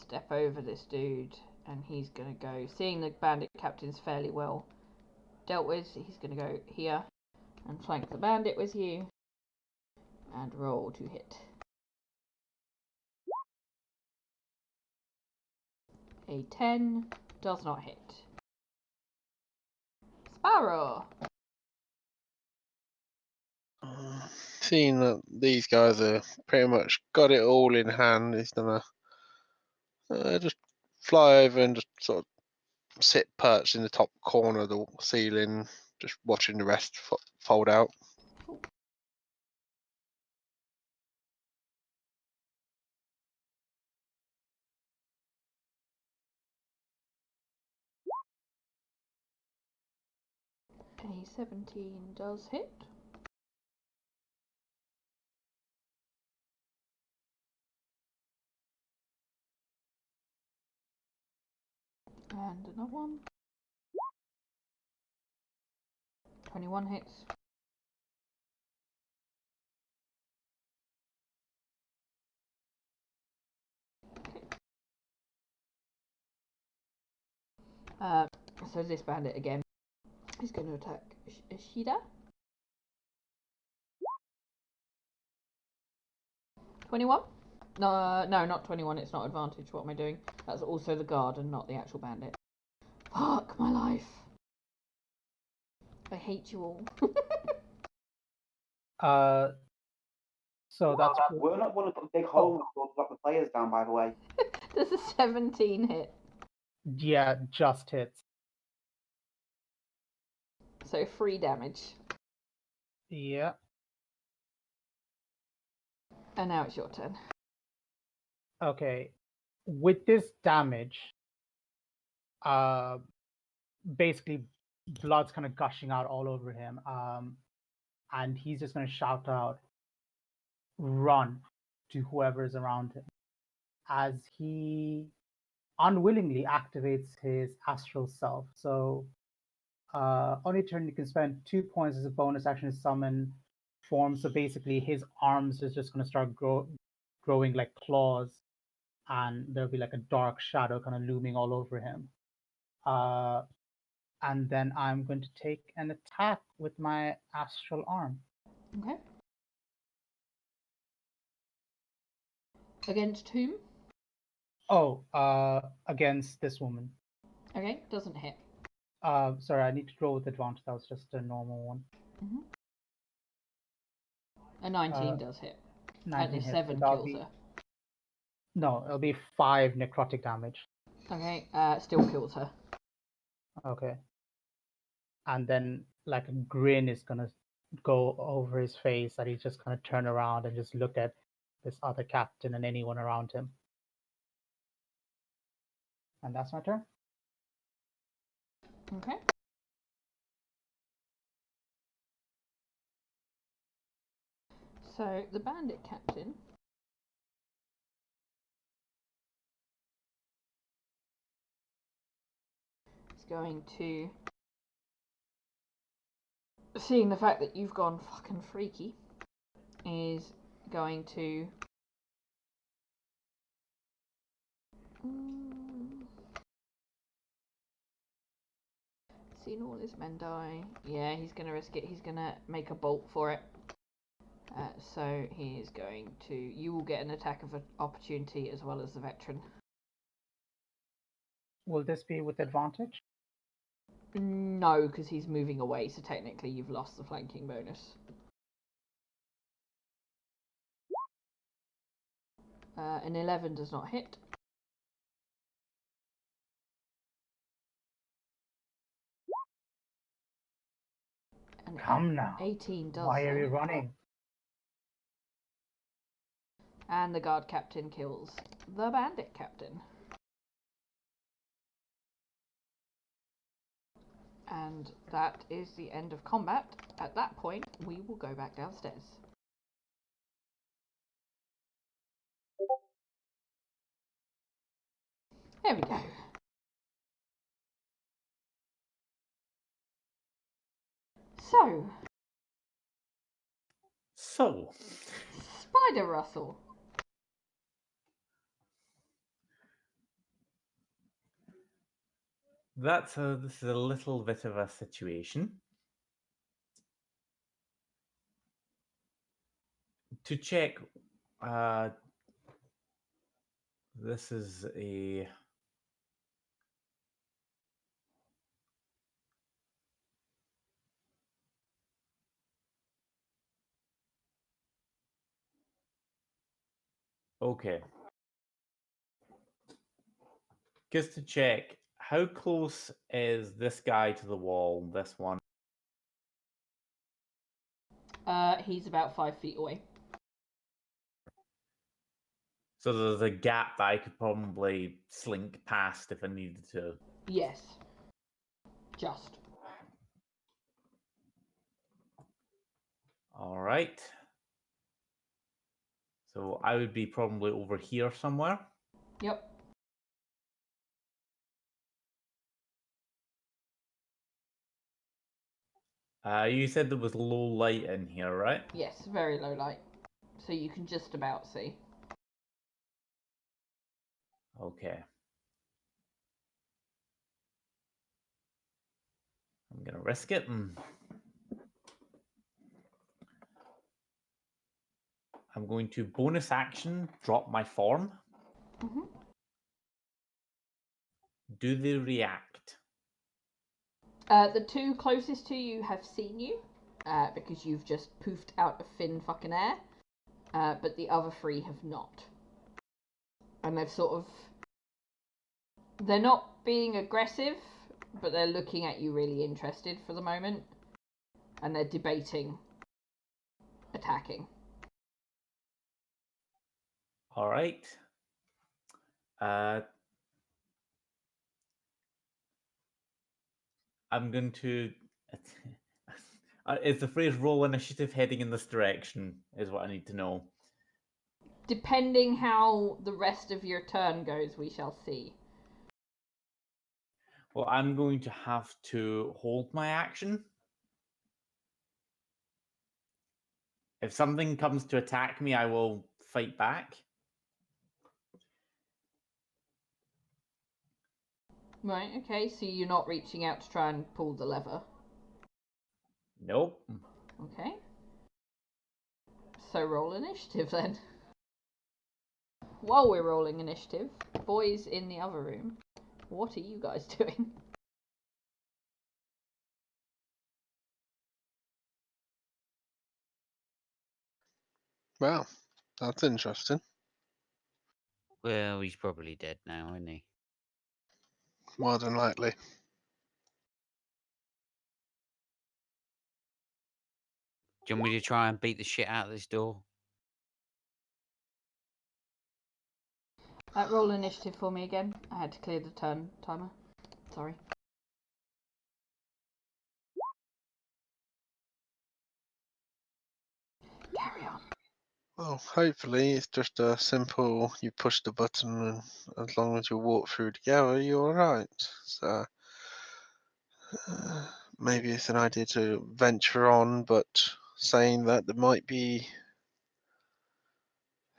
[SPEAKER 1] step over this dude, and he's going to go, seeing the bandit captain's fairly well dealt with, he's going to go here and flank the bandit with you and roll to hit. A 10 does not hit. Sparrow!
[SPEAKER 3] Seeing that these guys are pretty much got it all in hand, he's gonna just fly over and just sort of sit perched in the top corner of the ceiling, just watching the rest fold out.
[SPEAKER 1] A 17 does hit. And another one. 21 hits. Okay. So this bandit again is going to attack Ishida. 21? No, not 21. It's not advantage. What am I doing? That's also the guard and not the actual bandit. Fuck my life. I hate you all.
[SPEAKER 6] So that's
[SPEAKER 2] We're not one to put a big hole and block the players down, by the way.
[SPEAKER 1] Does a 17 hit?
[SPEAKER 6] yeah, just hits.
[SPEAKER 1] So 3 damage.
[SPEAKER 6] Yeah.
[SPEAKER 1] And now it's your turn.
[SPEAKER 6] Okay. With this damage, basically blood's kind of gushing out all over him. And he's just gonna shout out, "Run!" to whoever is around him, as he unwillingly activates his astral self. So on your turn, you can spend 2 points as a bonus action to summon form. So basically, his arms is just going to start growing like claws, and there'll be like a dark shadow kind of looming all over him. And then I'm going to take an attack with my astral arm.
[SPEAKER 1] Okay. Against whom?
[SPEAKER 6] Oh, against this woman.
[SPEAKER 1] Okay, doesn't hit.
[SPEAKER 6] Sorry, I need to roll with advantage. That was just a normal one.
[SPEAKER 1] Mm-hmm. A 19 does hit.
[SPEAKER 6] 19
[SPEAKER 1] and a
[SPEAKER 6] hits,
[SPEAKER 1] 7
[SPEAKER 6] so that'll
[SPEAKER 1] kills
[SPEAKER 6] be-
[SPEAKER 1] her.
[SPEAKER 6] No, it'll be 5 necrotic damage.
[SPEAKER 1] Okay, still kills her.
[SPEAKER 6] Okay. And then like a grin is gonna go over his face, that he's just gonna turn around and just look at this other captain and anyone around him. And that's my turn.
[SPEAKER 1] Okay. So the bandit captain is going to, seeing the fact that you've gone fucking freaky, is going to seen all his men die. Yeah, he's gonna risk it. He's gonna make a bolt for it. So he is going to. You will get an attack of opportunity as well as the veteran.
[SPEAKER 6] Will this be with advantage?
[SPEAKER 1] No, because he's moving away, so technically you've lost the flanking bonus. An 11 does not hit. An
[SPEAKER 6] Come now.
[SPEAKER 1] 18 does.
[SPEAKER 6] Why are
[SPEAKER 1] so.
[SPEAKER 6] you running?
[SPEAKER 1] And the guard captain kills the bandit captain. And that is the end of combat. At that point, we will go back downstairs. There we go.
[SPEAKER 5] So,
[SPEAKER 1] Spider Russell.
[SPEAKER 5] this is a little bit of a situation. To check, this is a okay. Just to check, how close is this guy to the wall? This one.
[SPEAKER 1] He's about 5 feet away.
[SPEAKER 5] So there's a gap that I could probably slink past if I needed to.
[SPEAKER 1] Yes. Just.
[SPEAKER 5] All right. So I would be probably over here somewhere.
[SPEAKER 1] Yep.
[SPEAKER 5] You said there was low light in here, right?
[SPEAKER 1] Yes, very low light. So you can just about see.
[SPEAKER 5] Okay. I'm gonna risk it and I'm going to bonus action drop my form.
[SPEAKER 1] Mm-hmm.
[SPEAKER 5] Do they react?
[SPEAKER 1] The two closest to you have seen you, because you've just poofed out of thin fucking air. But the other three have not. And they've sort of... They're not being aggressive, but they're looking at you really interested for the moment. And they're debating attacking.
[SPEAKER 5] All right. I'm going to. Is the phrase "roll initiative" heading in this direction? Is what I need to know.
[SPEAKER 1] Depending how the rest of your turn goes, we shall see.
[SPEAKER 5] Well, I'm going to have to hold my action. If something comes to attack me, I will fight back.
[SPEAKER 1] Right, okay, so you're not reaching out to try and pull the lever.
[SPEAKER 5] Nope.
[SPEAKER 1] Okay. So roll initiative then. While we're rolling initiative, boys in the other room, what are you guys doing?
[SPEAKER 3] Wow, that's interesting.
[SPEAKER 4] Well, he's probably dead now, isn't he?
[SPEAKER 3] More than likely.
[SPEAKER 4] Do you want me to try and beat the shit out of this door?
[SPEAKER 1] Roll initiative for me again. I had to clear the turn timer. Sorry. Carry on.
[SPEAKER 3] Well, hopefully it's just a simple, you push the button and as long as you walk through together, you're alright. So, maybe it's an idea to venture on, but saying that there might be,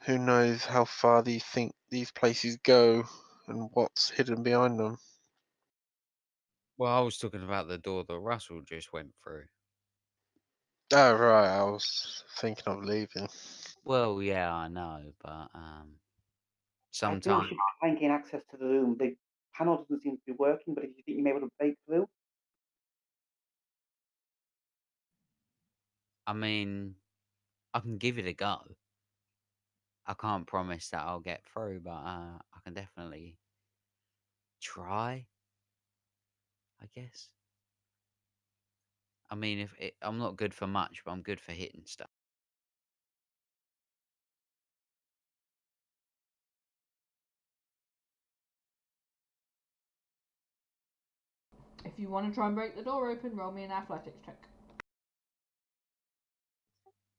[SPEAKER 3] who knows how far these places go and what's hidden behind them.
[SPEAKER 4] Well, I was talking about the door that Russell just went through.
[SPEAKER 3] Oh, right, I was thinking of leaving.
[SPEAKER 4] Well, yeah, I know, but
[SPEAKER 2] I feel
[SPEAKER 4] sometimes
[SPEAKER 2] she might gain access to the room. The panel doesn't seem to be working, but if you think you may be able to break through.
[SPEAKER 4] I mean, I can give it a go. I can't promise that I'll get through, but I can definitely try, I guess. I mean, I'm not good for much, but I'm good for hitting stuff.
[SPEAKER 1] If you want to try and break the door open, roll me an athletics check.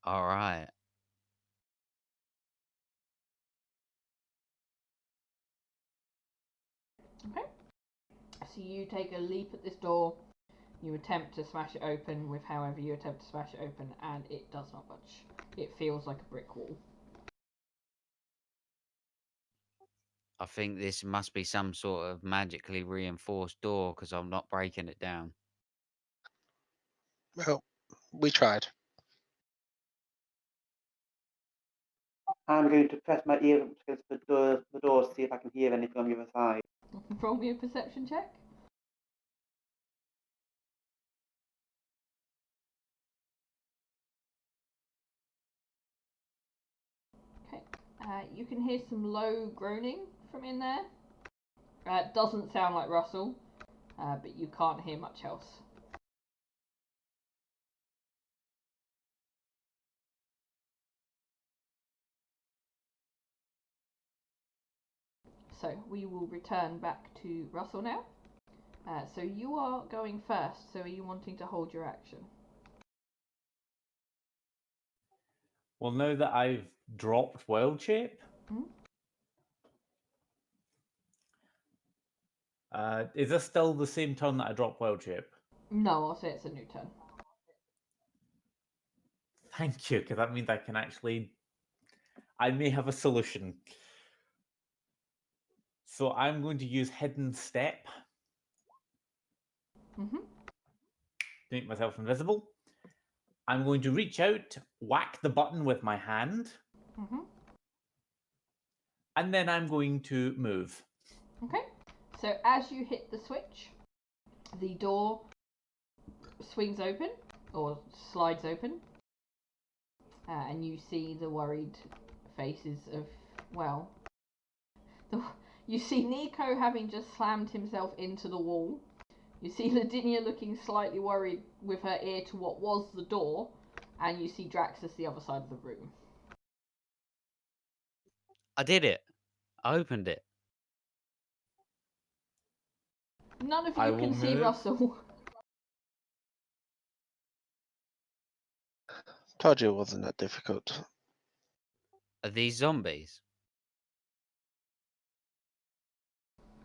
[SPEAKER 4] All right.
[SPEAKER 1] Okay. So you take a leap at this door. You attempt to smash it open with however you attempt to smash it open, and it does not budge. It feels like a brick wall.
[SPEAKER 4] I think this must be some sort of magically reinforced door because I'm not breaking it down.
[SPEAKER 3] Well, we tried.
[SPEAKER 2] I'm going to press my ear up against the door to see if I can hear anything on the other side.
[SPEAKER 1] Roll me a perception check. Okay. You can hear some low groaning from in there. It doesn't sound like Russell, but you can't hear much else. So we will return back to Russell now. So you are going first, so are you wanting to hold your action?
[SPEAKER 5] Well, now that I've dropped Wild Shape, is this still the same turn that I dropped Wild Shape?
[SPEAKER 1] No, I'll say it's a new turn.
[SPEAKER 5] Thank you, because that means I can actually... I may have a solution. So I'm going to use Hidden Step
[SPEAKER 1] Mm-hmm.
[SPEAKER 5] to make myself invisible. I'm going to reach out, whack the button with my hand,
[SPEAKER 1] Mm-hmm.
[SPEAKER 5] and then I'm going to move.
[SPEAKER 1] Okay. So as you hit the switch, the door swings open, or slides open, and you see the worried faces of, well, you see Nico having just slammed himself into the wall. You see Ladinia looking slightly worried with her ear to what was the door, and you see Draxus the other side of the room.
[SPEAKER 4] I did it. I opened it.
[SPEAKER 1] None of
[SPEAKER 5] I
[SPEAKER 1] you
[SPEAKER 5] will
[SPEAKER 1] can see
[SPEAKER 5] move.
[SPEAKER 1] Russell.
[SPEAKER 3] Told you it wasn't that difficult.
[SPEAKER 4] Are these zombies?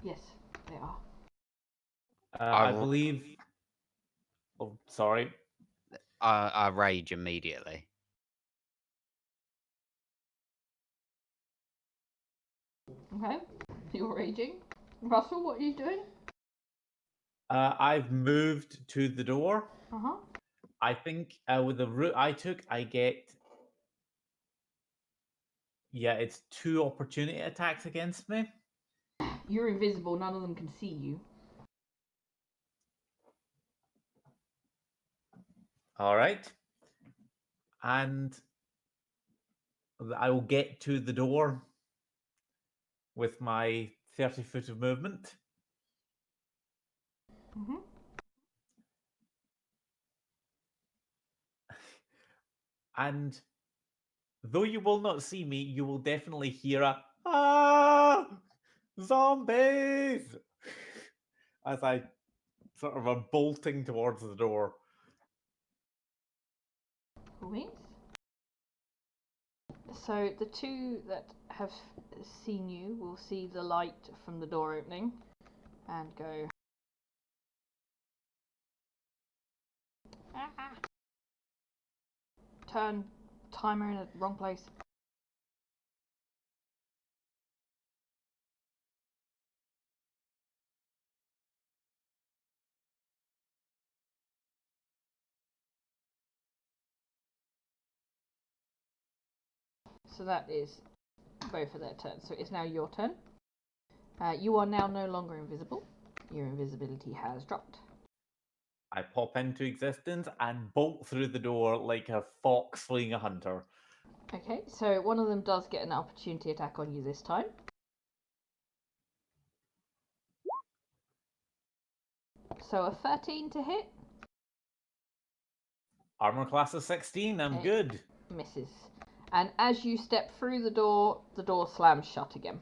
[SPEAKER 1] Yes, they are.
[SPEAKER 5] I believe... Oh, sorry.
[SPEAKER 4] I rage immediately.
[SPEAKER 1] Okay, you're raging. Russell, what are you doing?
[SPEAKER 5] I've moved to the door.
[SPEAKER 1] Uh-huh.
[SPEAKER 5] I think with the route I took, I get... Yeah, it's 2 opportunity attacks against me.
[SPEAKER 1] You're invisible, none of them can see you.
[SPEAKER 5] All right. And I will get to the door with my 30 foot of movement.
[SPEAKER 1] Mm-hmm.
[SPEAKER 5] And though you will not see me, you will definitely hear a "Ah! Zombies!" as I sort of am bolting towards the door.
[SPEAKER 1] Cool. So the two that have seen you will see the light from the door opening and go, ah! Turn timer in the wrong place. So that is both of their turns. So it's now your turn. You are now no longer invisible. Your invisibility has dropped.
[SPEAKER 5] I pop into existence and bolt through the door like a fox fleeing a hunter.
[SPEAKER 1] Okay, so one of them does get an opportunity attack on you this time. So a 13 to hit
[SPEAKER 5] Armor class of 16, I'm
[SPEAKER 1] Okay.
[SPEAKER 5] good.
[SPEAKER 1] misses. And as you step through the door slams shut again.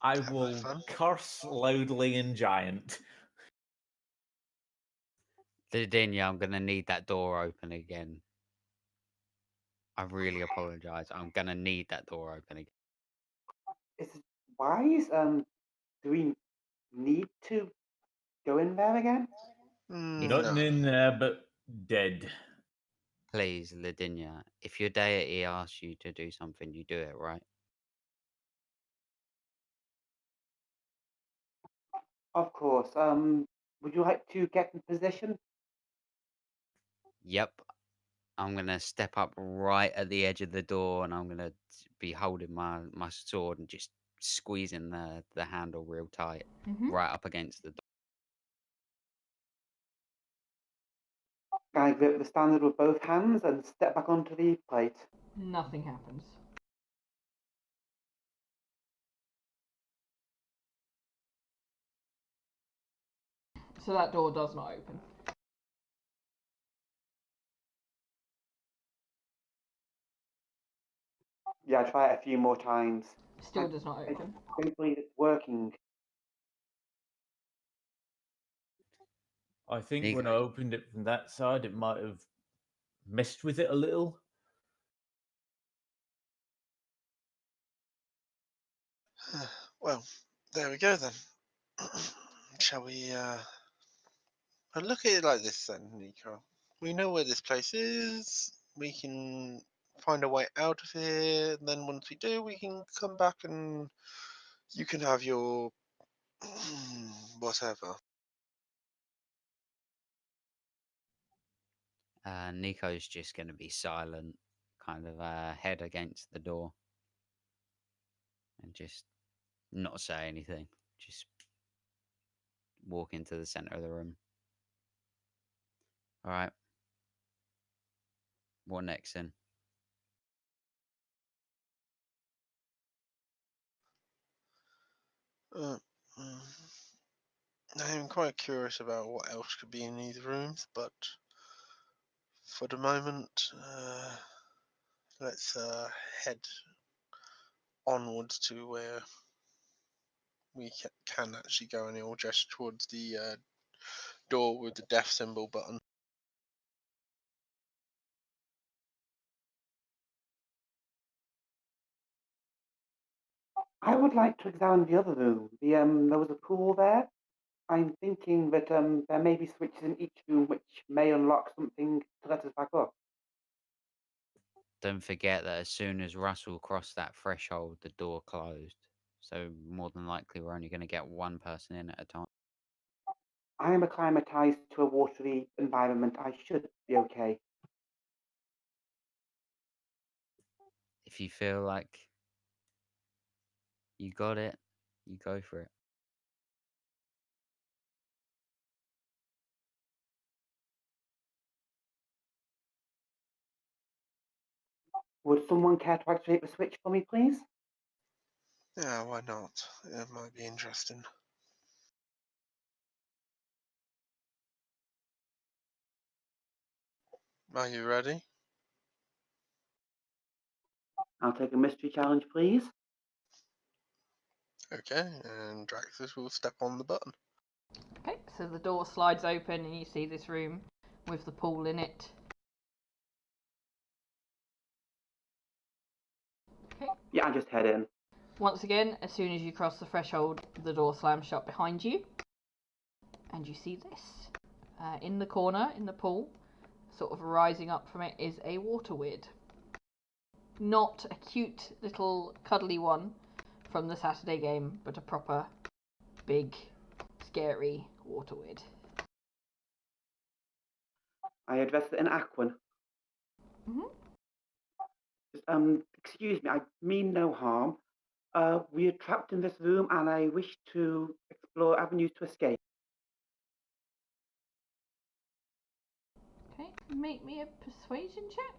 [SPEAKER 5] I
[SPEAKER 3] Have my
[SPEAKER 5] will
[SPEAKER 3] fun.
[SPEAKER 5] curse loudly in giant.
[SPEAKER 4] Lidinia, I'm gonna need that door open again. I really apologize. I'm gonna need that door open again.
[SPEAKER 2] Is it wise? Do we need to go in there again?
[SPEAKER 5] Nothing
[SPEAKER 3] No.
[SPEAKER 5] in there but dead.
[SPEAKER 4] Please, Lidinia, if your deity asks you to do something, you do it, right?
[SPEAKER 2] Of course. Would you like to get in position?
[SPEAKER 4] Yep. I'm gonna step up right at the edge of the door, and I'm gonna be holding my sword and just squeezing the handle real tight, right up against the door.
[SPEAKER 2] I grip the standard with both hands and step back onto the plate.
[SPEAKER 1] Nothing happens. So that door does not open.
[SPEAKER 2] Yeah, I try it a few more times.
[SPEAKER 1] Still does not open.
[SPEAKER 2] Hopefully it's working.
[SPEAKER 5] I think
[SPEAKER 4] Nico.
[SPEAKER 5] when I opened it from that side, it might have messed with it a little.
[SPEAKER 3] Well, there we go then. Shall we look at it like this then, Nico? We know where this place is. We can find a way out of here. And then once we do, we can come back and you can have your whatever.
[SPEAKER 4] Nico's just gonna be silent, kind of head against the door, and just not say anything. Just walk into the center of the room. All right. What next then?
[SPEAKER 3] Uh, mm, I'm quite curious about what else could be in these rooms, but for the moment, let's head onwards to where we can actually go, and he'll gesture towards the door with the death symbol button.
[SPEAKER 2] I would like to examine the other room. There was a pool there. I'm thinking that there may be switches in each room which may unlock something to let us back up.
[SPEAKER 4] Don't forget that as soon as Russell crossed that threshold, the door closed. So more than likely, we're only going to get one person in at a time.
[SPEAKER 2] I am acclimatized to a watery environment. I should be okay.
[SPEAKER 4] If you feel like you got it, you go for it.
[SPEAKER 2] Would someone care to activate the switch for me, please?
[SPEAKER 3] Yeah, why not? It might be interesting. Are you ready?
[SPEAKER 2] I'll take a mystery challenge, please.
[SPEAKER 3] Okay, and Draxus will step on the button.
[SPEAKER 1] Okay, so the door slides open and you see this room with the pool in it. Okay.
[SPEAKER 2] Yeah, I just head in.
[SPEAKER 1] Once again, as soon as you cross the threshold, the door slams shut behind you. And you see this. In the corner, in the pool, sort of rising up from it, is a water weird. Not a cute little cuddly one from the Saturday game, but a proper, big, scary water weird.
[SPEAKER 2] I address it in Aquan. Excuse me, I mean no harm. We are trapped in this room and I wish to explore avenues to escape.
[SPEAKER 1] Okay, make me a persuasion check.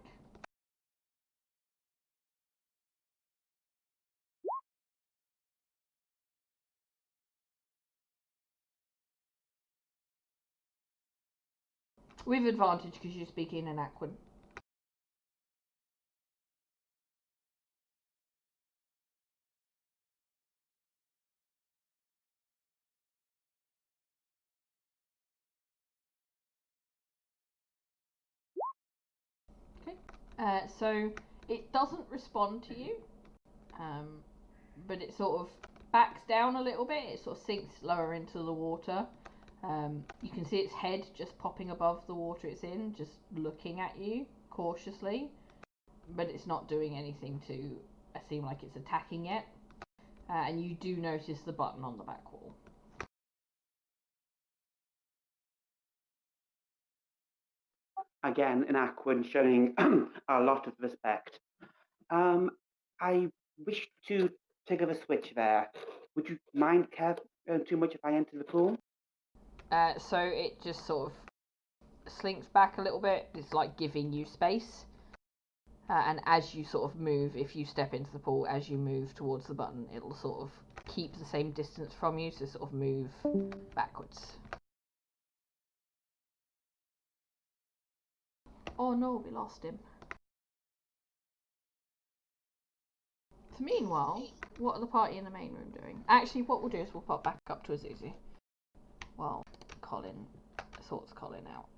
[SPEAKER 1] With advantage because you're speaking in Aquan. Okay, so it doesn't respond to you, but it sort of backs down a little bit. It sort of sinks lower into the water. You can see its head just popping above the water it's in, just looking at you cautiously, but it's not doing anything to seem like it's attacking yet. And you do notice the button on the back wall.
[SPEAKER 2] Again, in Aquan, showing a lot of respect. I wish to take up a switch there. Would you mind too much if I enter the pool?
[SPEAKER 1] So it just sort of slinks back a little bit. It's like giving you space. And as you sort of move, if you step into the pool, as you move towards the button, it'll sort of keep the same distance from you, so sort of move backwards. Oh no, we lost him. So meanwhile, what are the party in the main room doing? Actually, what we'll do is we'll pop back up to Azuzi while Colin sorts Colin out.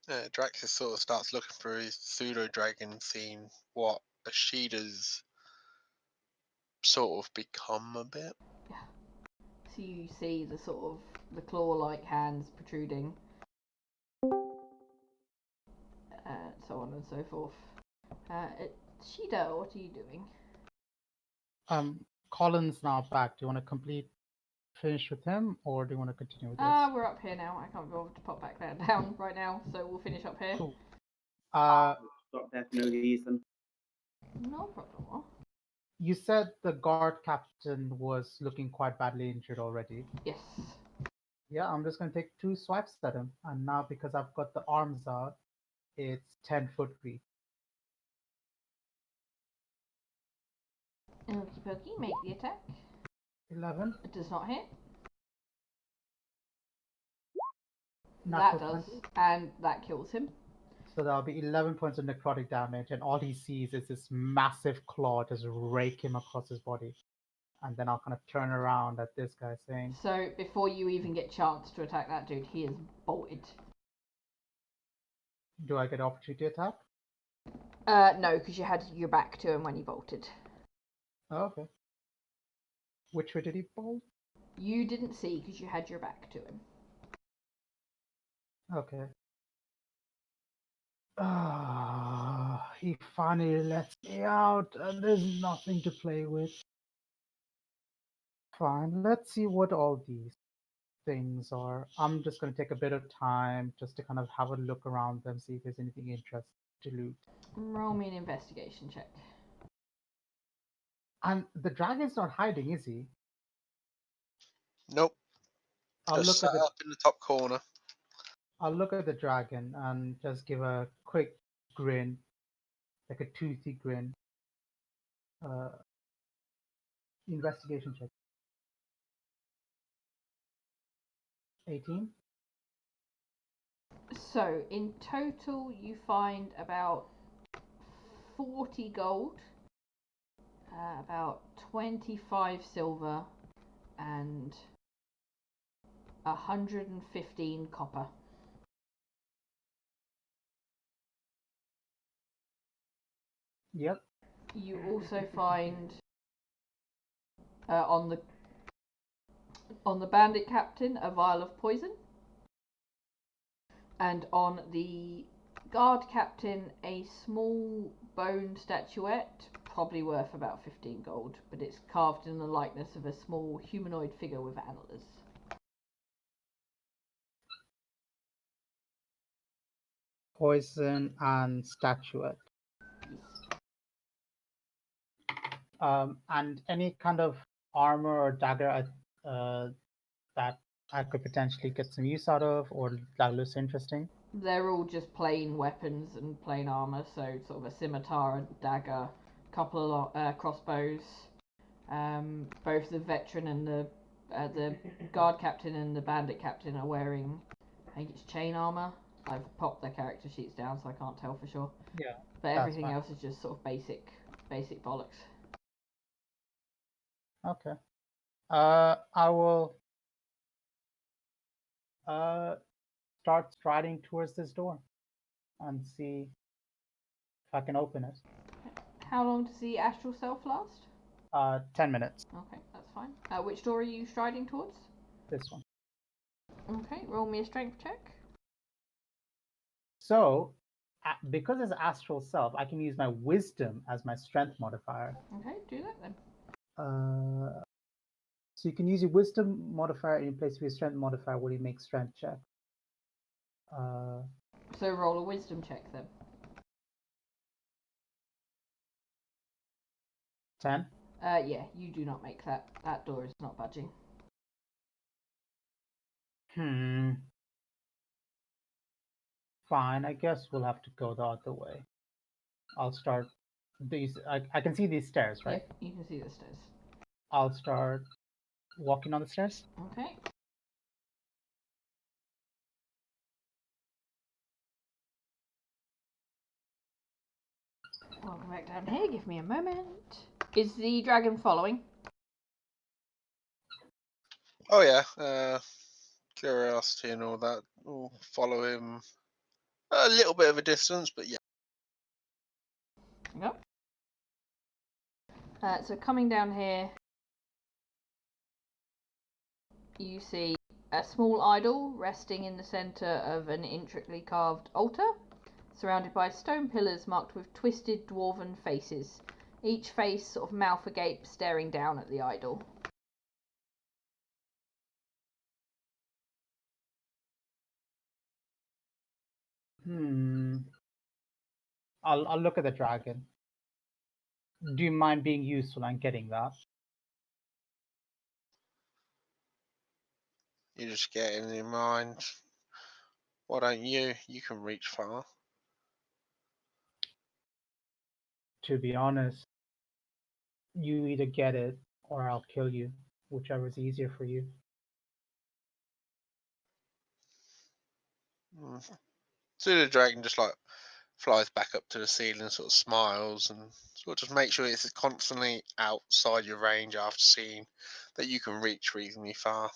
[SPEAKER 3] Draxus sort of starts looking for his pseudo dragon, seeing what Ashida's sort of become a bit.
[SPEAKER 1] So you see the sort of the claw-like hands protruding, so on and so forth. Shida, what are you doing?
[SPEAKER 6] Colin's now back. Do you want to finish with him, or do you want to continue with this?
[SPEAKER 1] We're up here now. I can't be bothered to pop back down right now, so we'll finish up here.
[SPEAKER 6] Cool.
[SPEAKER 2] Stop there for no reason.
[SPEAKER 1] No problem.
[SPEAKER 6] You said the guard captain was looking quite badly injured already.
[SPEAKER 1] Yes.
[SPEAKER 6] Yeah, I'm just going to take 2 swipes at him. And now, because I've got the arms out, it's 10-foot reach.
[SPEAKER 1] Okie dokie, make the attack.
[SPEAKER 6] 11.
[SPEAKER 1] It does not hit.
[SPEAKER 6] Natural
[SPEAKER 1] That does,
[SPEAKER 6] 20.
[SPEAKER 1] and that kills him.
[SPEAKER 6] So that'll be 11 points of necrotic damage, and all he sees is this massive claw just rake him across his body. And then I'll kind of turn around at this guy saying,
[SPEAKER 1] So before you even get a chance to attack that dude, he is bolted.
[SPEAKER 6] do I get opportunity attack?
[SPEAKER 1] No, because you had your back to him when he bolted.
[SPEAKER 6] Oh, okay. Which way did he bolt?
[SPEAKER 1] You didn't see because you had your back to him.
[SPEAKER 6] Okay. He finally lets me out, and there's nothing to play with. Fine, let's see what all these things are. I'm just going to take a bit of time just to kind of have a look around them, see if there's anything interesting to loot.
[SPEAKER 1] Roll me an investigation check.
[SPEAKER 6] And the dragon's not hiding, is he?
[SPEAKER 3] Nope.
[SPEAKER 6] I'll
[SPEAKER 3] Just
[SPEAKER 6] look
[SPEAKER 3] sat
[SPEAKER 6] at the
[SPEAKER 3] up in the top corner.
[SPEAKER 6] I'll look at the dragon and just give a quick grin, like a toothy grin. Investigation check. 18.
[SPEAKER 1] So in total, you find about 40 gold, about 25 silver, and 115 copper.
[SPEAKER 6] Yep.
[SPEAKER 1] You also find on the bandit captain a vial of poison, and on the guard captain a small bone statuette, probably worth about 15 gold, but it's carved in the likeness of a small humanoid figure with antlers.
[SPEAKER 6] Poison and statuette. And any kind of armor or dagger that I could potentially get some use out of, or that looks interesting.
[SPEAKER 1] They're all just plain weapons and plain armor, so sort of a scimitar, a dagger, couple of crossbows. Both the veteran and the guard captain and the bandit captain are wearing, I think it's chain armor. I've popped their character sheets down, so I can't tell for sure.
[SPEAKER 6] Yeah,
[SPEAKER 1] but everything
[SPEAKER 6] fine.
[SPEAKER 1] else is just sort of basic bollocks.
[SPEAKER 6] Okay. I will start striding towards this door and see if I can open it.
[SPEAKER 1] How long does the astral self last?
[SPEAKER 6] 10 minutes.
[SPEAKER 1] Okay, that's fine. Which door are you striding towards?
[SPEAKER 6] This one.
[SPEAKER 1] Okay, roll me a strength check.
[SPEAKER 6] So, because it's astral self, I can use my wisdom as my strength modifier.
[SPEAKER 1] Okay, do that then.
[SPEAKER 6] So you can use your wisdom modifier in place of your strength modifier when you make strength check.
[SPEAKER 1] So roll a wisdom check then.
[SPEAKER 6] 10.
[SPEAKER 1] Yeah, you do not make that. That door is not budging.
[SPEAKER 6] Fine, I guess we'll have to go the other way. I'll start these. I can see these stairs, right?
[SPEAKER 1] Yeah, you can see the stairs.
[SPEAKER 6] I'll start walking on the stairs.
[SPEAKER 1] Okay. Welcome back down here. Give me a moment. Is the dragon following?
[SPEAKER 3] Oh yeah, curiosity and all that will follow him a little bit of a distance, but yeah.
[SPEAKER 1] Yep. So coming down here, you see a small idol resting in the centre of an intricately carved altar, surrounded by stone pillars marked with twisted dwarven faces, each face sort of mouth agape, staring down at the idol.
[SPEAKER 6] I'll look at the dragon. Do you mind being useful and getting that?
[SPEAKER 3] You just get in your mind. Why don't you? You can reach far.
[SPEAKER 6] To be honest, you either get it or I'll kill you, whichever is easier for you.
[SPEAKER 3] So the dragon just like flies back up to the ceiling, sort of smiles, and sort of just make sure it's constantly outside your range after seeing that you can reach reasonably far.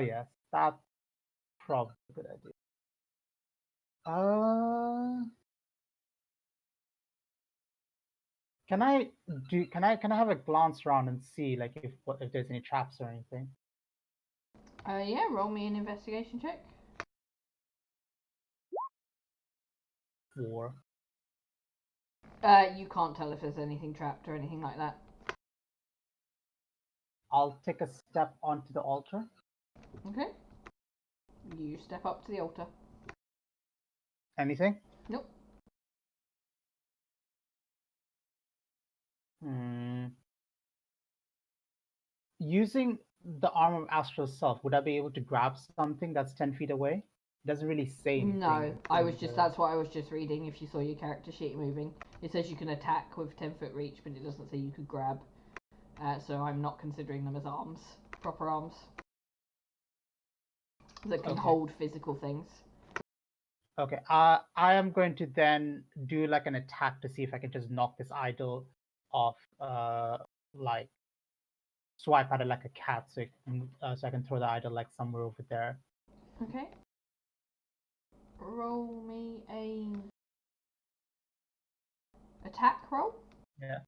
[SPEAKER 6] Yes, that's probably a good idea. Can I have a glance around and see like if there's any traps or anything?
[SPEAKER 1] Yeah, roll me an investigation check.
[SPEAKER 6] 4.
[SPEAKER 1] You can't tell if there's anything trapped or anything like that.
[SPEAKER 6] I'll take a step onto the altar.
[SPEAKER 1] Okay. You step up to the altar.
[SPEAKER 6] Anything?
[SPEAKER 1] Nope.
[SPEAKER 6] Using the arm of astral self, would I be able to grab something that's 10 feet away? It doesn't really say anything.
[SPEAKER 1] No, that's what I was just reading. If you saw your character sheet moving, it says you can attack with 10-foot reach, but it doesn't say you could grab. So I'm not considering them as arms, proper arms that can hold physical things.
[SPEAKER 6] Okay, I am going to then do like an attack to see if I can just knock this idol off, like swipe at it like a cat, so I can throw the idol like somewhere over there.
[SPEAKER 1] Okay. Roll me a attack roll.
[SPEAKER 6] Yeah.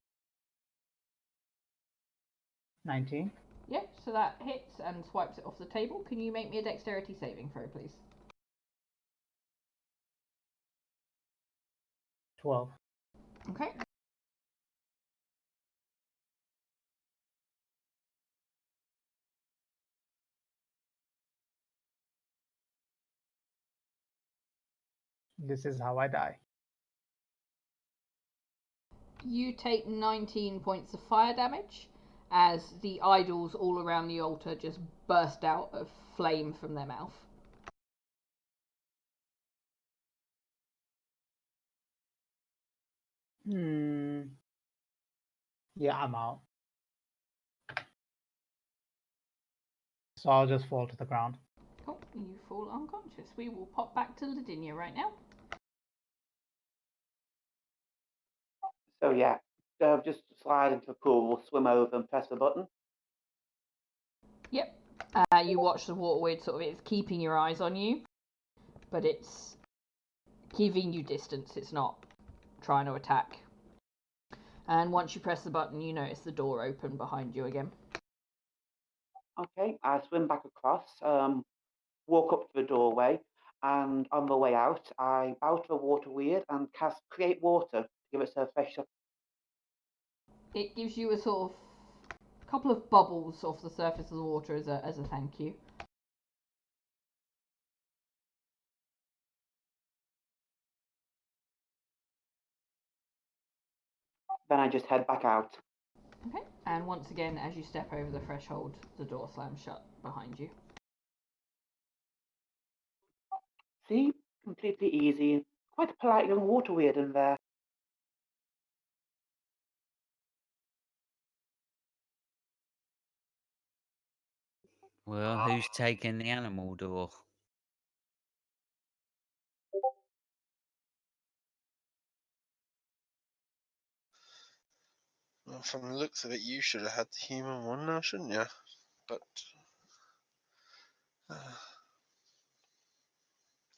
[SPEAKER 6] 19.
[SPEAKER 1] Yeah, so that hits and swipes it off the table. Can you make me a dexterity saving throw, please?
[SPEAKER 6] 12.
[SPEAKER 1] Okay.
[SPEAKER 6] This is how I die.
[SPEAKER 1] You take 19 points of fire damage as the idols all around the altar just burst out of flame from their mouth.
[SPEAKER 6] Yeah, I'm out. So I'll just fall to the ground.
[SPEAKER 1] Cool, you fall unconscious. We will pop back to Lavinia right now.
[SPEAKER 2] So yeah, just slide into the pool, swim over, and press the button.
[SPEAKER 1] Yep. You watch the waterweed sort of, it's keeping your eyes on you, but it's giving you distance. It's not trying to attack. And once you press the button, you notice the door open behind you again.
[SPEAKER 2] Okay, I swim back across, walk up to the doorway, and on the way out, I bow to the water weird and cast Create Water to give it a fresh.
[SPEAKER 1] It gives you a sort of couple of bubbles off the surface of the water as a thank you.
[SPEAKER 2] Then I just head back out.
[SPEAKER 1] Okay, and once again, as you step over the threshold, the door slams shut behind you.
[SPEAKER 2] See, completely easy. Quite a polite young water weird in there.
[SPEAKER 4] Well, who's taking the animal door?
[SPEAKER 3] Well, from the looks of it, you should have had the human one now, shouldn't you? But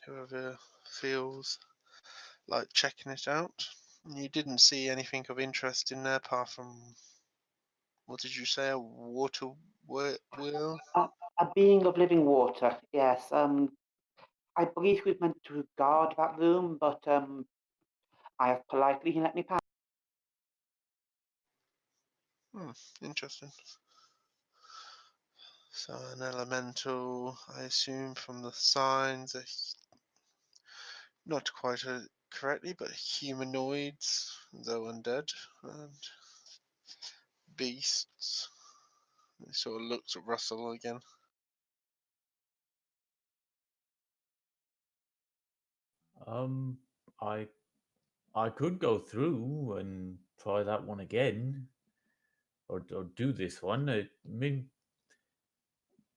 [SPEAKER 3] whoever feels like checking it out. You didn't see anything of interest in there apart from, what did you say, a water wheel?
[SPEAKER 2] A being of living water, yes. I believe we've meant to guard that room, but I have politely let me pass.
[SPEAKER 3] Interesting. So an elemental, I assume from the signs, not quite correctly, but humanoids, though undead, and beasts. He sort of looks at Russell again.
[SPEAKER 5] I could go through and try that one again, or do this one. I mean,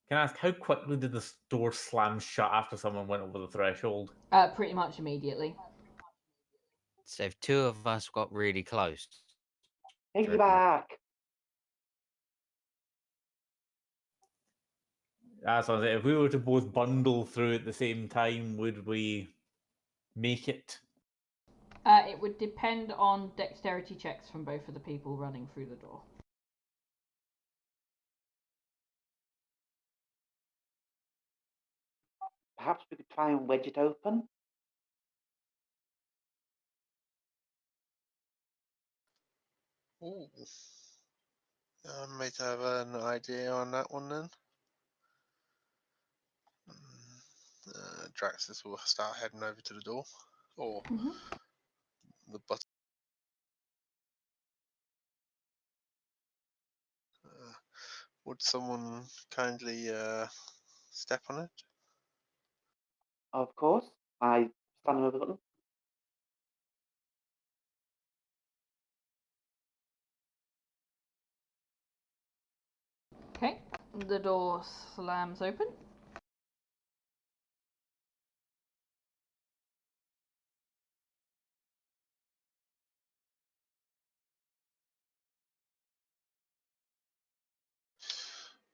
[SPEAKER 5] can I ask how quickly did the door slam shut after someone went over the threshold?
[SPEAKER 1] Pretty much immediately.
[SPEAKER 4] So if two of us got really close,
[SPEAKER 2] Take me back.
[SPEAKER 5] That's what I'm saying. If we were to both bundle through at the same time, would we make it?
[SPEAKER 1] It would depend on dexterity checks from both of the people running through the door.
[SPEAKER 2] Perhaps we could try and wedge it open.
[SPEAKER 3] Ooh. I might have an idea on that one then. Draxus will start heading over to the door, or the button. Would someone kindly step on it?
[SPEAKER 2] Of course, I stand over the button.
[SPEAKER 1] Okay, the door slams open.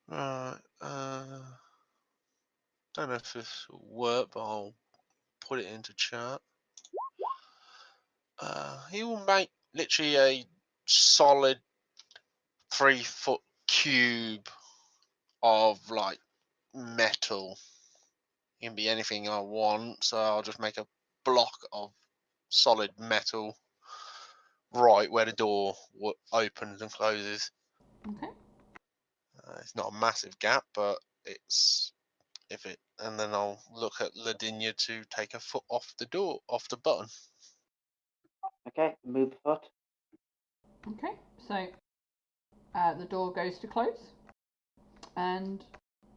[SPEAKER 3] Right. Don't know if this will work, but I'll put it into chat. He will make literally a solid 3-foot cube of like metal. It can be anything I want, so I'll just make a block of solid metal right where the door opens and closes.
[SPEAKER 1] Okay.
[SPEAKER 3] It's not a massive gap, but it's and then I'll look at Ladinia to take a foot off the door, off the button.
[SPEAKER 2] Okay, move the foot.
[SPEAKER 1] Okay, so the door goes to close, and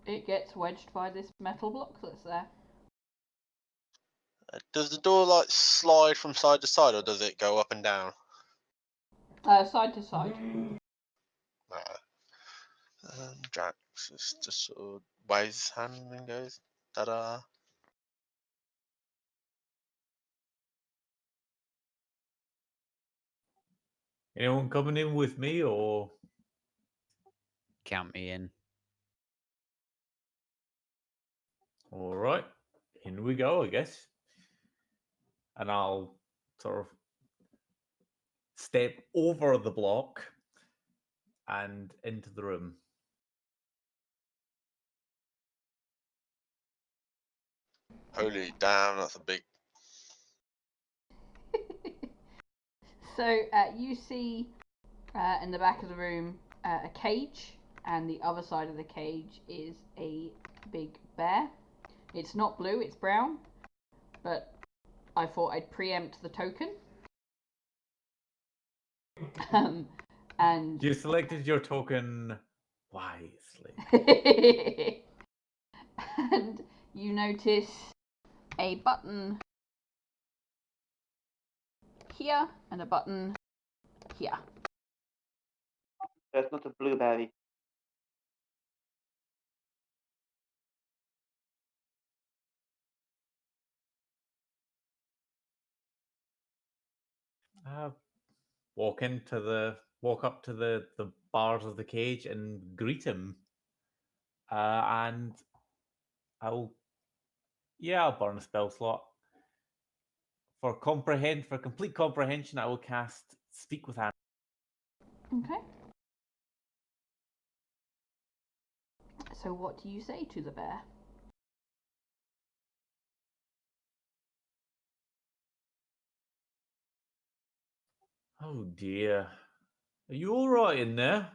[SPEAKER 1] it gets wedged by this metal block that's there.
[SPEAKER 3] Does the door like slide from side to side, or does it go up and down?
[SPEAKER 1] Side to side.
[SPEAKER 3] Drax just sort of waves his hand and goes, "Ta-da!"
[SPEAKER 5] Anyone coming in with me, or
[SPEAKER 4] Count me in.
[SPEAKER 5] all right? In we go, I guess. And I'll sort of step over the block and into the room.
[SPEAKER 3] Holy damn, that's a big.
[SPEAKER 1] So you see in the back of the room a cage, and the other side of the cage is a big bear. It's not blue, it's brown, but I thought I'd preempt the token. And
[SPEAKER 5] You selected your token wisely.
[SPEAKER 1] and you notice a button here and a button here.
[SPEAKER 2] There's not a blueberry.
[SPEAKER 5] Walk up to the bars of the cage and greet him. And I'll burn a spell slot. For complete comprehension, I will cast Speak with Animals.
[SPEAKER 1] Okay. So what do you say to the bear?
[SPEAKER 5] Oh dear. Are you alright in there?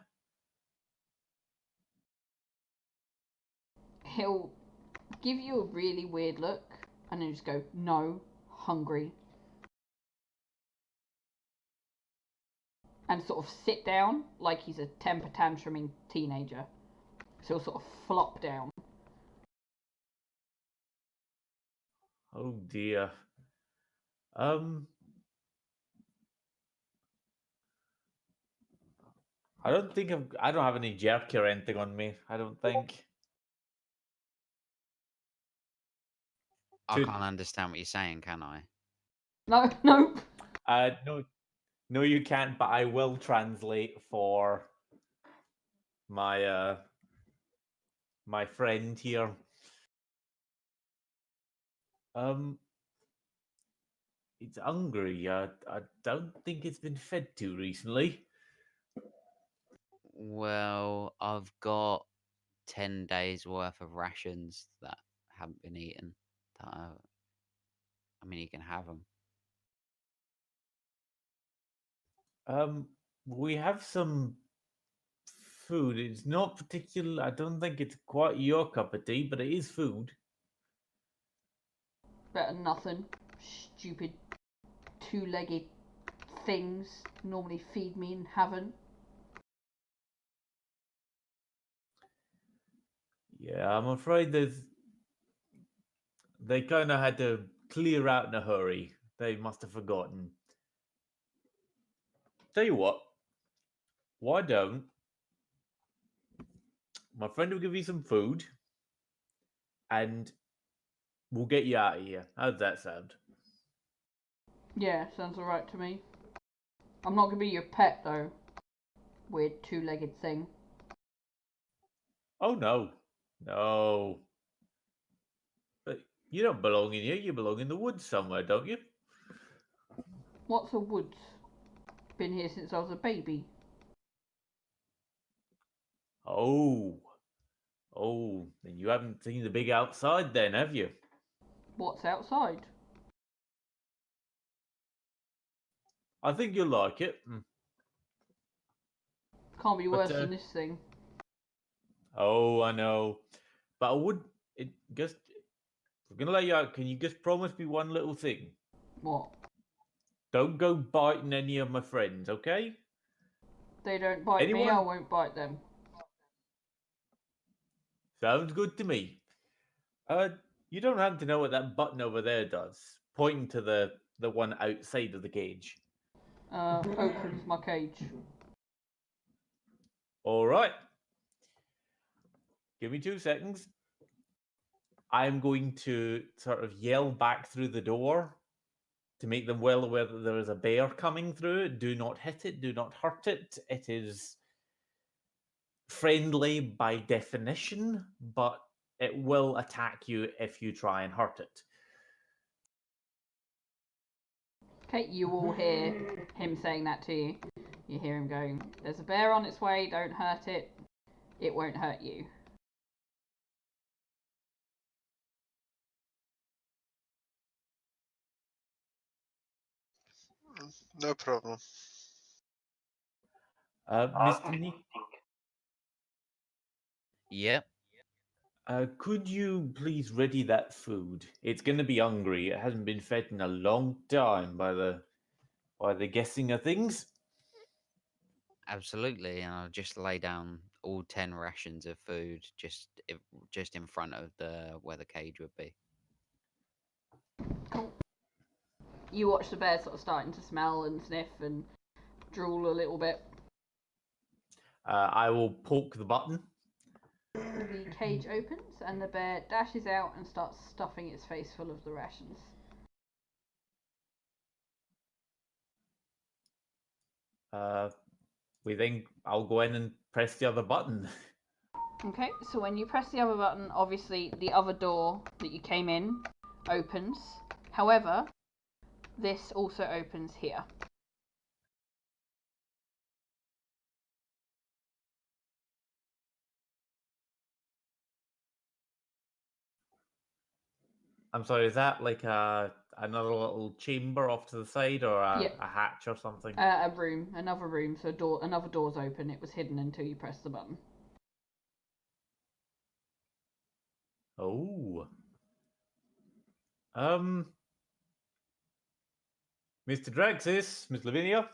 [SPEAKER 1] He'll give you a really weird look and then just go, no, hungry. And sort of sit down like he's a temper tantruming teenager. So he'll sort of flop down.
[SPEAKER 5] Oh dear. I don't have any jerky or anything on me. I don't think.
[SPEAKER 4] I can't understand what you're saying, can I?
[SPEAKER 1] No, nope.
[SPEAKER 5] No, you can't. But I will translate for my my friend here. It's hungry. I don't think it's been fed to recently.
[SPEAKER 4] Well, I've got 10 days worth of rations that haven't been eaten. I mean, you can have them.
[SPEAKER 5] We have some food. It's not particular. I don't think it's quite your cup of tea, but it is food.
[SPEAKER 1] Better than nothing. Stupid two-legged things normally feed me and haven't.
[SPEAKER 5] Yeah, I'm afraid they kind of had to clear out in a hurry. They must have forgotten. Tell you what, why don't my friend will give you some food and we'll get you out of here. How does that sound?
[SPEAKER 1] Yeah, sounds alright to me. I'm not gonna be your pet though. Weird two-legged thing.
[SPEAKER 5] Oh no. No. But you don't belong in here, you belong in the woods somewhere, don't you?
[SPEAKER 1] What's a woods? Been here since I was a baby.
[SPEAKER 5] Oh. Oh, then you haven't seen the big outside then, have you?
[SPEAKER 1] What's outside?
[SPEAKER 5] I think you'll like it.
[SPEAKER 1] Can't be
[SPEAKER 5] But,
[SPEAKER 1] worse than this thing.
[SPEAKER 5] Oh, I know. But if we're gonna let you out, can you just promise me one little thing?
[SPEAKER 1] What?
[SPEAKER 5] Don't go biting any of my friends, okay?
[SPEAKER 1] They don't bite me, I
[SPEAKER 5] Anyone?
[SPEAKER 1] won't bite them.
[SPEAKER 5] Sounds good to me. You don't happen to know what that button over there does? Pointing to the one outside of the cage.
[SPEAKER 1] Opens my cage.
[SPEAKER 5] All right. Give me 2 seconds. I'm going to sort of yell back through the door to make them well aware that there is a bear coming through. Do not hit it. Do not hurt it. It is friendly by definition, but it will attack you if you try and hurt it.
[SPEAKER 1] Okay, you all hear him saying that to you. You hear him going, "There's a bear on its way, don't hurt it. It won't hurt you."
[SPEAKER 3] No problem.
[SPEAKER 5] Mr. Nick,
[SPEAKER 4] Yep.
[SPEAKER 5] could you please ready that food? It's going to be hungry. It hasn't been fed in a long time by the guessing of things.
[SPEAKER 4] Absolutely, and I'll just lay down all 10 rations of food just in front of where the cage would be.
[SPEAKER 1] Cool. You watch the bear sort of starting to smell and sniff and drool a little bit.
[SPEAKER 5] I will poke the button.
[SPEAKER 1] The cage opens and the bear dashes out and starts stuffing its face full of the rations.
[SPEAKER 5] I'll go in and press the other button.
[SPEAKER 1] Okay, so when you press the other button, obviously the other door that you came in opens. However, this also opens here.
[SPEAKER 5] I'm sorry, is that like another little chamber off to the side, or
[SPEAKER 1] Yep.
[SPEAKER 5] a hatch or something?
[SPEAKER 1] A room, another room. So another door's open. It was hidden until you pressed the button.
[SPEAKER 5] Oh. Mr. Draxis, Miss Lavinia,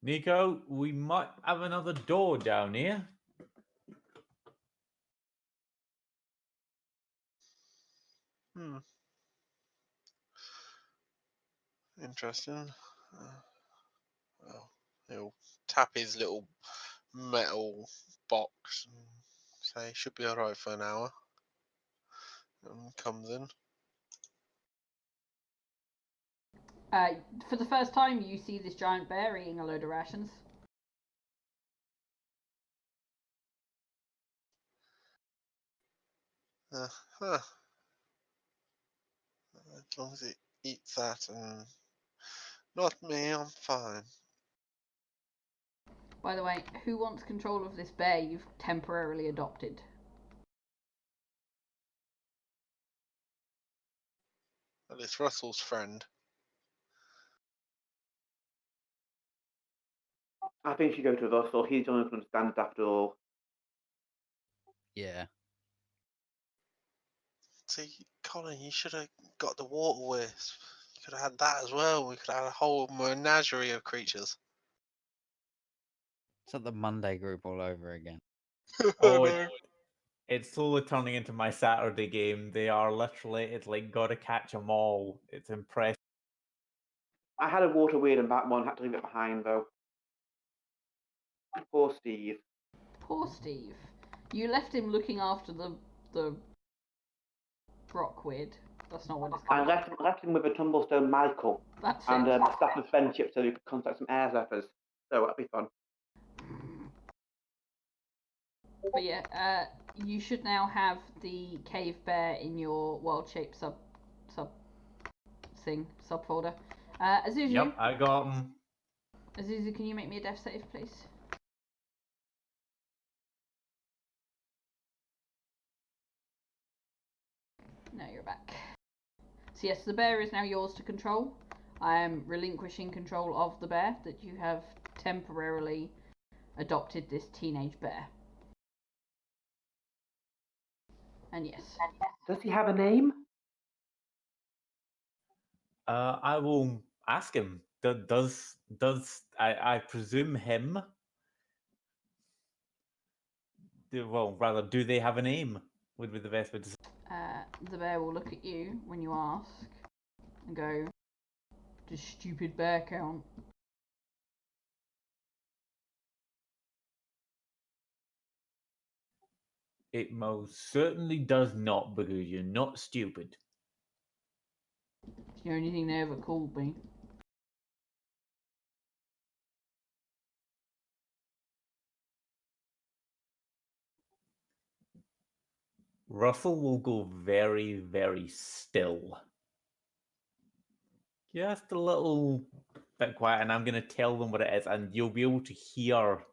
[SPEAKER 5] Nico, we might have another door down here.
[SPEAKER 3] Interesting. Well, he'll tap his little metal box and say, "Should be alright for an hour." And comes in.
[SPEAKER 1] For the first time, you see this giant bear eating a load of rations.
[SPEAKER 3] Huh. As long as it eats that and not me, I'm fine.
[SPEAKER 1] By the way, who wants control of this bear you've temporarily adopted?
[SPEAKER 3] Well, it's Russell's friend.
[SPEAKER 2] I think you should go to Russell. He's the one who can understand it after all.
[SPEAKER 4] Yeah.
[SPEAKER 3] See, Colin, you should have got the water wisp. You could have had that as well. We could have had a whole menagerie of creatures.
[SPEAKER 4] It's like the Monday group all over again.
[SPEAKER 5] Oh, it's slowly turning into my Saturday game. They are literally, it's like gotta catch them all. It's impressive.
[SPEAKER 2] I had a water wheel in that one, had to leave it behind though. Poor Steve.
[SPEAKER 1] Poor Steve. You left him looking after the Brockweed. That's not what it's
[SPEAKER 2] I
[SPEAKER 1] called.
[SPEAKER 2] left him with a tumblestone Michael
[SPEAKER 1] That's
[SPEAKER 2] and
[SPEAKER 1] it.
[SPEAKER 2] a staff of friendship so he could contact some air zephyrs. So that'd be fun.
[SPEAKER 1] But yeah, you should now have the cave bear in your world-shaped sub subfolder. Azuzu.
[SPEAKER 5] Yep, I got them.
[SPEAKER 1] Azuzu, can you make me a death save, please? No, you're back. So yes, the bear is now yours to control. I am relinquishing control of the bear that you have temporarily adopted this teenage bear. And yes.
[SPEAKER 2] Does he have a name?
[SPEAKER 5] I will ask him. does I presume him? Well, rather, do they have a name? Would be the best way to say.
[SPEAKER 1] The bear will look at you when you ask and go, "Does stupid bear count?"
[SPEAKER 5] It most certainly does not, because you're not stupid.
[SPEAKER 1] It's the only thing they ever called me.
[SPEAKER 5] Russell will go very, very still. Just a little bit quiet, and I'm going to tell them what it is, and you'll be able to hear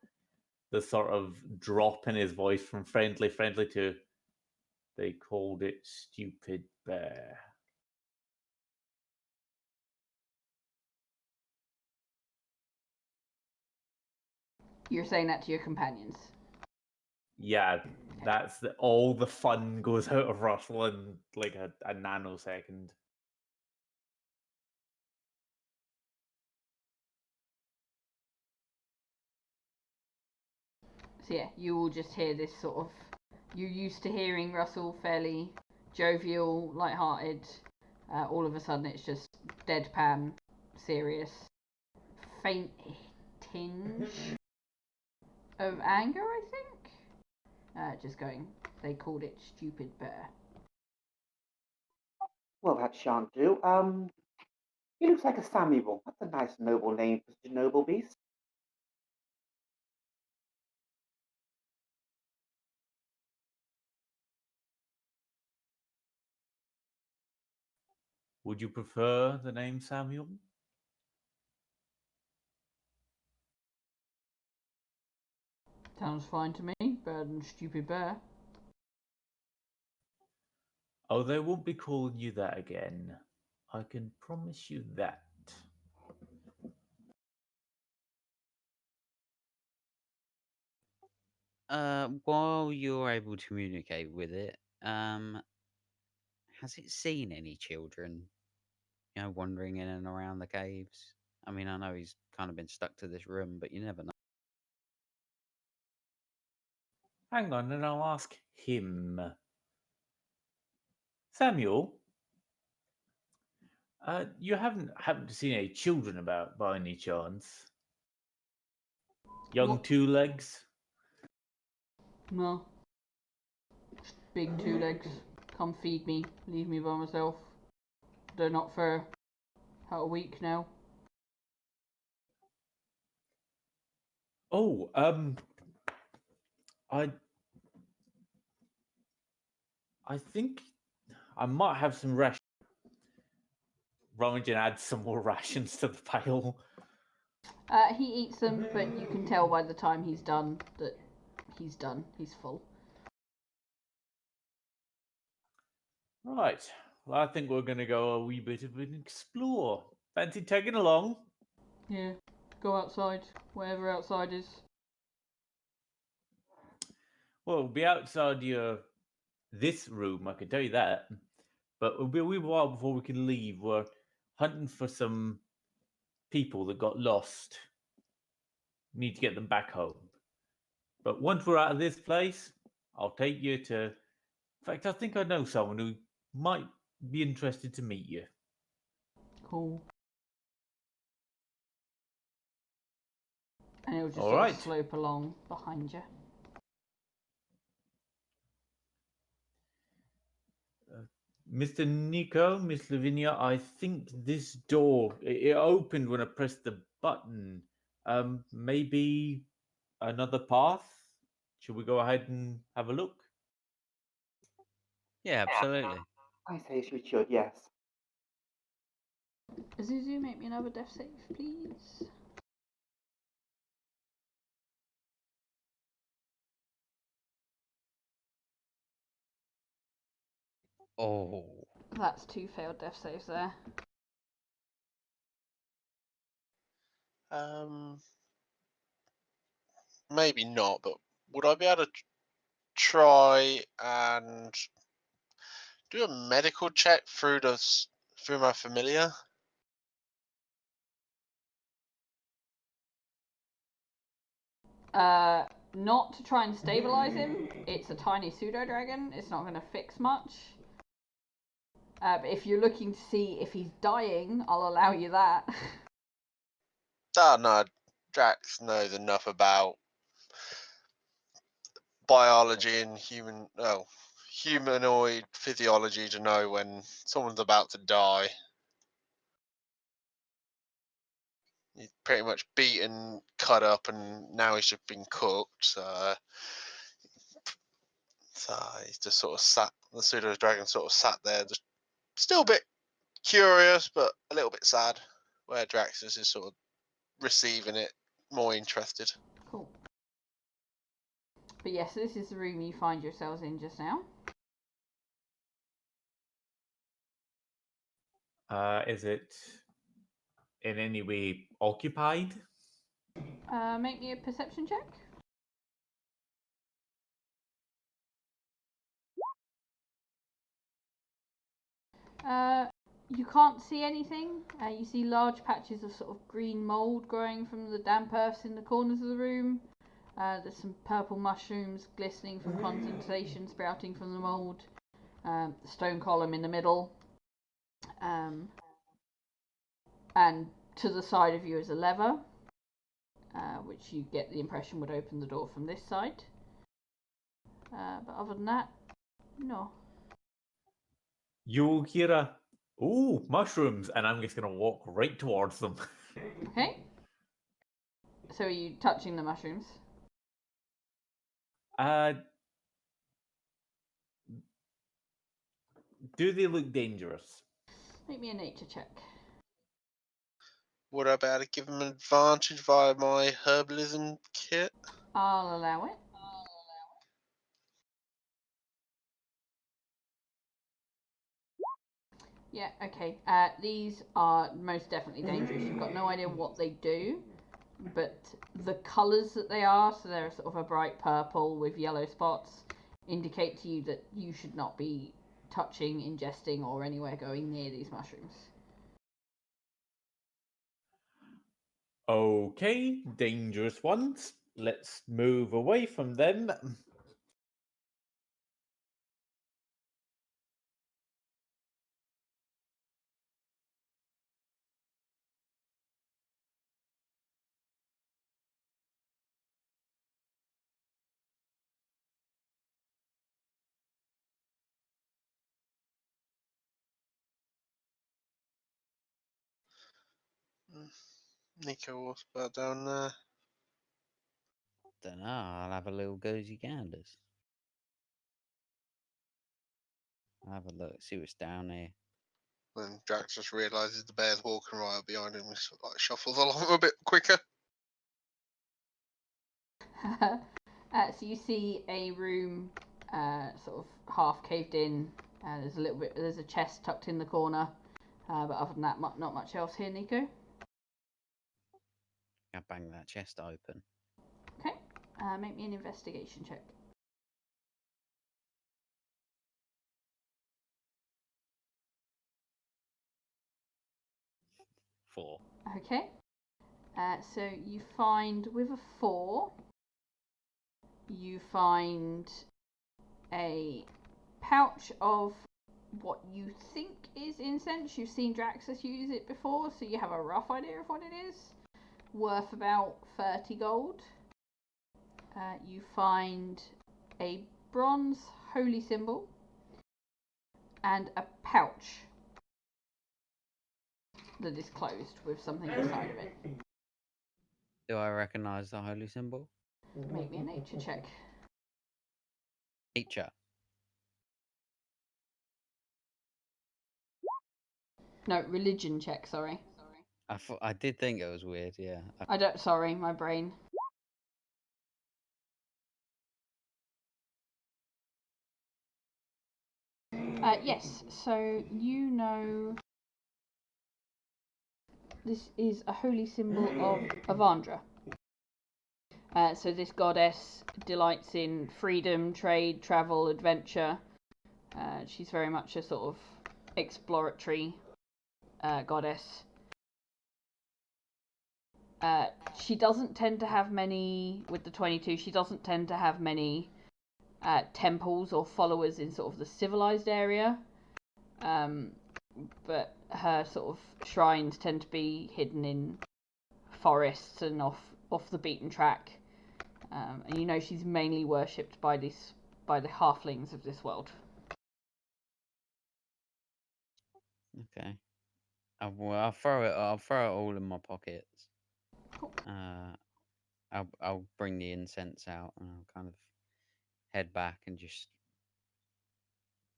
[SPEAKER 5] the sort of drop in his voice from friendly to they called it stupid bear.
[SPEAKER 1] You're saying that to your companions.
[SPEAKER 5] Yeah, that's all the fun goes out of Russell in like a nanosecond.
[SPEAKER 1] So yeah, you will just hear this sort of. You're used to hearing Russell fairly jovial, light-hearted. All of a sudden, it's just deadpan, serious, faint tinge of anger, I think. Just going. They called it stupid bear.
[SPEAKER 2] Well, that shan't do. He looks like a Samuel. That's a nice noble name for such a noble beast.
[SPEAKER 5] Would you prefer the name Samuel?
[SPEAKER 1] Sounds fine to me. Better than stupid bear.
[SPEAKER 5] Oh, they won't be calling you that again. I can promise you that.
[SPEAKER 4] While you're able to communicate with it, has it seen any children, wandering in and around the caves? I mean, I know he's kind of been stuck to this room, but you never know.
[SPEAKER 5] Hang on, and I'll ask him. Samuel, you haven't happened to see any children about by any chance? Young
[SPEAKER 1] What?
[SPEAKER 5] two legs?
[SPEAKER 1] No. Big two legs. Come feed me. Leave me by myself. They're not for about a week now.
[SPEAKER 5] Oh, I think I might have some rations. Rummage and add some more rations to the pile.
[SPEAKER 1] He eats them, but you can tell by the time he's done that he's done. He's full.
[SPEAKER 5] Right. Well, I think we're going to go a wee bit of an explore. Fancy tagging along?
[SPEAKER 1] Yeah. Go outside. Wherever outside is.
[SPEAKER 5] Well, we'll be outside this room, I can tell you that. But it'll be a wee while before we can leave. We're hunting for some people that got lost. Need to get them back home. But once we're out of this place, I'll take you to. In fact, I think I know someone who might be interested to meet you.
[SPEAKER 1] Cool. And it'll just
[SPEAKER 5] All
[SPEAKER 1] sort
[SPEAKER 5] right.
[SPEAKER 1] of slope along behind you.
[SPEAKER 5] Mr. Nico, Miss Lavinia, I think this door it opened when I pressed the button. Maybe another path. Should we go ahead and have a look?
[SPEAKER 4] Yeah, absolutely.
[SPEAKER 2] I say we should, yes.
[SPEAKER 1] Azuzu, make me another death save, please.
[SPEAKER 4] Oh,
[SPEAKER 1] That's 2 failed death saves there.
[SPEAKER 3] Maybe not, but would I be able to try and do a medical check through my familiar?
[SPEAKER 1] Not to try and stabilize him. It's a tiny pseudo dragon. It's not going to fix much. But if you're looking to see if he's dying, I'll allow you that.
[SPEAKER 3] Oh no, Drax knows enough about biology and humanoid physiology to know when someone's about to die. He's pretty much beaten, cut up, and now he's just been cooked. So he's just sort of sat. The pseudo dragon sort of sat there, just still a bit curious, but a little bit sad. Where Drax is sort of receiving it, more interested.
[SPEAKER 1] Cool. But yes, this is the room you find yourselves in just now.
[SPEAKER 5] Is it in any way occupied?
[SPEAKER 1] Make me a perception check. You can't see anything. You see large patches of sort of green mould growing from the damp earths in the corners of the room. There's some purple mushrooms glistening from condensation sprouting from the mould. The stone column in the middle. And to the side of you is a lever, which you get the impression would open the door from this side. But other than that, no.
[SPEAKER 5] You'll hear a, "Ooh, mushrooms," and I'm just going to walk right towards them.
[SPEAKER 1] Okay. So are you touching the mushrooms?
[SPEAKER 5] Do they look dangerous?
[SPEAKER 1] Make me a nature check.
[SPEAKER 3] Would I be able to give him an advantage via my herbalism kit?
[SPEAKER 1] I'll allow it. Yeah, okay. These are most definitely dangerous. You've got no idea what they do, but the colours that they are, so they're sort of a bright purple with yellow spots, indicate to you that you should not be touching, ingesting, or anywhere going near these mushrooms.
[SPEAKER 5] Okay, dangerous ones. Let's move away from them.
[SPEAKER 3] Nico, what's about down there?
[SPEAKER 4] Don't know. I'll have a little goosey ganders. I'll have a look, see what's down here.
[SPEAKER 3] Then Drax just realises the bear's walking right up behind him and sort of like shuffles along a bit quicker.
[SPEAKER 1] So you see a room, sort of half caved in. There's a chest tucked in the corner, but other than that, not much else here, Nico.
[SPEAKER 4] I'll bang that chest open.
[SPEAKER 1] Okay, make me an investigation check.
[SPEAKER 4] Four.
[SPEAKER 1] Okay, so you find with a 4, you find a pouch of what you think is incense. You've seen Draxus use it before, so you have a rough idea of what it is. Worth about 30 gold. You find a bronze holy symbol and a pouch that is closed with something inside of it.
[SPEAKER 4] Do I recognise the holy symbol?
[SPEAKER 1] Make me a nature check.
[SPEAKER 4] Nature.
[SPEAKER 1] No, religion check, sorry.
[SPEAKER 4] I did think it was weird, yeah.
[SPEAKER 1] Sorry, my brain. Yes, so you know this is a holy symbol of Avandra. So this goddess delights in freedom, trade, travel, adventure. She's very much a sort of exploratory goddess. She doesn't tend to have many, with the 22, she doesn't tend to have many temples or followers in sort of the civilized area. But her sort of shrines tend to be hidden in forests and off the beaten track. And you know she's mainly worshipped by the halflings of this world.
[SPEAKER 4] Okay. I'll throw it. I'll throw it all in my pockets.
[SPEAKER 1] Cool.
[SPEAKER 4] I'll bring the incense out and I'll kind of head back and just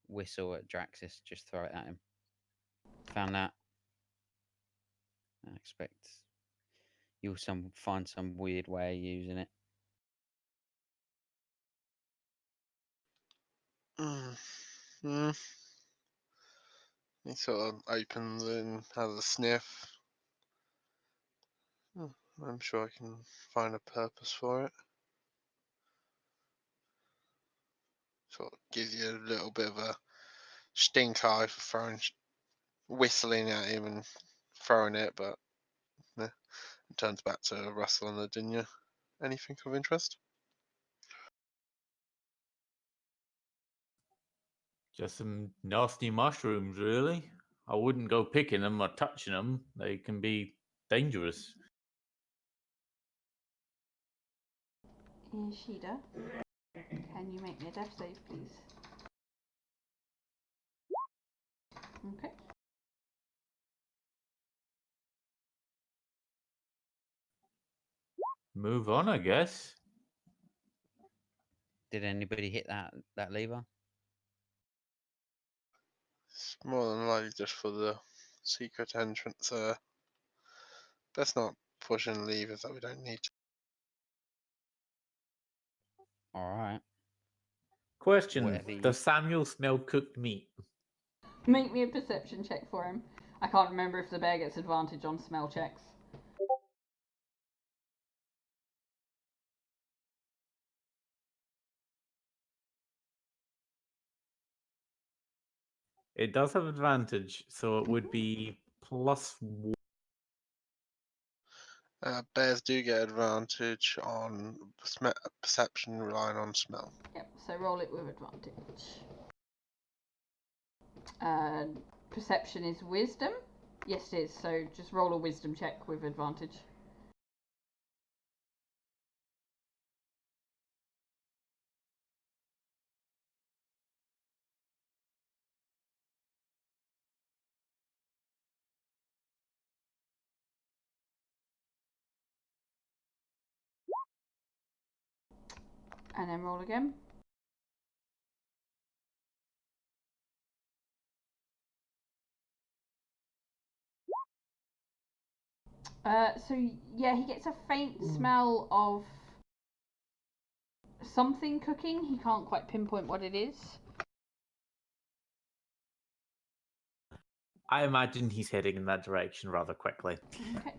[SPEAKER 4] whistle at Draxus. Just throw it at him. Found that. I expect you'll find some weird way of using it.
[SPEAKER 3] He sort of opens and has a sniff. I'm sure I can find a purpose for it. Sort of gives you a little bit of a stink eye for whistling at him and throwing it, but it turns back to Russell and Ladinia. Anything of interest?
[SPEAKER 5] Just some nasty mushrooms, really. I wouldn't go picking them or touching them. They can be dangerous.
[SPEAKER 1] Ishida, can you make me a death save, please? Okay.
[SPEAKER 5] Move on, I guess.
[SPEAKER 4] Did anybody hit that lever?
[SPEAKER 3] It's more than likely just for the secret entrance. Best not push and leave if that we don't need to.
[SPEAKER 4] All right.
[SPEAKER 5] Question:
[SPEAKER 4] Whatever you.
[SPEAKER 5] Does Samuel smell cooked meat?
[SPEAKER 1] Make me a perception check for him. I can't remember if the bear gets advantage on smell checks.
[SPEAKER 5] It does have advantage, so it would be +1.
[SPEAKER 3] Bears do get advantage on perception relying on smell.
[SPEAKER 1] Yep, so roll it with advantage. Perception is wisdom? Yes, it is, so just roll a wisdom check with advantage. And then roll again. So yeah, he gets a faint smell of something cooking. He can't quite pinpoint what it is.
[SPEAKER 5] I imagine he's heading in that direction rather quickly.
[SPEAKER 1] Okay.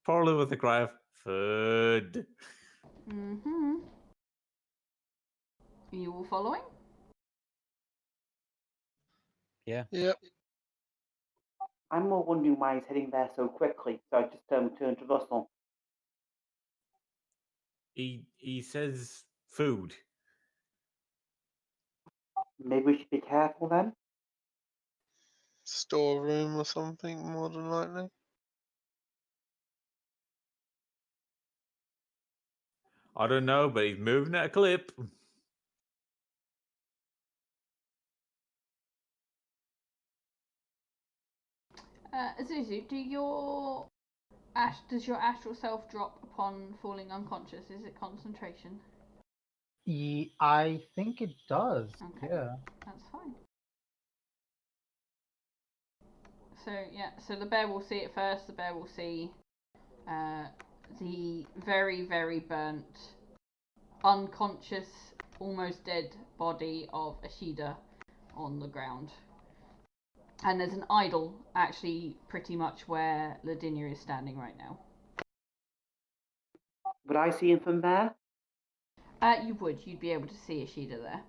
[SPEAKER 5] Probably with a cry of food.
[SPEAKER 1] Mm-hmm. Are you all following?
[SPEAKER 4] Yeah.
[SPEAKER 3] Yep.
[SPEAKER 2] I'm more wondering why he's heading there so quickly, so I just turn to Russell.
[SPEAKER 5] He says food.
[SPEAKER 2] Maybe we should be careful then?
[SPEAKER 3] Storeroom or something, more than likely.
[SPEAKER 5] I don't know, but he's moving at a clip.
[SPEAKER 1] Zuzu, does your astral self drop upon falling unconscious? Is it concentration?
[SPEAKER 6] I think it does.
[SPEAKER 1] Okay.
[SPEAKER 6] Yeah.
[SPEAKER 1] That's fine. So yeah, so the bear will see it first. The bear will see the very, very burnt, unconscious, almost dead body of Ishida on the ground. And there's an idol actually pretty much where Ladinia is standing right now.
[SPEAKER 2] Would I see him from there?
[SPEAKER 1] You'd be able to see Ishida there.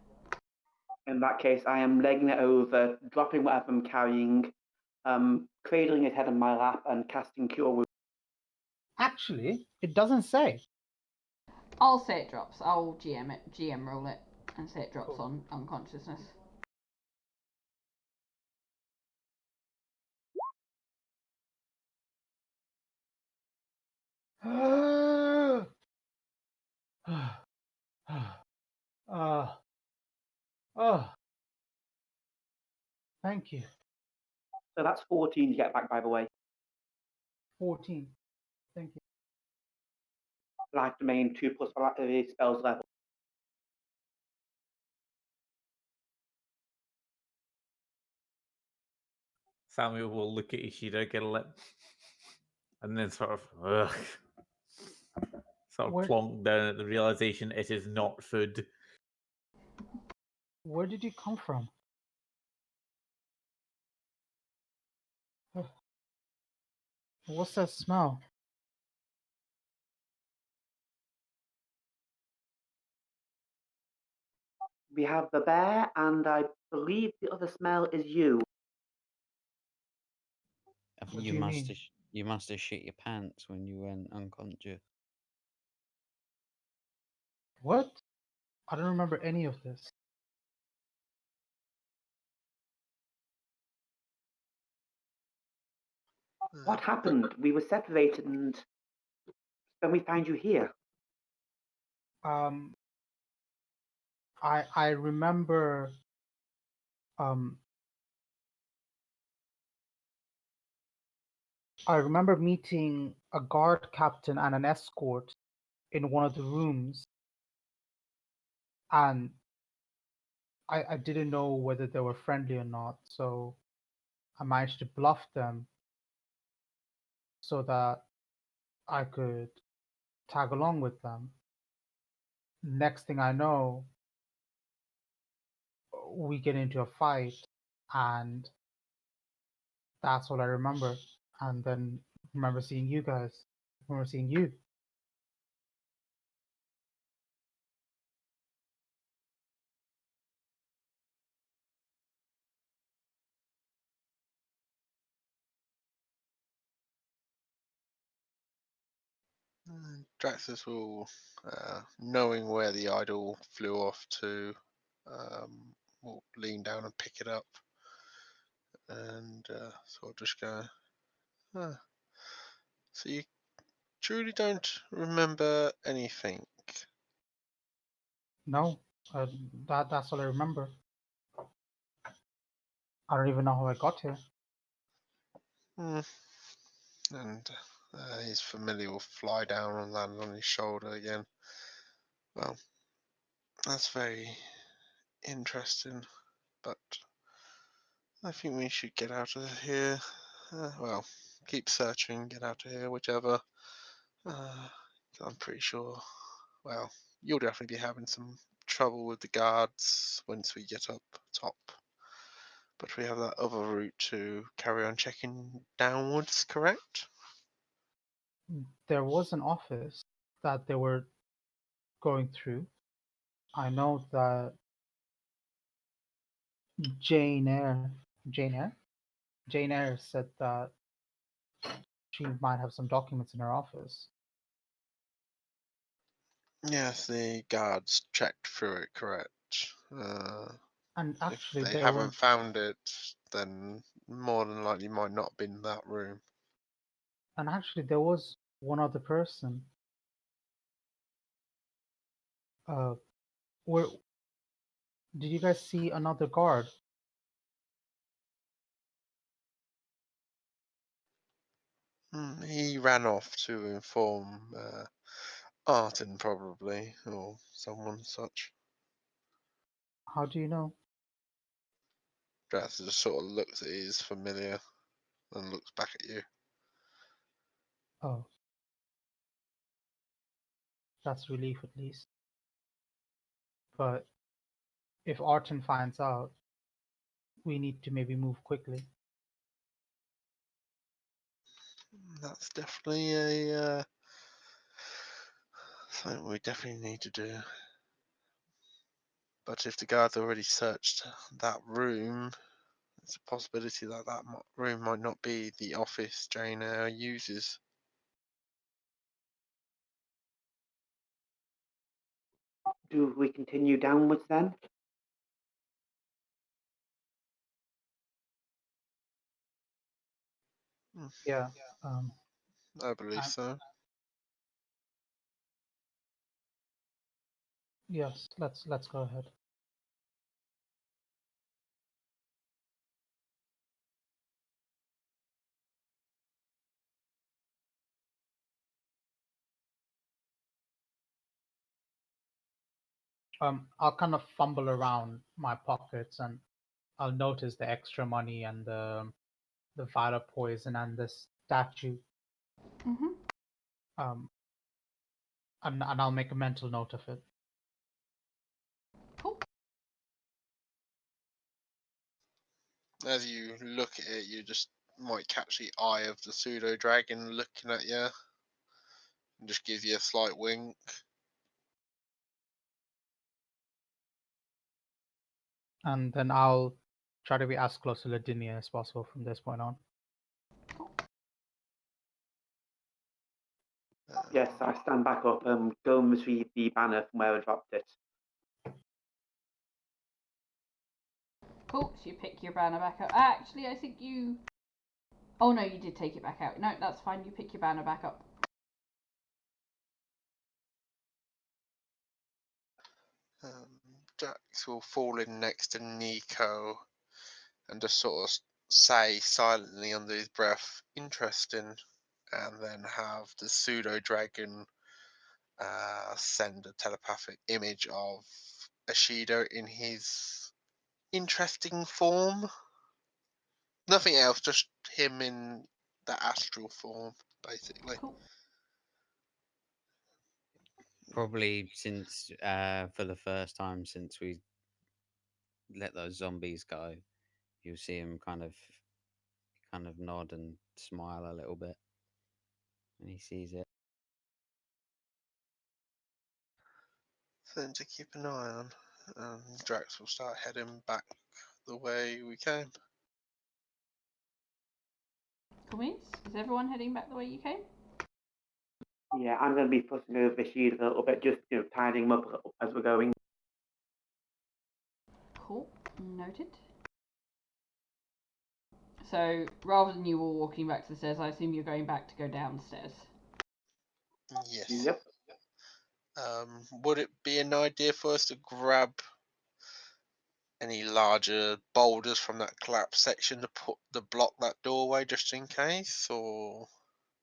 [SPEAKER 2] In that case, I am legging it over, dropping whatever I'm carrying, cradling his head in my lap, and casting Cure Wounds.
[SPEAKER 6] Actually, it doesn't say.
[SPEAKER 1] I'll say it drops. I'll GM roll it, and say it drops
[SPEAKER 6] Cool.
[SPEAKER 1] on unconsciousness.
[SPEAKER 6] Thank you.
[SPEAKER 2] So that's 14 to get back, by the way.
[SPEAKER 6] 14. Thank you.
[SPEAKER 2] Life domain 2 plus the spell's level.
[SPEAKER 5] Samuel will look at Ishida, get a lip, and then sort of
[SPEAKER 6] Where-
[SPEAKER 5] plonk down at the realization it is not food.
[SPEAKER 6] Where did you come from? What's that smell?
[SPEAKER 2] We have the bear, and I believe the other smell is you.
[SPEAKER 6] What do you mean?
[SPEAKER 4] You must have shit your pants when you went unconscious.
[SPEAKER 6] What? I don't remember any of this.
[SPEAKER 2] What happened? We were separated, and then we find you here.
[SPEAKER 6] I remember I remember meeting a guard captain and an escort in one of the rooms, and I didn't know whether they were friendly or not, so I managed to bluff them so that I could tag along with them. Next thing I know, we get into a fight, and that's all I remember. And then remember seeing you guys. Remember seeing you.
[SPEAKER 3] Draxus will, knowing where the idol flew off to, will lean down and pick it up, and sort of just go, "Ah, so you truly don't remember anything?"
[SPEAKER 6] No, that's all I remember. I don't even know how I got here.
[SPEAKER 3] Hmm. And his familiar will fly down and land on his shoulder again. Well, that's very interesting, but I think we should get out of here. Well, keep searching, get out of here, whichever. I'm pretty sure, well, you'll definitely be having some trouble with the guards once we get up top. But we have that other route to carry on checking downwards, correct?
[SPEAKER 6] There was an office that they were going through. I know that Jane Eyre, Jane Eyre, Jane Eyre said that she might have some documents in her office.
[SPEAKER 3] Yes, the guards checked through it, correct.
[SPEAKER 6] And
[SPEAKER 3] If
[SPEAKER 6] actually,
[SPEAKER 3] they
[SPEAKER 6] there were,
[SPEAKER 3] haven't found it, then more than likely might not be in that room.
[SPEAKER 6] and actually there was one other person. Where did you guys see another guard?
[SPEAKER 3] He ran off to inform Artin, probably, or someone such.
[SPEAKER 6] How do you know?
[SPEAKER 3] Drax just sort of looks at his familiar and looks back at you.
[SPEAKER 6] Oh, that's relief at least. But if Arton finds out, we need to maybe move quickly.
[SPEAKER 3] That's definitely a something we definitely need to do. But if the guards already searched that room, there's a possibility that room might not be the office Jane Eyre uses.
[SPEAKER 2] Do we continue downwards then?
[SPEAKER 6] Yeah.
[SPEAKER 3] I believe
[SPEAKER 6] I-
[SPEAKER 3] so.
[SPEAKER 6] Yes. Let's go ahead. I'll kind of fumble around my pockets and I'll notice the extra money and the vial of poison and the statue.
[SPEAKER 1] Mhm.
[SPEAKER 6] And I'll make a mental note of it.
[SPEAKER 1] Cool.
[SPEAKER 3] As you look at it, you just might catch the eye of the pseudo dragon looking at you and just give you a slight wink.
[SPEAKER 6] And then I'll try to be as close to Ladinia as possible from this point on.
[SPEAKER 2] Yes, I stand back up and go and retrieve the banner from where I dropped it.
[SPEAKER 1] Cool. So you pick your banner back up. Actually, I think you. Oh no, you did take it back out. No, that's fine. You pick your banner back up.
[SPEAKER 3] Jax will fall in next to Nico and just sort of say silently under his breath, interesting, and then have the pseudo dragon send a telepathic image of Ashido in his interesting form. Nothing else, just him in the astral form, basically.
[SPEAKER 1] Cool.
[SPEAKER 4] Probably since for the first time since we let those zombies go, you'll see him kind of nod and smile a little bit when he sees it.
[SPEAKER 3] Something to keep an eye on. Drax will start heading back the way we came.
[SPEAKER 1] Cool means. Is everyone heading back the way you came?
[SPEAKER 2] Yeah, I'm going to be fussing over the shield a little bit, just tidying them up a little as we're going.
[SPEAKER 1] Cool. Noted. So rather than you all walking back to the stairs, I assume you're going back to go downstairs.
[SPEAKER 3] Yes.
[SPEAKER 2] Yep.
[SPEAKER 3] Would it be an idea for us to grab any larger boulders from that collapsed section to block that doorway just in case, or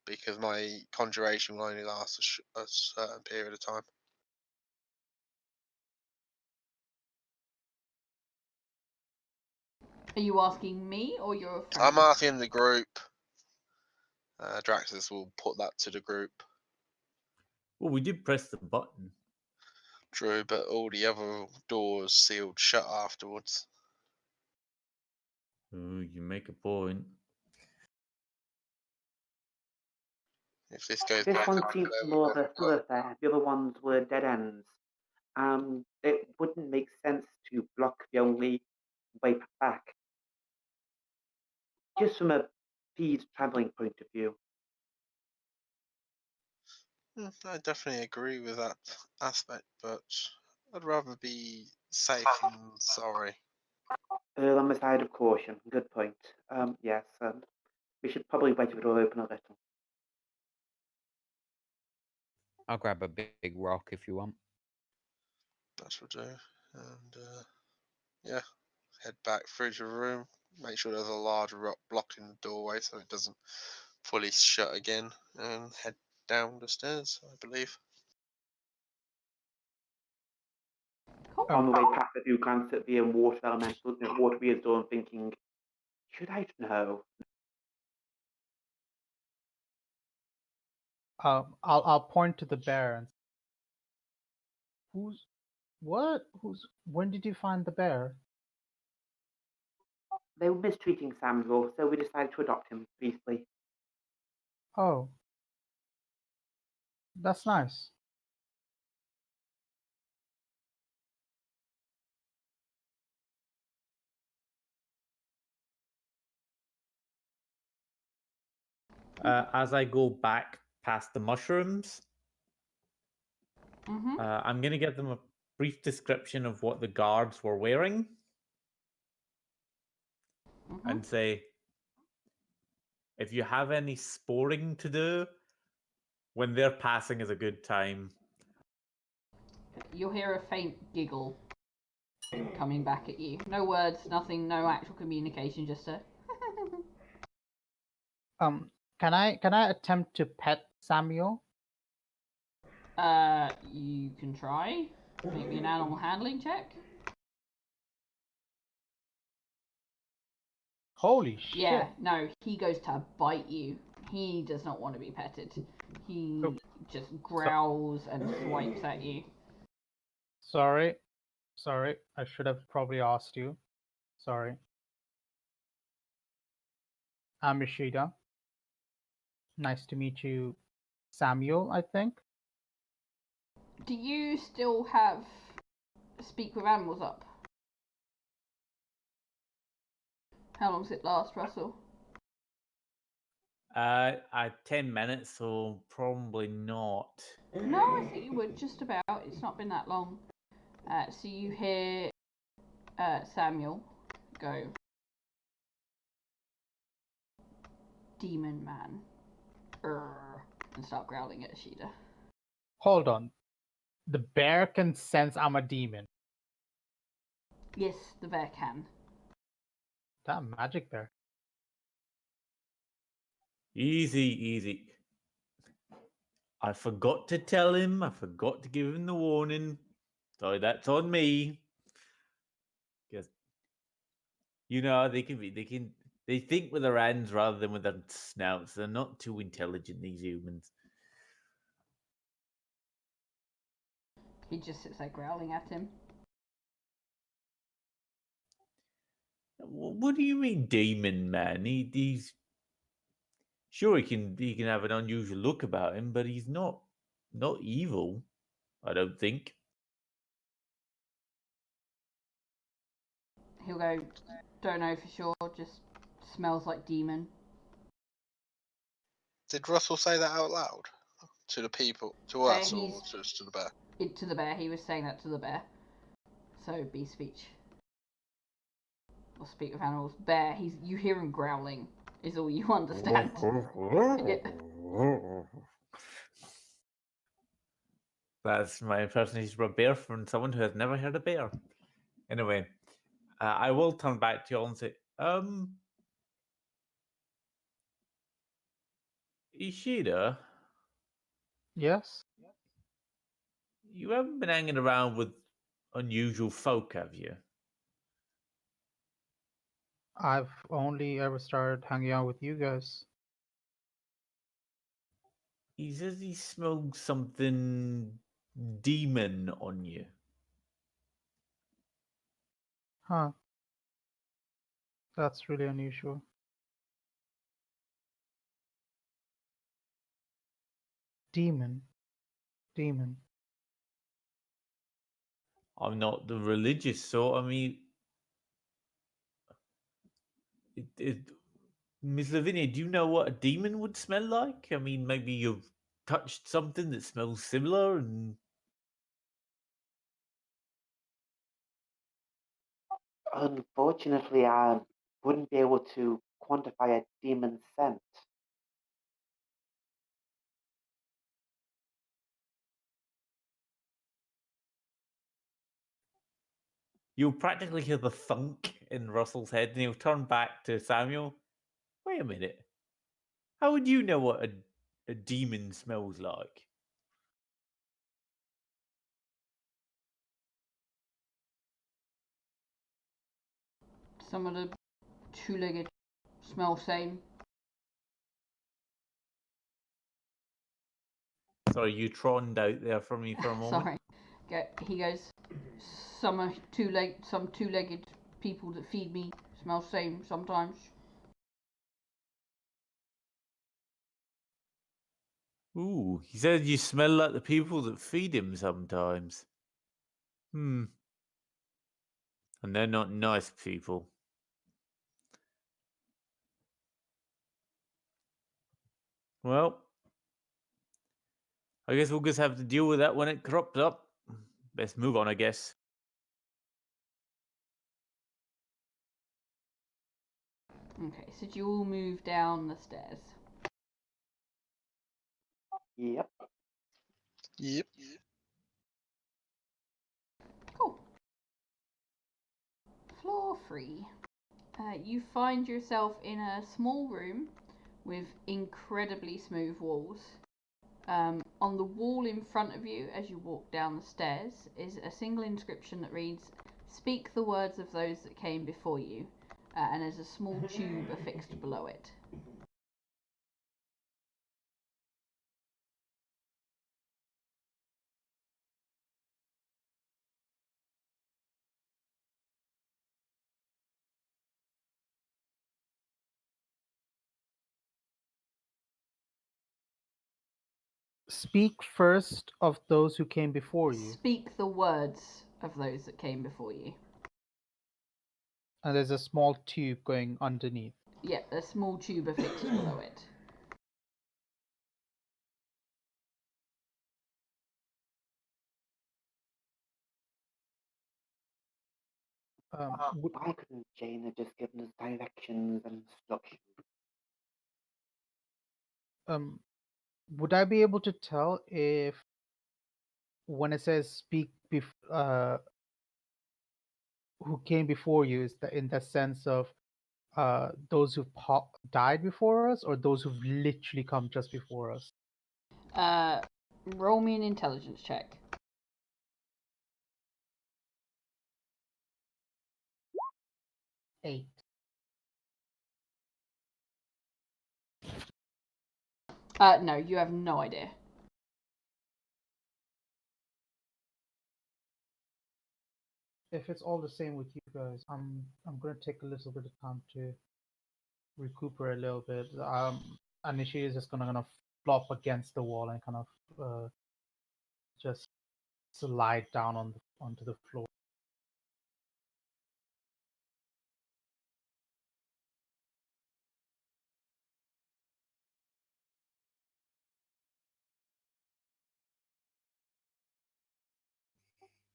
[SPEAKER 3] because my conjuration will only last a certain period of time?
[SPEAKER 1] Are you asking me or your friend?
[SPEAKER 3] I'm asking the group. Draxus will put that to the group.
[SPEAKER 5] Well, we did press the button.
[SPEAKER 3] True, but all the other doors sealed shut afterwards.
[SPEAKER 5] Oh, you make a point.
[SPEAKER 3] If this goes
[SPEAKER 2] This
[SPEAKER 3] back
[SPEAKER 2] one
[SPEAKER 3] up
[SPEAKER 2] seems
[SPEAKER 3] where we
[SPEAKER 2] more of
[SPEAKER 3] were,
[SPEAKER 2] a thoroughfare. The other ones were dead ends. It wouldn't make sense to block the only way back. Just from a feed travelling point of view.
[SPEAKER 3] I definitely agree with that aspect, but I'd rather be safe than sorry.
[SPEAKER 2] On the side of caution. Good point. Yes, we should probably wait the door open a little.
[SPEAKER 4] I'll grab a big rock if you want.
[SPEAKER 3] That will do. And yeah, head back through the room. Make sure there's a large rock blocking the doorway so it doesn't fully shut again. And head down the stairs, I believe.
[SPEAKER 1] Cool.
[SPEAKER 2] On the way past, I do glance at the water elemental, water weird door, and thinking, should I know?
[SPEAKER 6] I'll point to the bear and when did you find the bear?
[SPEAKER 2] They were mistreating Samuel, so we decided to adopt him briefly.
[SPEAKER 6] Oh, that's nice.
[SPEAKER 5] As I go back past the mushrooms,
[SPEAKER 1] Mm-hmm.
[SPEAKER 5] I'm going to give them a brief description of what the guards were wearing
[SPEAKER 1] Mm-hmm.
[SPEAKER 5] and say, if you have any sporing to do, when they're passing is a good time.
[SPEAKER 1] You'll hear a faint giggle coming back at you. No words, nothing, no actual communication, just a.
[SPEAKER 6] Can I attempt to pet Samuel?
[SPEAKER 1] You can try. Maybe an animal handling check.
[SPEAKER 6] Holy shit!
[SPEAKER 1] Yeah, no, he goes to bite you. He does not want to be petted. He just growls and swipes at you.
[SPEAKER 6] Sorry, I should have probably asked you. Sorry. I'm Ishida. Nice to meet you, Samuel, I think.
[SPEAKER 1] Do you still have speak with animals up? How long does it last, Russell?
[SPEAKER 5] 10 minutes, so probably not.
[SPEAKER 1] No, I think you would, just about. It's not been that long. So you hear Samuel go, Demon man. And start growling at Ishida.
[SPEAKER 6] Hold on. The bear can sense I'm a demon.
[SPEAKER 1] Yes, the bear can.
[SPEAKER 6] Damn, magic bear.
[SPEAKER 5] Easy. I forgot to tell him. I forgot to give him the warning. So that's on me. Because they think with their hands rather than with their snouts. They're not too intelligent, these humans.
[SPEAKER 1] He just sits there growling at him.
[SPEAKER 5] What do you mean, demon man? He's sure he can have an unusual look about him, but he's not evil. I don't think.
[SPEAKER 1] He'll go, don't know for sure, just smells like demon.
[SPEAKER 3] Did Russell say that out loud to the people, to us, or just to the bear?
[SPEAKER 1] To the bear, he was saying that to the bear. So be speech. Or speak with animals. Bear, you hear him growling, is all you understand. Yeah.
[SPEAKER 5] That's my impersonation of a bear from someone who has never heard a bear. Anyway, I will turn back to you all and say, Ishida,
[SPEAKER 6] Yes?
[SPEAKER 5] you haven't been hanging around with unusual folk, have you?
[SPEAKER 6] I've only ever started hanging out with you guys.
[SPEAKER 5] He says he smelled something demon on you.
[SPEAKER 6] Huh. That's really unusual. Demon.
[SPEAKER 5] I'm not the religious sort. I mean, Miss Lavinia, do you know what a demon would smell like? I mean, maybe you've touched something that smells similar and
[SPEAKER 2] Unfortunately, I wouldn't be able to quantify a demon's scent.
[SPEAKER 5] you'll practically hear the thunk in Russell's head, and he'll turn back to Samuel. Wait a minute. How would you know what a demon smells like?
[SPEAKER 1] Some of the two-legged smell same.
[SPEAKER 5] Sorry, you troned out there for me for a moment.
[SPEAKER 1] Sorry. He goes, some two-legged people that feed me smell same sometimes.
[SPEAKER 5] Ooh, he said you smell like the people that feed him sometimes. And they're not nice people. Well, I guess we'll just have to deal with that when it crops up. Best move on, I guess.
[SPEAKER 1] Okay, so do you all move down the stairs?
[SPEAKER 2] Yep.
[SPEAKER 3] Yep.
[SPEAKER 1] Cool. Floor 3. You find yourself in a small room with incredibly smooth walls. On the wall in front of you, as you walk down the stairs, is a single inscription that reads, "Speak the words of those that came before you," and there's a small tube affixed below it.
[SPEAKER 6] Speak first of those who came before you.
[SPEAKER 1] Speak the words of those that came before you.
[SPEAKER 6] And there's a small tube going underneath.
[SPEAKER 1] Yeah, a small tube affixed below it.
[SPEAKER 2] Why couldn't Jane have just given us directions and instructions?
[SPEAKER 6] Would I be able to tell if when it says speak who came before you, is that in the sense of those who've died before us, or those who've literally come just before us?
[SPEAKER 1] Roll me an intelligence check.
[SPEAKER 6] 8.
[SPEAKER 1] No, you have no idea.
[SPEAKER 6] If it's all the same with you guys, I'm gonna take a little bit of time to recuperate a little bit. And she is just gonna kind of flop against the wall and kind of just slide down onto the floor.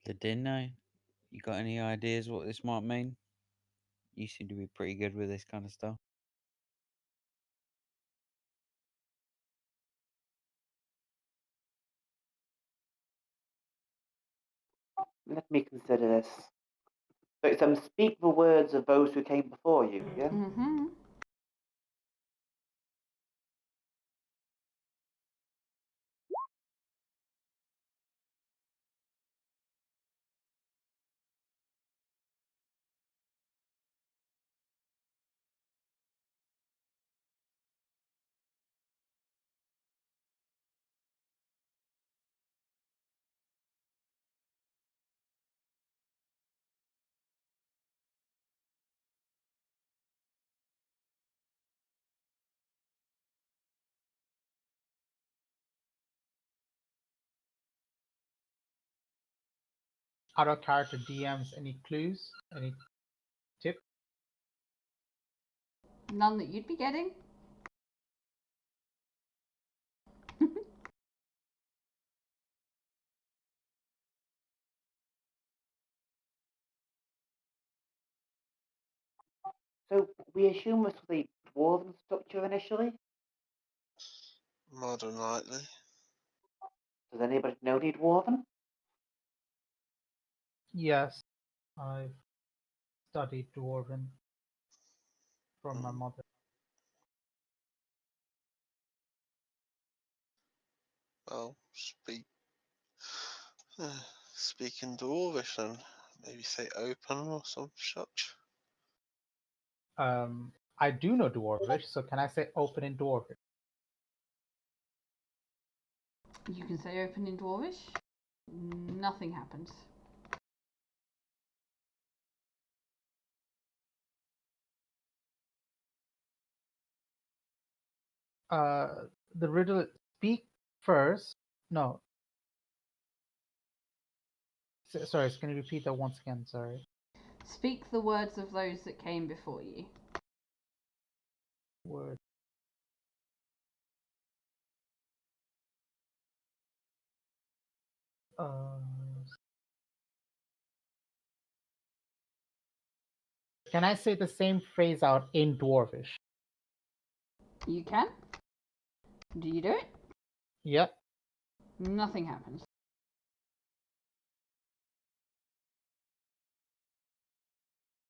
[SPEAKER 4] Ladino, you got any ideas what this might mean? You seem to be pretty good with this kind of stuff.
[SPEAKER 2] Let me consider this. So it's speak the words of those who came before you, yeah?
[SPEAKER 1] Mm-hmm.
[SPEAKER 6] Out of character DMs, any clues? Any tip?
[SPEAKER 1] None that you'd be getting.
[SPEAKER 2] So we assume this was a dwarven structure initially?
[SPEAKER 3] More than likely.
[SPEAKER 2] Does anybody know any dwarven?
[SPEAKER 6] Yes, I've studied Dwarven from my mother.
[SPEAKER 3] Well, speak in Dwarvish then. Maybe say open or some such.
[SPEAKER 6] I do know Dwarvish, so can I say open in Dwarvish?
[SPEAKER 1] You can say open in Dwarvish. Nothing happens.
[SPEAKER 6] The riddle, speak first. No. Sorry, can you repeat that once again? Sorry.
[SPEAKER 1] Speak the words of those that came before you.
[SPEAKER 6] Word. Uh, can I say the same phrase out in Dwarvish?
[SPEAKER 1] You can. Do you do it?
[SPEAKER 6] Yep.
[SPEAKER 1] Nothing happens.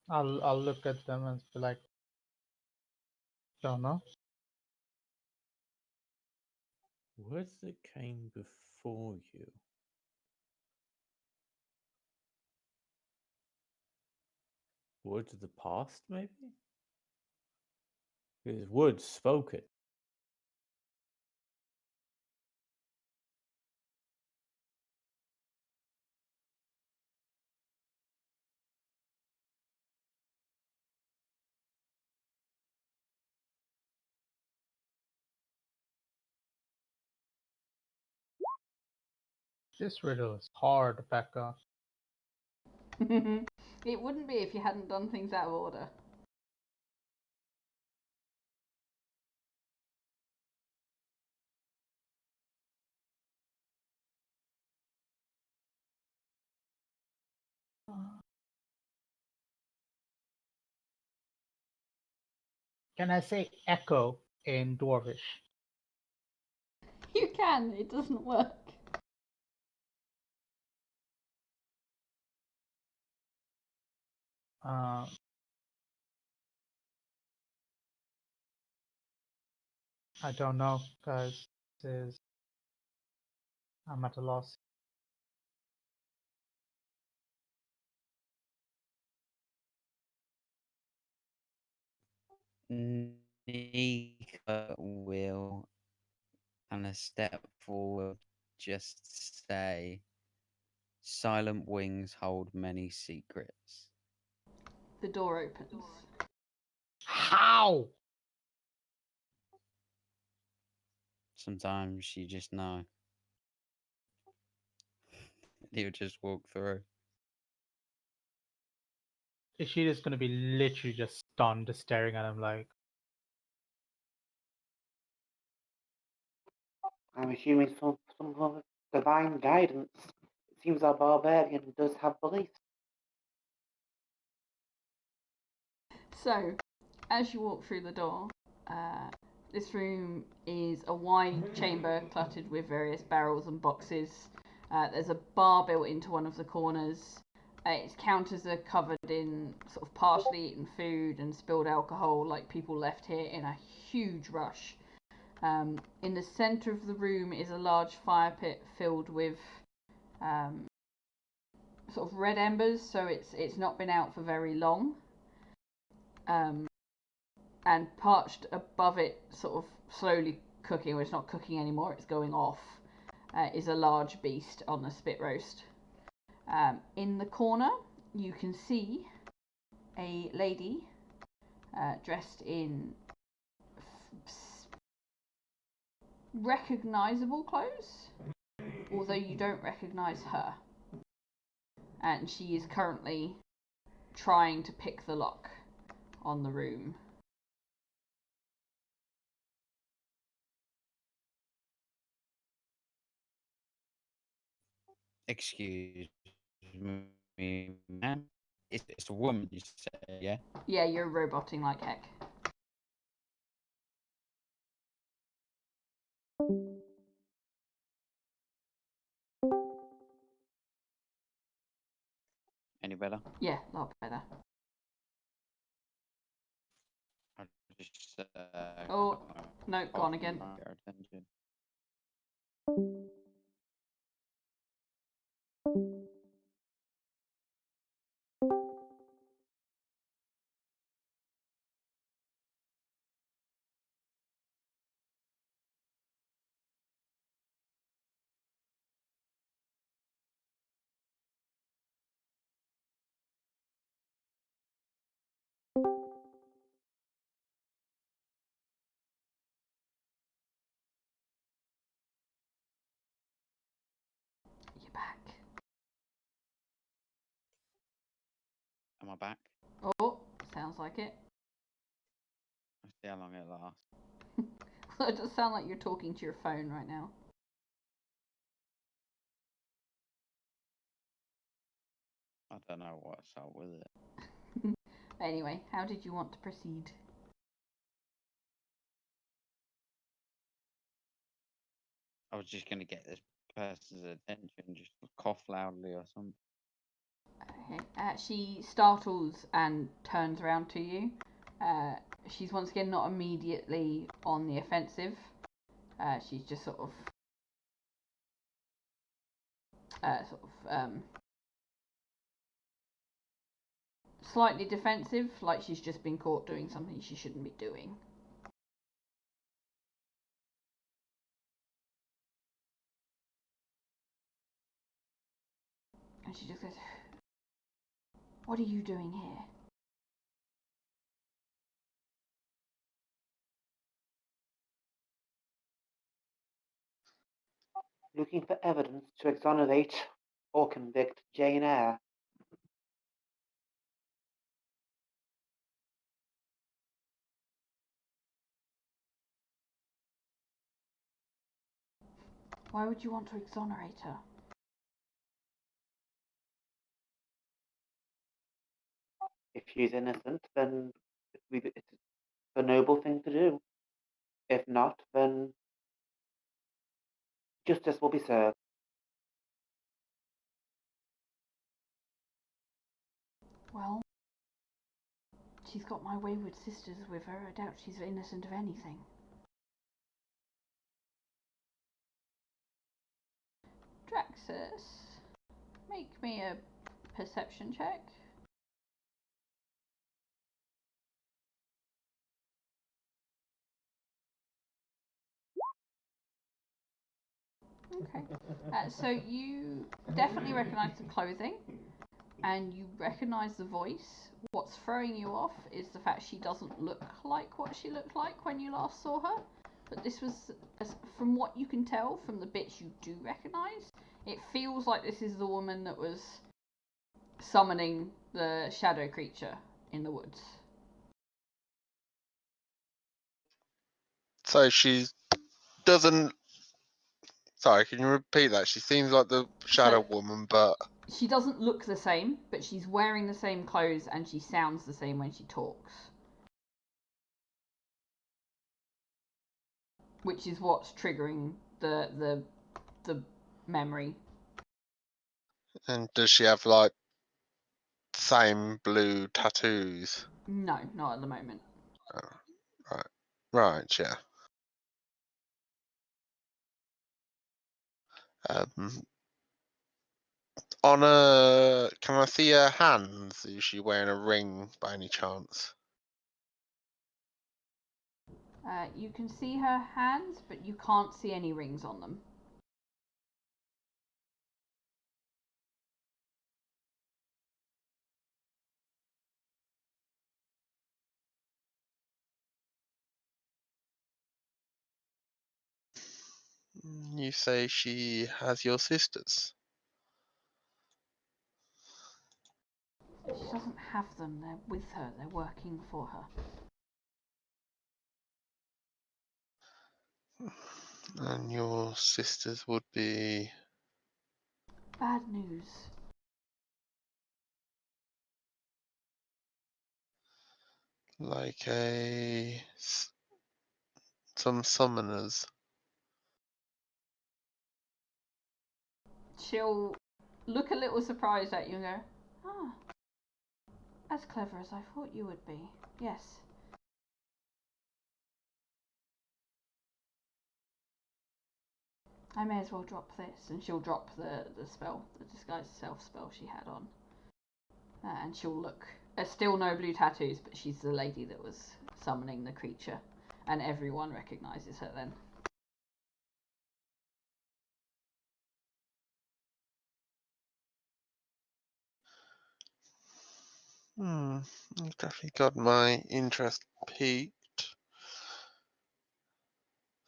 [SPEAKER 6] I'll look at them and be like, don't know.
[SPEAKER 5] Words that came before you. Words of the past, maybe? Because words spoken.
[SPEAKER 6] This riddle is hard, Becca.
[SPEAKER 1] It wouldn't be if you hadn't done things out of order.
[SPEAKER 6] Can I say echo in Dwarvish?
[SPEAKER 1] You can. It doesn't work.
[SPEAKER 6] Um, I don't know, guys. I'm at a loss.
[SPEAKER 4] Nika will kind of step forward, just say, "Silent wings hold many secrets."
[SPEAKER 1] The door opens.
[SPEAKER 6] How?
[SPEAKER 4] Sometimes you just know. He'll just walk through.
[SPEAKER 6] Is she just gonna be literally just stunned, just staring at him like,
[SPEAKER 2] I'm assuming some sort of divine guidance. It seems our barbarian does have beliefs.
[SPEAKER 1] So, as you walk through the door, this room is a wide chamber cluttered with various barrels and boxes. There's a bar built into one of the corners. Its counters are covered in sort of partially eaten food and spilled alcohol, like people left here in a huge rush. In the centre of the room is a large fire pit filled with sort of red embers, so it's not been out for very long. And parched above it, sort of slowly cooking, or it's not cooking anymore, it's going off, is a large beast on a spit roast. In the corner, you can see a lady dressed in recognisable clothes, although you don't recognise her. And she is currently trying to pick the lock on the room.
[SPEAKER 4] Excuse me, ma'am. It's a woman, you say, yeah?
[SPEAKER 1] Yeah, you're roboting like heck.
[SPEAKER 4] Any better?
[SPEAKER 1] Yeah, a lot better.
[SPEAKER 4] I'll just,
[SPEAKER 1] Oh, no, gone again.
[SPEAKER 4] Your attention.
[SPEAKER 1] You're back.
[SPEAKER 4] Am I back?
[SPEAKER 1] Oh, sounds like it.
[SPEAKER 4] Let's see how long it lasts.
[SPEAKER 1] It does sound like you're talking to your phone right now.
[SPEAKER 4] I don't know what's up with it.
[SPEAKER 1] Anyway, how did you want to proceed?
[SPEAKER 4] I was just going to get this person's attention, just cough loudly or something.
[SPEAKER 1] Okay. She startles and turns around to you. She's once again not immediately on the offensive. She's just sort of slightly defensive, like she's just been caught doing something she shouldn't be doing. And she just goes, "What are you doing here?"
[SPEAKER 2] Looking for evidence to exonerate or convict Jane Eyre.
[SPEAKER 1] Why would you want to exonerate her?
[SPEAKER 2] If she's innocent, then it's a noble thing to do. If not, then justice will be served.
[SPEAKER 1] Well, she's got my wayward sisters with her. I doubt she's innocent of anything. Draxus, make me a perception check. Okay. So you definitely recognise the clothing, and you recognise the voice. What's throwing you off is the fact she doesn't look like what she looked like when you last saw her. But this was, from what you can tell from the bits you do recognise, it feels like this is the woman that was summoning the shadow creature in the woods.
[SPEAKER 3] So she doesn't. Sorry, can you repeat that? She seems like the shadow woman, but
[SPEAKER 1] She doesn't look the same, but she's wearing the same clothes and she sounds the same when she talks. Which is what's triggering the memory.
[SPEAKER 3] and does she have like same blue tattoos?
[SPEAKER 1] No, not at the moment.
[SPEAKER 3] Oh, right, yeah. Can I see her hands? Is she wearing a ring by any chance?
[SPEAKER 1] You can see her hands, but you can't see any rings on them.
[SPEAKER 3] You say she has your sisters?
[SPEAKER 1] She doesn't have them. They're with her. They're working for her.
[SPEAKER 3] And your sisters would be
[SPEAKER 1] Bad news.
[SPEAKER 3] like some summoners.
[SPEAKER 1] She'll look a little surprised at you and go, "Ah, as clever as I thought you would be. Yes." I may as well drop this. And she'll drop the spell, the disguise self spell she had on. And she'll look. There's still no blue tattoos, but she's the lady that was summoning the creature. And everyone recognises her then.
[SPEAKER 3] You've definitely got my interest piqued.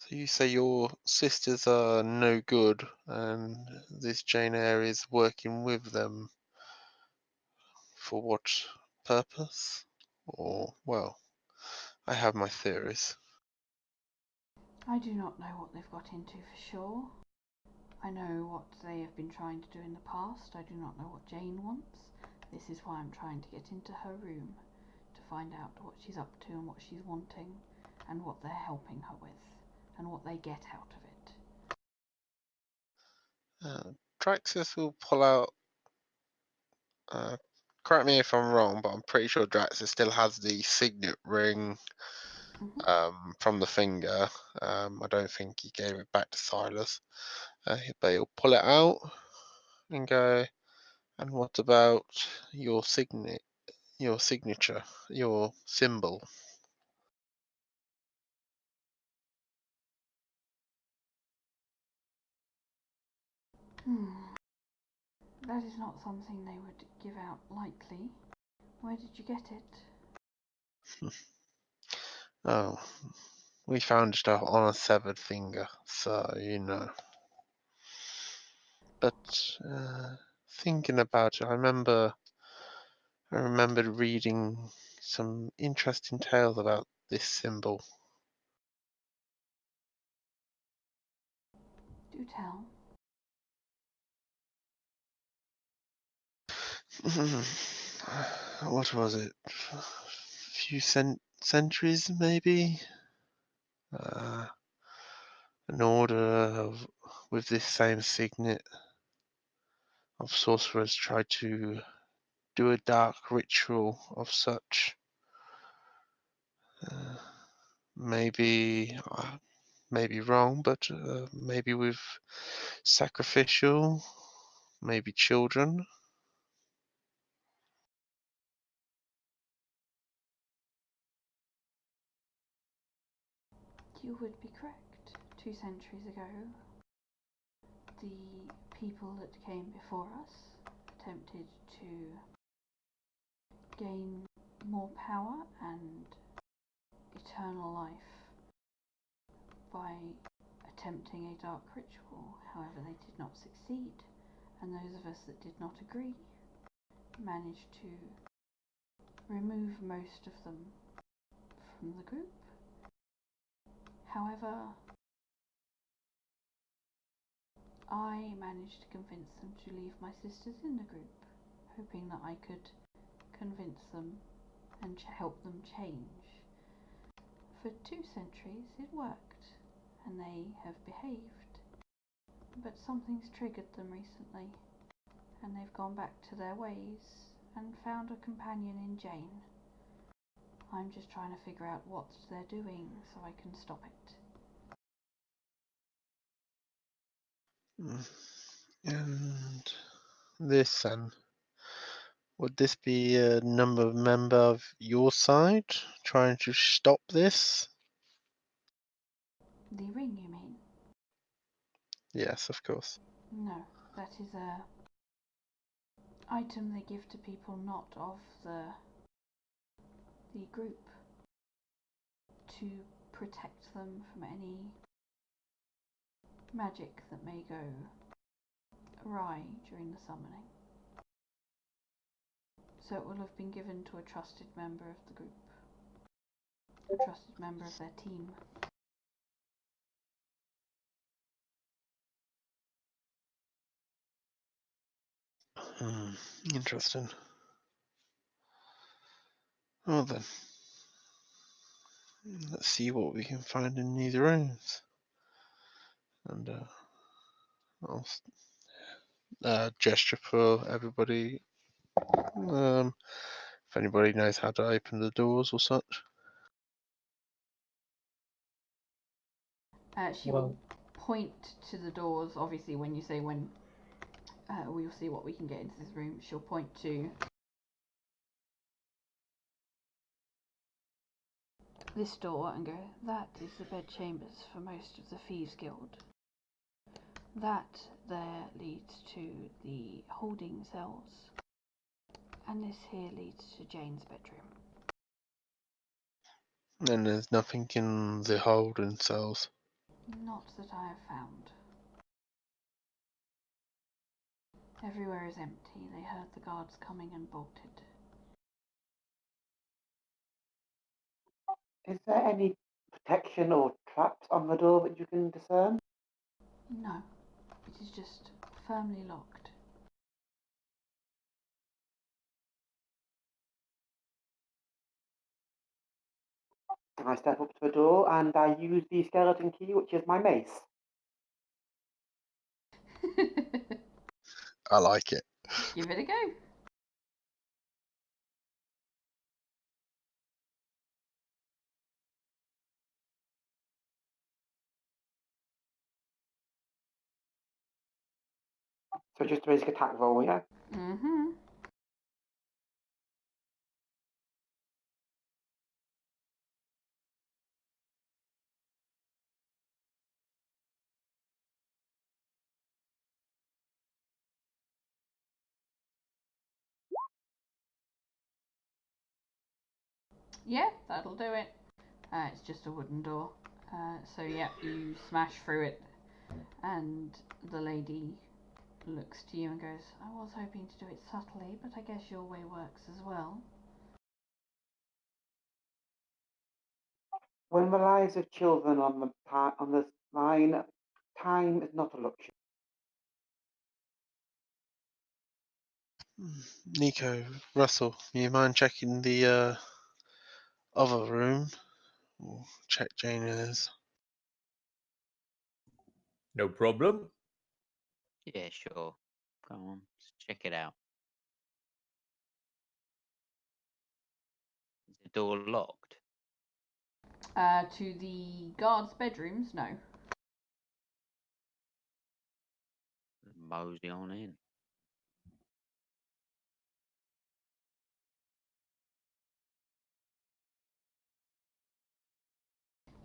[SPEAKER 3] So you say your sisters are no good, and this Jane Eyre is working with them for what purpose? Or, well, I have my theories.
[SPEAKER 1] I do not know what they've got into for sure. I know what they have been trying to do in the past. I do not know what Jane wants. This is why I'm trying to get into her room, to find out what she's up to and what she's wanting, and what they're helping her with, and what they get out of it.
[SPEAKER 3] Draxus will pull out. Correct me if I'm wrong, but I'm pretty sure Draxus still has the signet ring from the finger. I don't think he gave it back to Silas. But he'll pull it out and go, and what about your signature, your symbol?
[SPEAKER 1] That is not something they would give out lightly. Where did you get it?
[SPEAKER 3] Oh, we found it on a severed finger, so you know. But thinking about it, I remembered reading some interesting tales about this symbol.
[SPEAKER 1] Do tell.
[SPEAKER 3] What was it? A few centuries, maybe? An order with this same signet of sorcerers tried to do a dark ritual of such. Maybe wrong, but maybe with sacrificial, maybe children.
[SPEAKER 1] You would be correct. 2 centuries ago, the people that came before us attempted to gain more power and eternal life by attempting a dark ritual. However, they did not succeed, and those of us that did not agree managed to remove most of them from the group. However, I managed to convince them to leave my sisters in the group, hoping that I could convince them and help them change. For 2 centuries it worked, and they have behaved. But something's triggered them recently, and they've gone back to their ways and found a companion in Jane. I'm just trying to figure out what they're doing so I can stop it.
[SPEAKER 3] And this then, would this be a member of your side trying to stop this?
[SPEAKER 1] The ring, you mean?
[SPEAKER 3] Yes, of course.
[SPEAKER 1] No, that is a item they give to people not of the group to protect them from any magic that may go awry during the summoning. So it will have been given to a trusted member of the group, a trusted member of their team.
[SPEAKER 3] Interesting. Well then, let's see what we can find in these rooms. And I'll gesture for everybody. If anybody knows how to open the doors or such.
[SPEAKER 1] She will point to the doors. Obviously, when you say when we'll see what we can get into this room, she'll point to this door and go, that is the bedchambers for most of the Thieves Guild. That there leads to the holding cells, and this here leads to Jane's bedroom.
[SPEAKER 3] And there's nothing in the holding cells.
[SPEAKER 1] Not that I have found. Everywhere is empty. They heard the guards coming and bolted.
[SPEAKER 2] Is there any protection or traps on the door that you can discern?
[SPEAKER 1] No, it is just firmly locked.
[SPEAKER 2] I step up to the door and I use the skeleton key, which is my mace.
[SPEAKER 3] I like it.
[SPEAKER 1] Give it a go.
[SPEAKER 2] So just a basic attack roll, yeah?
[SPEAKER 1] Mm-hmm. Yeah, that'll do it. It's just a wooden door. So yeah, you smash through it, and the lady looks to you and goes, I was hoping to do it subtly, but I guess your way works as well.
[SPEAKER 2] When the lives of children on the line, time is not a luxury.
[SPEAKER 3] Nico, Russell, you mind checking the other room? We'll check Jaina's.
[SPEAKER 5] No problem.
[SPEAKER 4] Yeah, sure. Go on, let's check it out. Is the door locked?
[SPEAKER 1] To the guards' bedrooms, no.
[SPEAKER 4] Mosey on in.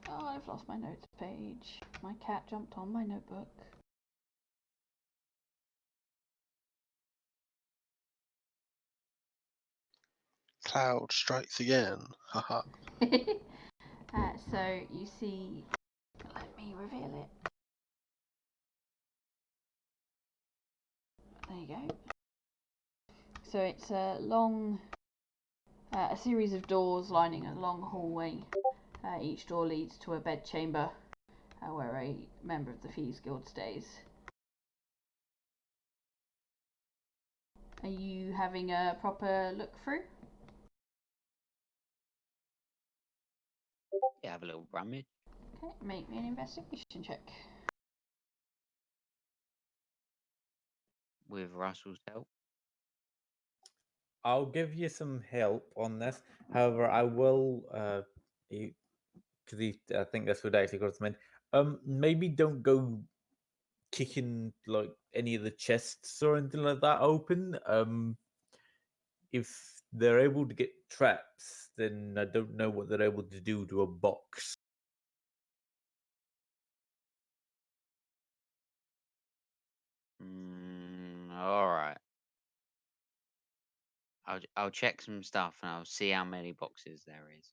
[SPEAKER 1] Oh, I've lost my notes page. My cat jumped on my notebook.
[SPEAKER 3] Cloud strikes again. Haha.
[SPEAKER 1] So you see, let me reveal it. There you go. So it's a long, a series of doors lining a long hallway. Each door leads to a bedchamber where a member of the Thieves Guild stays. Are you having a proper look through?
[SPEAKER 4] Yeah, have a little rummage.
[SPEAKER 1] Okay, make me an investigation check.
[SPEAKER 4] With Russell's help.
[SPEAKER 5] I'll give you some help on this. However, I will, because I think this would actually cost me. Maybe don't go kicking like any of the chests or anything like that open. If they're able to get traps, then I don't know what they're able to do to a box.
[SPEAKER 4] All right. I'll check some stuff and I'll see how many boxes there is.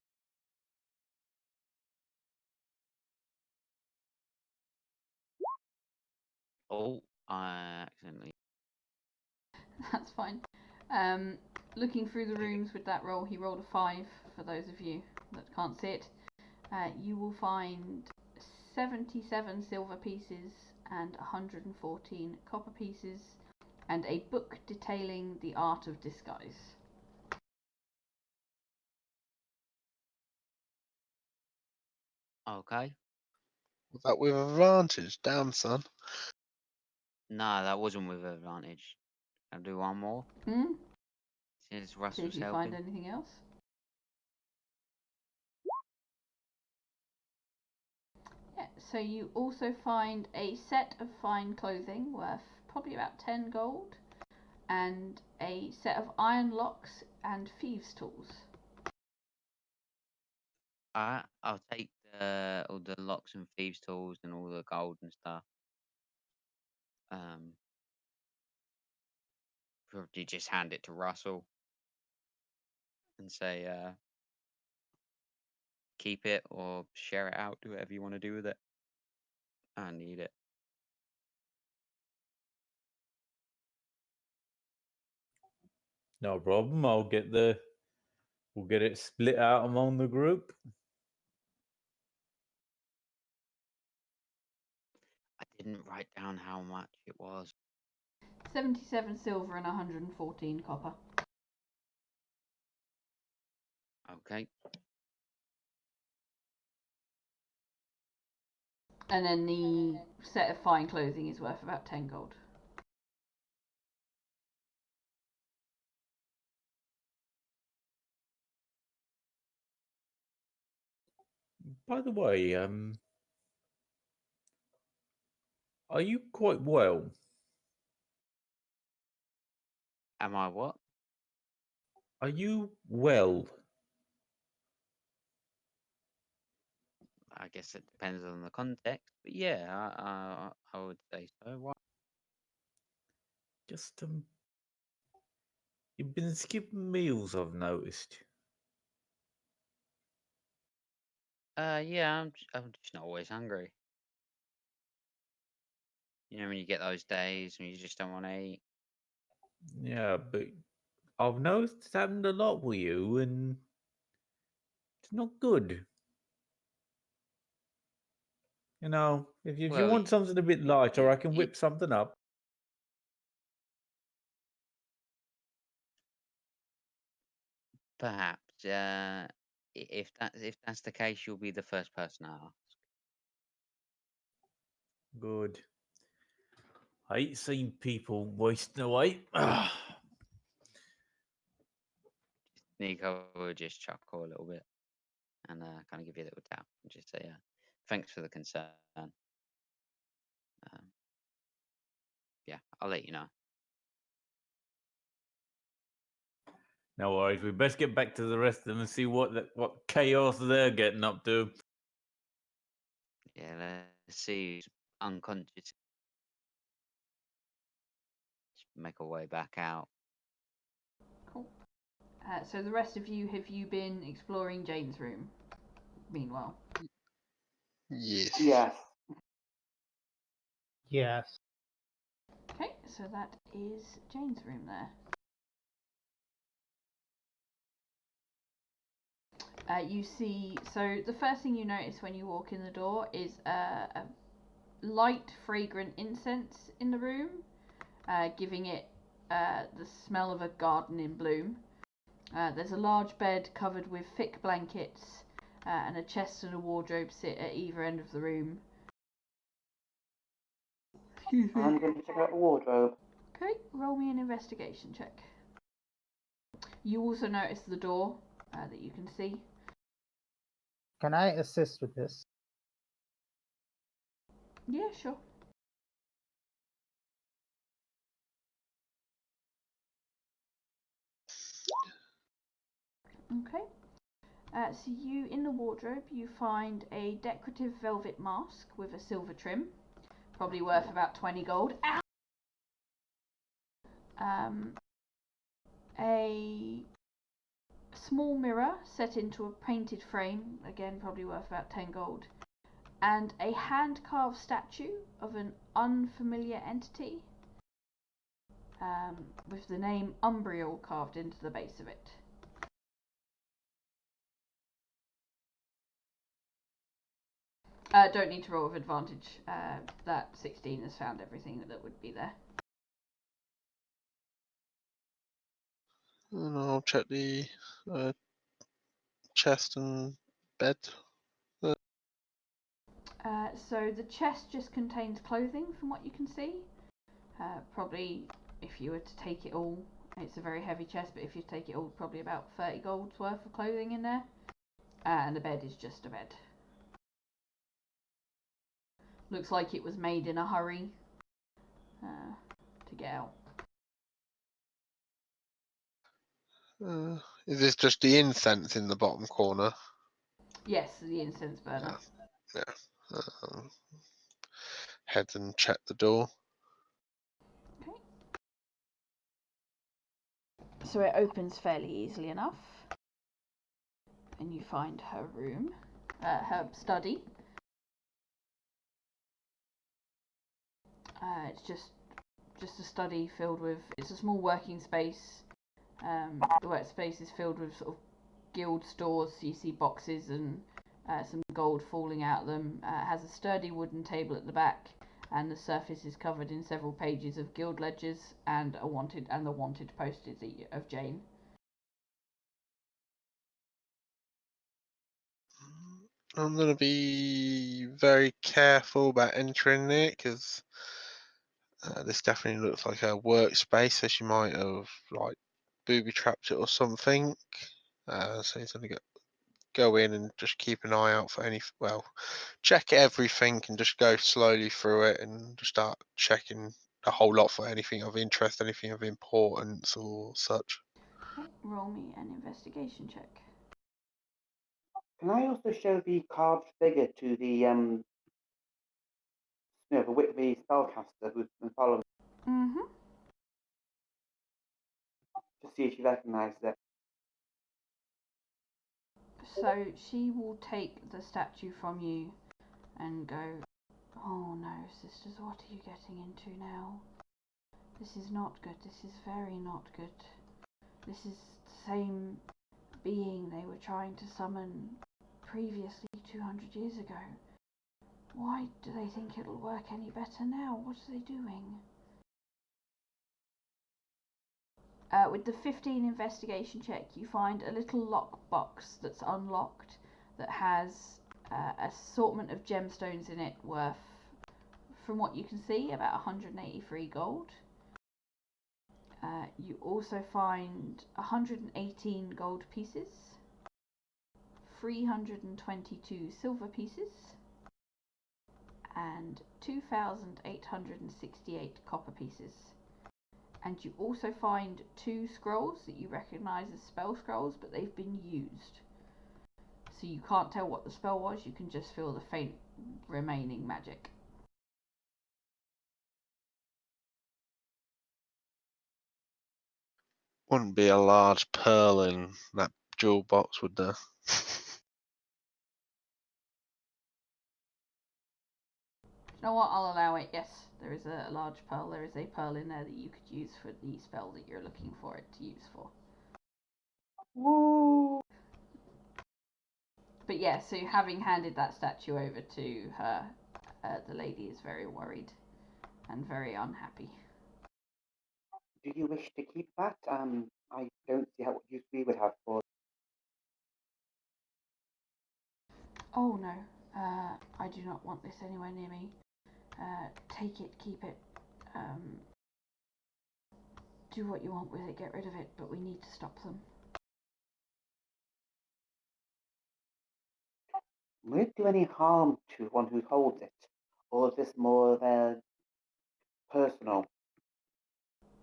[SPEAKER 4] Oh, I accidentally.
[SPEAKER 1] That's fine. Looking through the rooms with that roll, he rolled a 5 for those of you that can't see it. You will find 77 silver pieces and 114 copper pieces, and a book detailing the art of disguise.
[SPEAKER 4] Okay.
[SPEAKER 3] Was that with advantage? Damn, son.
[SPEAKER 4] No, that wasn't with advantage. I'll do one more.
[SPEAKER 1] Hmm?
[SPEAKER 4] Since
[SPEAKER 1] See if
[SPEAKER 4] Russell's
[SPEAKER 1] you find
[SPEAKER 4] helping.
[SPEAKER 1] anything else. Yeah, so you also find a set of fine clothing worth probably about 10 gold, and a set of iron locks and thieves' tools.
[SPEAKER 4] Alright, I'll take all the locks and thieves' tools and all the gold and stuff. Probably just hand it to Russell and say, keep it or share it out, do whatever you want to do with it. I need it.
[SPEAKER 5] No problem. We'll get it split out among the group.
[SPEAKER 4] I didn't write down how much it was.
[SPEAKER 1] 77 silver and 114 copper.
[SPEAKER 4] Okay.
[SPEAKER 1] And then the set of fine clothing is worth about 10 gold.
[SPEAKER 5] By the way, are you quite well?
[SPEAKER 4] Am I what?
[SPEAKER 5] Are you well?
[SPEAKER 4] I guess it depends on the context, but yeah, I would say so. Why?
[SPEAKER 5] Just you've been skipping meals, I've noticed.
[SPEAKER 4] Yeah, I'm just not always hungry. You know when you get those days when you just don't want to eat.
[SPEAKER 5] Yeah, but I've noticed it's happened a lot with you, and it's not good. You know, if you
[SPEAKER 4] Well,
[SPEAKER 5] want something a bit lighter, I can
[SPEAKER 4] you,
[SPEAKER 5] whip something up.
[SPEAKER 4] perhaps. If that's the case, you'll be the first person I ask.
[SPEAKER 5] Good. I hate seeing people wasting away.
[SPEAKER 4] Nico will just chuckle a little bit and kind of give you a little tap and just say, thanks for the concern. Yeah, I'll let you know.
[SPEAKER 5] No worries. We best get back to the rest of them and see what chaos they're getting up to.
[SPEAKER 4] Yeah, let's see who's unconscious. Just make our way back out.
[SPEAKER 1] Cool. So the rest of you, have you been exploring Jane's room? Meanwhile.
[SPEAKER 3] Yes.
[SPEAKER 2] Yes.
[SPEAKER 6] Yes.
[SPEAKER 1] Okay, so that is Jane's room there. You see, so the first thing you notice when you walk in the door is a light, fragrant incense in the room, giving it the smell of a garden in bloom. There's a large bed covered with thick blankets, and a chest and a wardrobe sit at either end of the room. Excuse me.
[SPEAKER 2] I'm going to check out the wardrobe.
[SPEAKER 1] Okay, roll me an investigation check. You also notice the door that you can see.
[SPEAKER 6] Can I assist with this?
[SPEAKER 1] Yeah, sure. Okay. So you, in the wardrobe, you find a decorative velvet mask with a silver trim, probably worth about 20 gold. Ow! A small mirror set into a painted frame, again probably worth about 10 gold, and a hand-carved statue of an unfamiliar entity, with the name Umbriel carved into the base of it. Don't need to roll with advantage. That 16 has found everything that would be there.
[SPEAKER 3] And I'll check the chest and bed.
[SPEAKER 1] So the chest just contains clothing from what you can see. Probably, if you were to take it all, it's a very heavy chest, but if you take it all, probably about 30 gold's worth of clothing in there. And the bed is just a bed. Looks like it was made in a hurry to get out.
[SPEAKER 3] Is this just the incense in the bottom corner?
[SPEAKER 1] Yes, the incense burner.
[SPEAKER 3] Yeah. Head and check the door.
[SPEAKER 1] Okay. So it opens fairly easily enough. And you find her room, her study. It's just a study filled with. It's a small working space. The workspace is filled with sort of guild stores. So you see boxes and some gold falling out of them. Has a sturdy wooden table at the back, and the surface is covered in several pages of guild ledgers and the wanted posters of Jane.
[SPEAKER 3] I'm going to be very careful about entering it because this definitely looks like a workspace, so she might have like booby trapped it or something. So he's going to go in and just keep an eye out for check everything and just go slowly through it and just start checking a whole lot for anything of interest, anything of importance or such.
[SPEAKER 1] Okay, roll me an investigation check.
[SPEAKER 2] Can I also show the carved figure to the the spellcaster who's been following,
[SPEAKER 1] Mm-hmm.
[SPEAKER 2] to see if she recognises it?
[SPEAKER 1] So she will take the statue from you and go, "Oh no, sisters, what are you getting into now? This is not good. This is very not good. This is the same being they were trying to summon previously 200 years ago. Why do they think it'll work any better now? What are they doing?" With the 15 investigation check, you find a little lock box that's unlocked that has assortment of gemstones in it worth, from what you can see, about 183 gold. You also find 118 gold pieces, 322 silver pieces, and 2,868 copper pieces. And you also find 2 scrolls that you recognise as spell scrolls, but they've been used. So you can't tell what the spell was, you can just feel the faint remaining magic.
[SPEAKER 3] Wouldn't be a large pearl in that jewel box, would there?
[SPEAKER 1] You know what, I'll allow it, yes. There is a large pearl, there is a pearl in there that you could use for the spell that you're looking for it to use for.
[SPEAKER 2] Woo!
[SPEAKER 1] But yeah, so having handed that statue over to her, the lady is very worried and very unhappy.
[SPEAKER 2] Do you wish to keep that? I don't see what use we would have for.
[SPEAKER 1] Oh no, I do not want this anywhere near me. Take it, keep it, do what you want with it, get rid of it, but we need to stop them.
[SPEAKER 2] Will it do any harm to one who holds it, or is this more of a personal?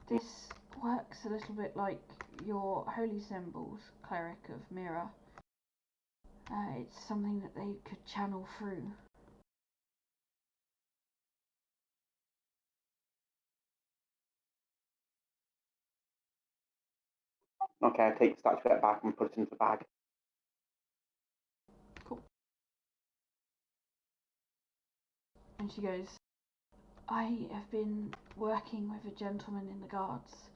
[SPEAKER 1] This works a little bit like your holy symbols, cleric of Mira. It's something that they could channel through.
[SPEAKER 2] Okay, I take the statuette back and put it into the bag.
[SPEAKER 1] Cool. And she goes, "I have been working with a gentleman in the guards.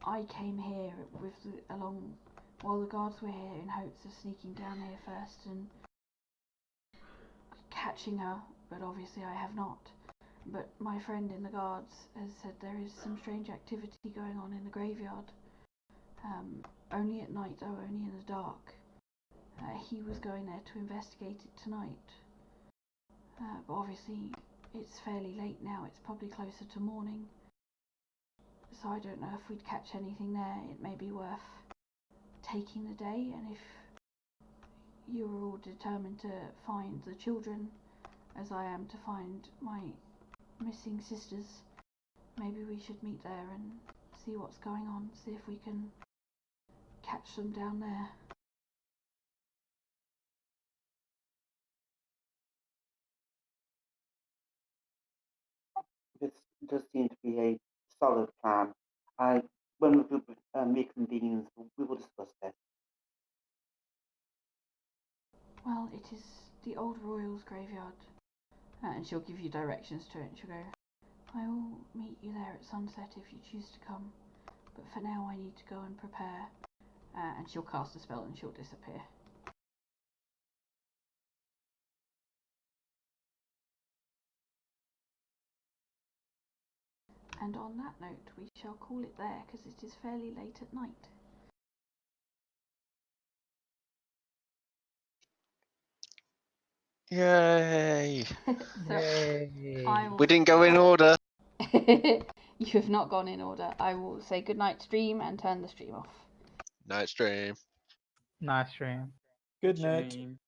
[SPEAKER 1] I came here while the guards were here in hopes of sneaking down here first and catching her, but obviously I have not. But my friend in the guards has said there is some strange activity going on in the graveyard. Only at night though, only in the dark. He was going there to investigate it tonight. But obviously it's fairly late now, it's probably closer to morning. So I don't know if we'd catch anything there. It may be worth taking the day, and if you are all determined to find the children, as I am to find my missing sisters, maybe we should meet there and see what's going on, see if we can catch them down there."
[SPEAKER 2] This does seem to be a solid plan. When the group reconvenes, we will discuss this.
[SPEAKER 1] Well, it is the old royals' graveyard. And she'll give you directions to it, and she'll go, "I will meet you there at sunset if you choose to come, but for now I need to go and prepare." And she'll cast a spell and she'll disappear. And on that note, we shall call it there, because it is fairly late at night.
[SPEAKER 3] Yay!
[SPEAKER 1] So
[SPEAKER 6] Yay.
[SPEAKER 1] I will
[SPEAKER 3] We didn't go in order.
[SPEAKER 1] You have not gone in order. I will say goodnight stream and turn the stream off.
[SPEAKER 3] Night stream.
[SPEAKER 6] Nice stream.
[SPEAKER 7] Good night.
[SPEAKER 8] Shame.